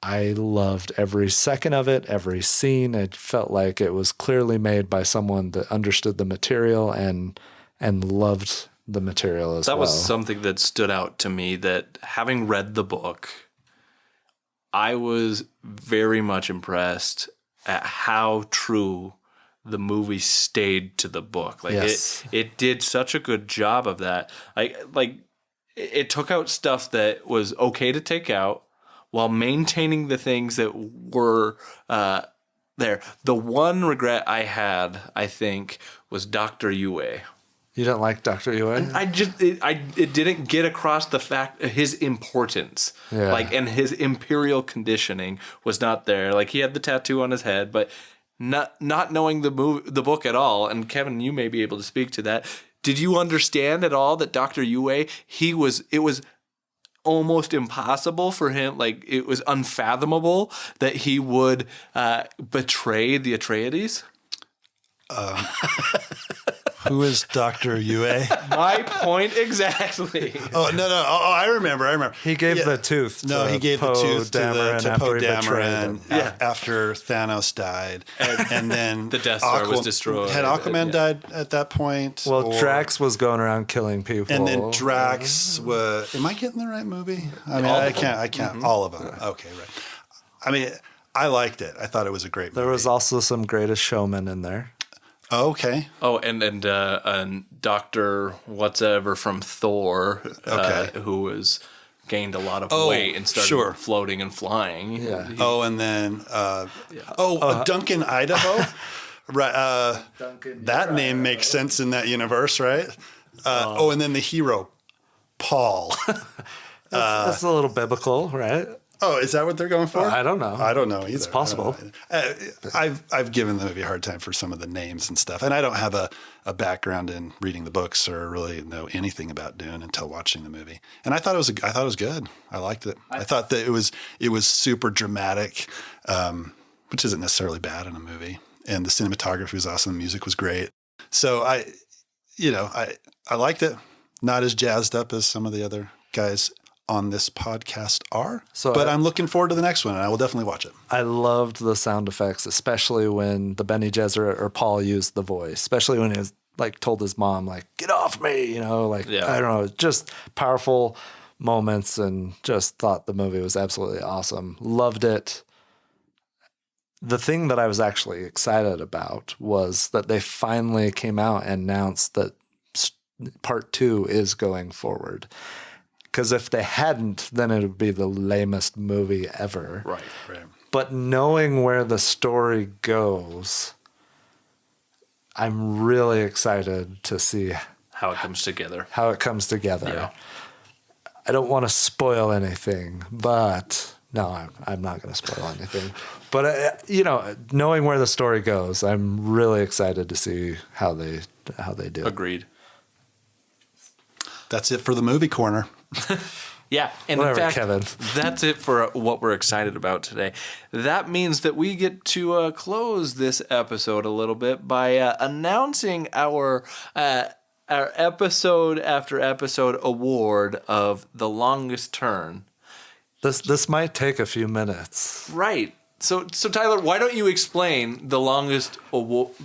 I loved every second of it, every scene. It felt like it was clearly made by someone that understood the material and loved the material as well. That was something that stood out to me, that having read the book, I was very much impressed at how true the movie stayed to the book. Like, yes. It did such a good job of that. Like it took out stuff that was okay to take out, while maintaining the things that were there. The one regret I had, I think, was Dr. Yue. You didn't like Dr. Yue? It didn't get across the fact his importance, and his imperial conditioning was not there. Like, he had the tattoo on his head, but not knowing the book at all. And Kevin, you may be able to speak to that. Did you understand at all that Dr. Yue, it was almost impossible for him, like, it was unfathomable that he would betray the Atreides? Who is Dr. Yue? My point exactly. Oh, no. Oh, I remember. He gave the tooth. No, he gave the tooth to Poe Dameron after Thanos died. And then the Death Star was destroyed. Had Aquaman died at that point? Well, Drax was going around killing people. And then Drax was... Am I getting the right movie? I mean, I can't. Mm-hmm. All of them. Okay, right. I mean, I liked it. I thought it was a great movie. There was also some Greatest Showman in there. Oh, okay. Oh, and Dr. Whatever from Thor, who was gained a lot of Oh, weight and started sure. floating and flying. Yeah. And then Duncan, Idaho. Right. That name makes sense in that universe, right? And then the hero, Paul. That's a little biblical, right? Oh, is that what they're going for? I don't know. I don't know either. It's possible. I've given the movie a hard time for some of the names and stuff, and I don't have a background in reading the books or really know anything about Dune until watching the movie. And I thought it was good. I liked it. I thought that it was super dramatic, which isn't necessarily bad in a movie. And the cinematography was awesome. The music was great. So I liked it. Not as jazzed up as some of the other guys on this podcast are. But I'm looking forward to the next one, and I will definitely watch it. I loved the sound effects, especially when the Bene Gesserit or Paul used the voice, especially when he was like told his mom, like, get off me, I don't know, just powerful moments, and just thought the movie was absolutely awesome. Loved it. The thing that I was actually excited about was that they finally came out and announced that part 2 is going forward. Because if they hadn't, then it would be the lamest movie ever. Right. But knowing where the story goes, I'm really excited to see How it comes together. Yeah. I don't want to spoil anything, but no, I'm not going to spoil anything. But knowing where the story goes, I'm really excited to see how they do. Agreed. That's it for the movie corner. Yeah, and Whatever, in fact, Kevin. that's it for what we're excited about today. That means that we get to close this episode a little bit by announcing our episode after episode award of the longest turn. This might take a few minutes. Right. So Tyler, why don't you explain the longest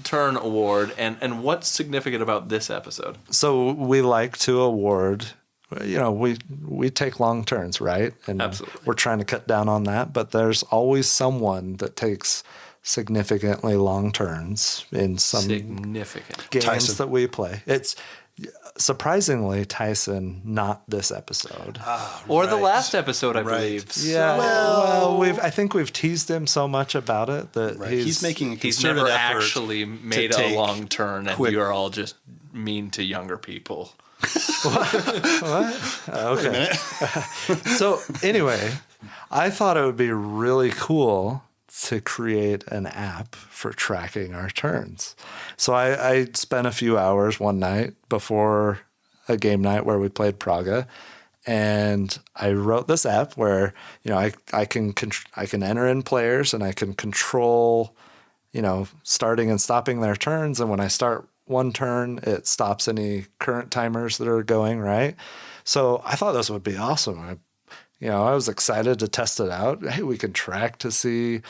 turn award and what's significant about this episode? So we like to award, we take long turns, right? And Absolutely. We're trying to cut down on that, but there's always someone that takes significantly long turns in some Significant. games Tyson. that we play. It's surprisingly Tyson, not this episode. Or the last episode, I believe. Yeah. Well, I think we've teased him so much about it that He's making a He's concerted never effort actually made a take long turn, and quick- you're all just mean to younger people. Okay. So anyway, I thought it would be really cool to create an app for tracking our turns. So I spent a few hours one night before a game night where we played Praga, and I wrote this app where I can enter in players, and I can control starting and stopping their turns, and when I start one turn, it stops any current timers that are going, right? So I thought this would be awesome. I was excited to test it out. Hey, we can track to see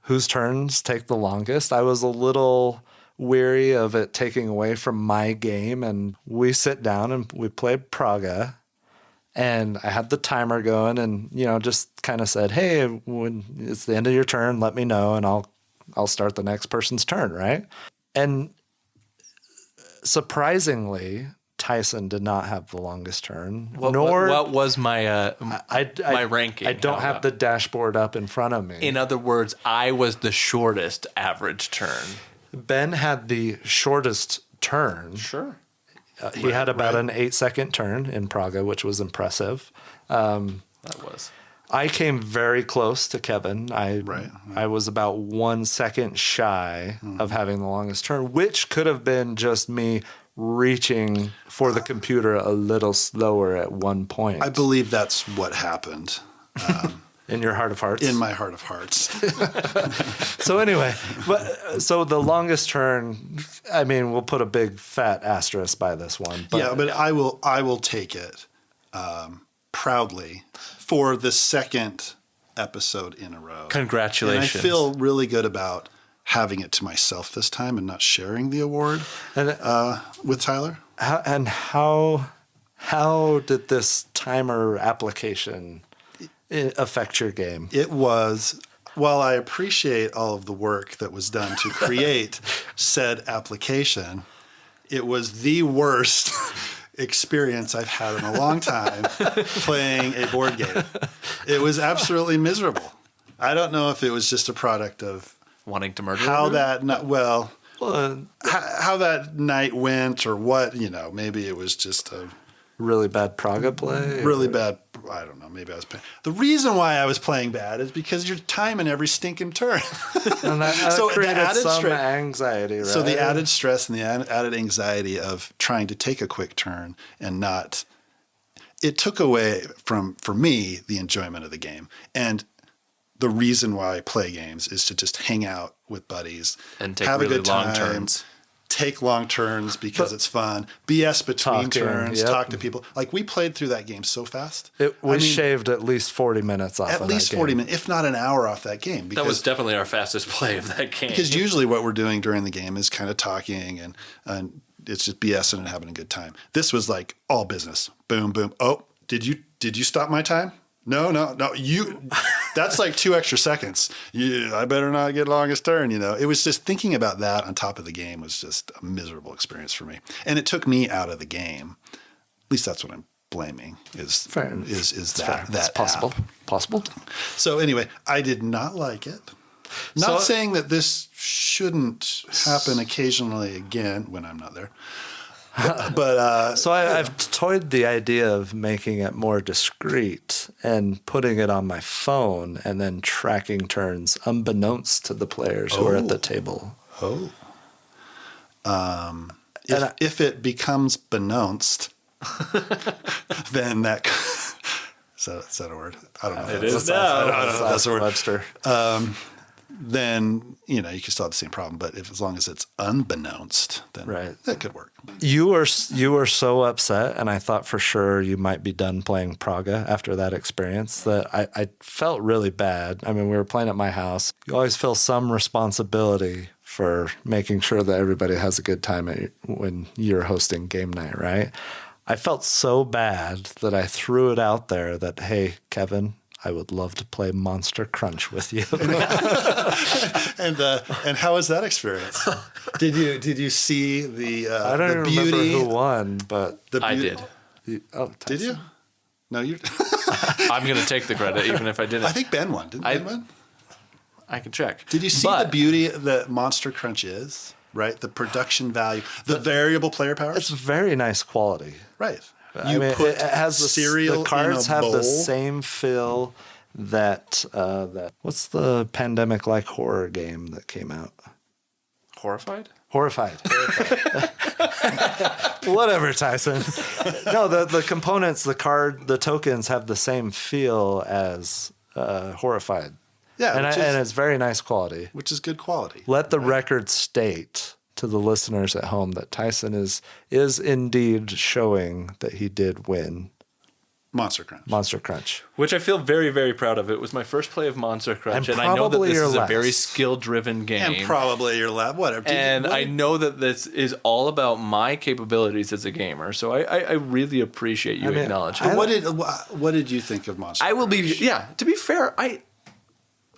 whose turns take the longest. I was a little weary of it taking away from my game, and we sit down and we played Praga, and I had the timer going, and just kind of said, hey, when it's the end of your turn, let me know, and I'll start the next person's turn, right? And surprisingly, Tyson did not have the longest turn. What was my my ranking? I don't have the dashboard up in front of me. In other words, I was the shortest average turn. Ben had the shortest turn. Sure. He had about an 8-second turn in Praga, which was impressive. That was. I came very close to Kevin. I was about 1 second shy of having the longest turn, which could have been just me reaching for the computer a little slower at one point. I believe that's what happened. In your heart of hearts? In my heart of hearts. So anyway, so the longest turn, we'll put a big fat asterisk by this one. But I will take it proudly for the second episode in a row. Congratulations. And I feel really good about having it to myself this time and not sharing the award with Tyler. How did this timer application affect your game? It was, while I appreciate all of the work that was done to create said application, it was the worst experience I've had in a long time playing a board game. It was absolutely miserable. I don't know if it was just a product of Wanting to murder how everyone? how that night went or what, maybe it was just a Really bad Praga play? really bad. I don't know. Maybe I was playing. The reason why I was playing bad is because you're timing every stinking turn. And that So the created added some stre- anxiety, right? So the added stress and the added anxiety of trying to take a quick turn and not, it took away for me, the enjoyment of the game. And the reason why I play games is to just hang out with buddies And take have really a good long time, turns. take long turns because it's fun, BS between Talking, turns, yep. talk to people. Like we played through that game so fast. We shaved at least 40 minutes off At of least that 40 game. minutes, if not an hour off that game. That was definitely our fastest play of that game. Because usually what we're doing during the game is kind of talking and it's just BSing and having a good time. This was like all business. Boom, boom. Oh, did you stop my time? No. That's like 2 extra seconds. I better not get longest turn, It was just thinking about that on top of the game was just a miserable experience for me. And it took me out of the game. At least that's what I'm blaming is Fair. is It's that fair. It's app. possible. So anyway, I did not like it. Not saying that this shouldn't happen occasionally again when I'm not there. But So I've toyed the idea of making it more discreet and putting it on my phone and then tracking turns unbeknownst to the players who are at the table. if it becomes beknownst, then that is that a word? I don't know. It is now. I don't know if that's a word. Webster. Then you can still have the same problem. But as long as it's unbeknownst, then Right. that could work. You were so upset, and I thought for sure you might be done playing Praga after that experience that I felt really bad. I mean, we were playing at my house. You always feel some responsibility for making sure that everybody has a good time when you're hosting game night, right? I felt so bad that I threw it out there that, hey, Kevin, I would love to play Monster Crunch with you. And how was that experience? Did you see the I don't even beauty? remember who won, but I did. Oh, Did you? No, you. I'm going to take the credit, even if I didn't. I think Ben won. Didn't Ben win? I can check. Did you see But the beauty that Monster Crunch is? Right, the production value, the variable player powers. it's very nice quality. Right. I mean, it has cereal the cards in a have bowl. the same feel that what's the pandemic-like horror game that came out? Horrified? Horrified. Whatever, Tyson. No, the components, the tokens have the same feel as Horrified. Yeah, and it's very nice quality. which is good quality. Let the record state to the listeners at home that Tyson is indeed showing that he did win Monster Crunch. Monster Crunch. Which I feel very, very proud of. It was my first play of Monster Crunch, And and I know that probably this your is a very last. skill-driven game. And probably your lab, whatever. And I know that this is all about my capabilities as a gamer, so I really appreciate you acknowledging. What did you think of Monster I will Crunch? be, to be fair,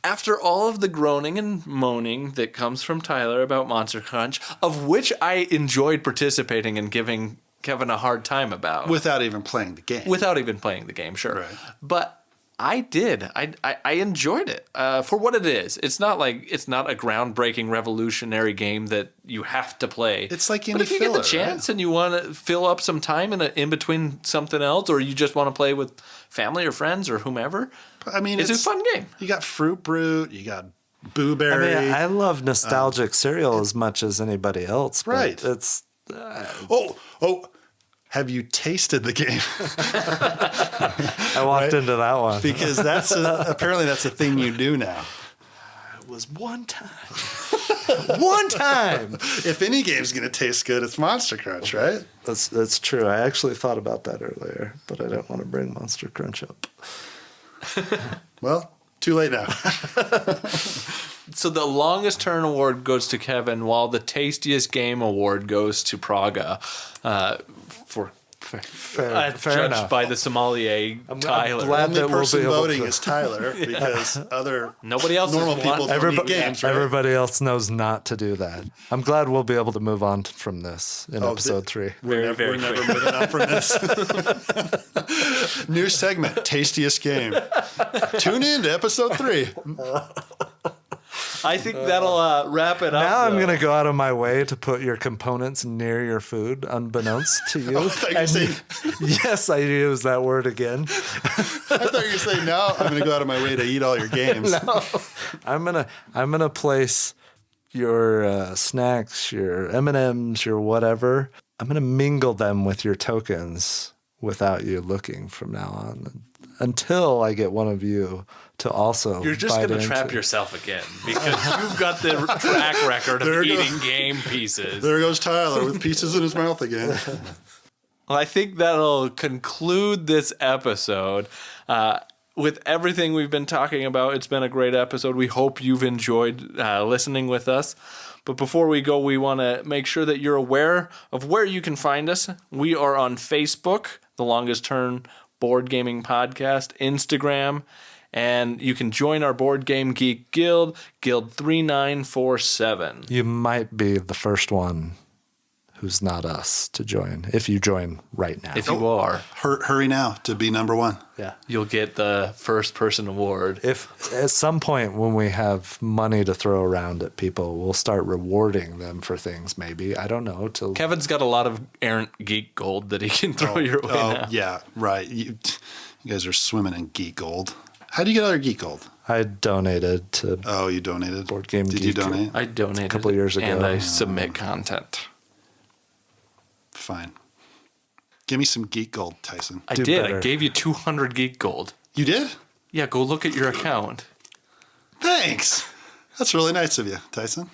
after all of the groaning and moaning that comes from Tyler about Monster Crunch, of which I enjoyed participating and giving Kevin a hard time about. Without even playing the game. Without even playing the game, sure. Right. But I did. I enjoyed it for what it is. It's not a groundbreaking, revolutionary game that you have to play. It's like but any if you filler, get the chance and you want to fill up some time in between something else, or you just want to play with family or friends or whomever, I mean, it's a fun game. You got Fruit Brute, you got Boo Berry. I mean, I love nostalgic cereal as much as anybody else. But Right. It's have you tasted the game? I walked into that one. Because apparently that's a thing you do now. It was one time. One time. If any game's going to taste good, it's Monster Crunch, right? That's true. I actually thought about that earlier, but I didn't want to bring Monster Crunch up. Well, too late now. So the longest turn award goes to Kevin, while the tastiest game award goes to Praga for Fair Judged enough. by the sommelier, Tyler. glad Only that we'll person be able voting to- is Tyler because other Nobody else normal is people don't eat games, right? Everybody else knows not to do that. I'm glad we'll be able to move on from this in episode 3. Very, very We're never quick. moving on from this. New segment, Tastiest Game. Tune in to episode 3. I think that'll wrap it up. Now I'm though. going to go out of my way to put your components near your food, unbeknownst to you. I thought you were saying, Yes, I use that word again. I thought you were saying now I'm going to go out of my way to eat all your games. I'm gonna place your snacks, your M&Ms, your whatever. I'm gonna mingle them with your tokens without you looking from now on, until I get one of you to also. You're just bite going to trap into- yourself again because you've got the track record of There eating game pieces. There goes Tyler with pieces in his mouth again. Well, I think that'll conclude this episode. With everything we've been talking about, it's been a great episode. We hope you've enjoyed listening with us. But before we go, we want to make sure that you're aware of where you can find us. We are on Facebook, The Longest Turn Board Gaming Podcast, Instagram, and you can join our Board Game Geek Guild, Guild 3947. You might be the first one who's not us to join, if you join right now. If you are, Hurry now to be number 1. Yeah. you'll get the first person award. If at some point when we have money to throw around at people, we'll start rewarding them for things, maybe. I don't know. Till Kevin's got a lot of errant geek gold that he can throw your way now. yeah, right. You guys are swimming in geek gold. How do you get other geek gold? I donated to Oh, you donated? Board Game Did you Geek. donate? I donated Couple years ago. and I submit content. Fine. Give me some geek gold, Tyson. I Do did. better. I gave you 200 geek gold. You did? Yeah, go look at your account. Thanks. That's really nice of you, Tyson.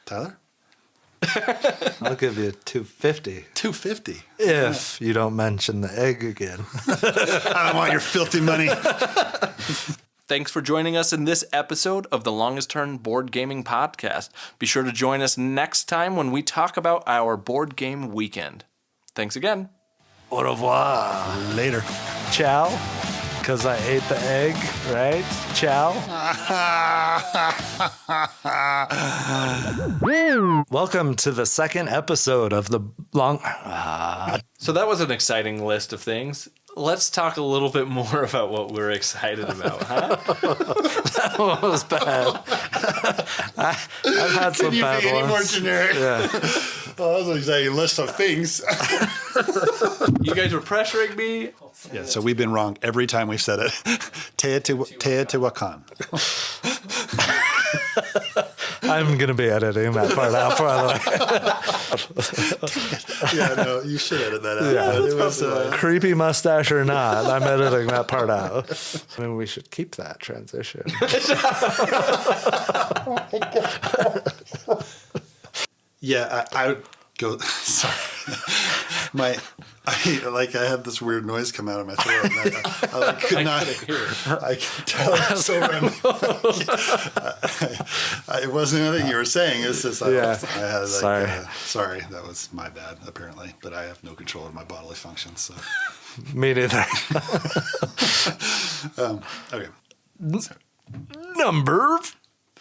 Tyler? I'll give you 250 $250. if you don't mention the egg again. I don't want your filthy money. Thanks for joining us in this episode of the Longest Turn Board Gaming Podcast. Be sure to join us next time when we talk about our board game weekend. Thanks again. Au revoir. Later. Ciao. Because I ate the egg, right? Ciao. Welcome to the second episode of the long. So that was an exciting list of things. Let's talk a little bit more about what we're excited about, huh? That was bad. I've had some Can you bad be any more ones. generic? Yeah. Oh, that was an exciting list of things. You guys were pressuring me. Yeah, so we've been wrong every time we've said it. Teotihuacan. I'm going to be editing that part out, by the way. Yeah, no, you should edit that out. Yeah, But it was, creepy mustache or not, I'm editing that part out. I mean, we should keep that transition. yeah, I would go. Sorry, I had this weird noise come out of my throat. And I could not. I could tell it was so random. It wasn't anything you were saying. It's just I had like, Sorry. Sorry, that was my bad apparently. But I have no control of my bodily functions. So Me neither. okay, Number.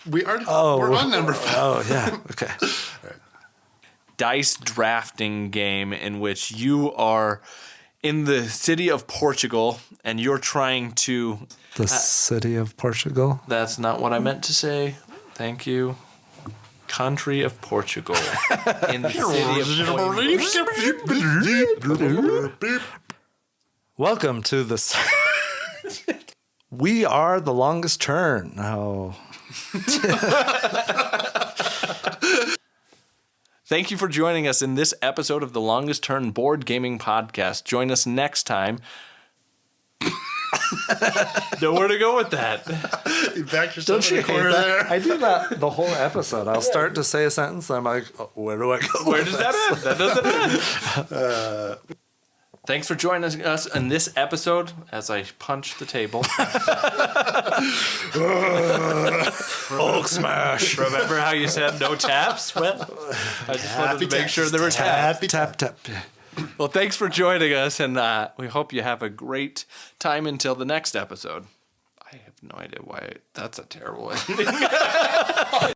we're on number 5. Oh, yeah. Okay. Dice drafting game in which you are in the city of Portugal and you're trying to. The city of Portugal. That's not what I meant to say. Thank you. Country of Portugal. In the city of Coimbra. Welcome to the. We are the longest turn. Oh. Thank you for joining us in this episode of the Longest Turn Board Gaming Podcast. Join us next time. Nowhere to go with that. You backed yourself in the hate corner that? there. I do that the whole episode. I'll start to say a sentence. And I'm like, oh, where do I go? Where with does this? that end? That doesn't end. Thanks for joining us in this episode as I punch the table. Hulk smash. Remember how you said no taps? Well, I just wanted to make sure there were taps. Happy Tap, tap. Well, thanks for joining us, and we hope you have a great time until the next episode. I have no idea why. That's a terrible ending.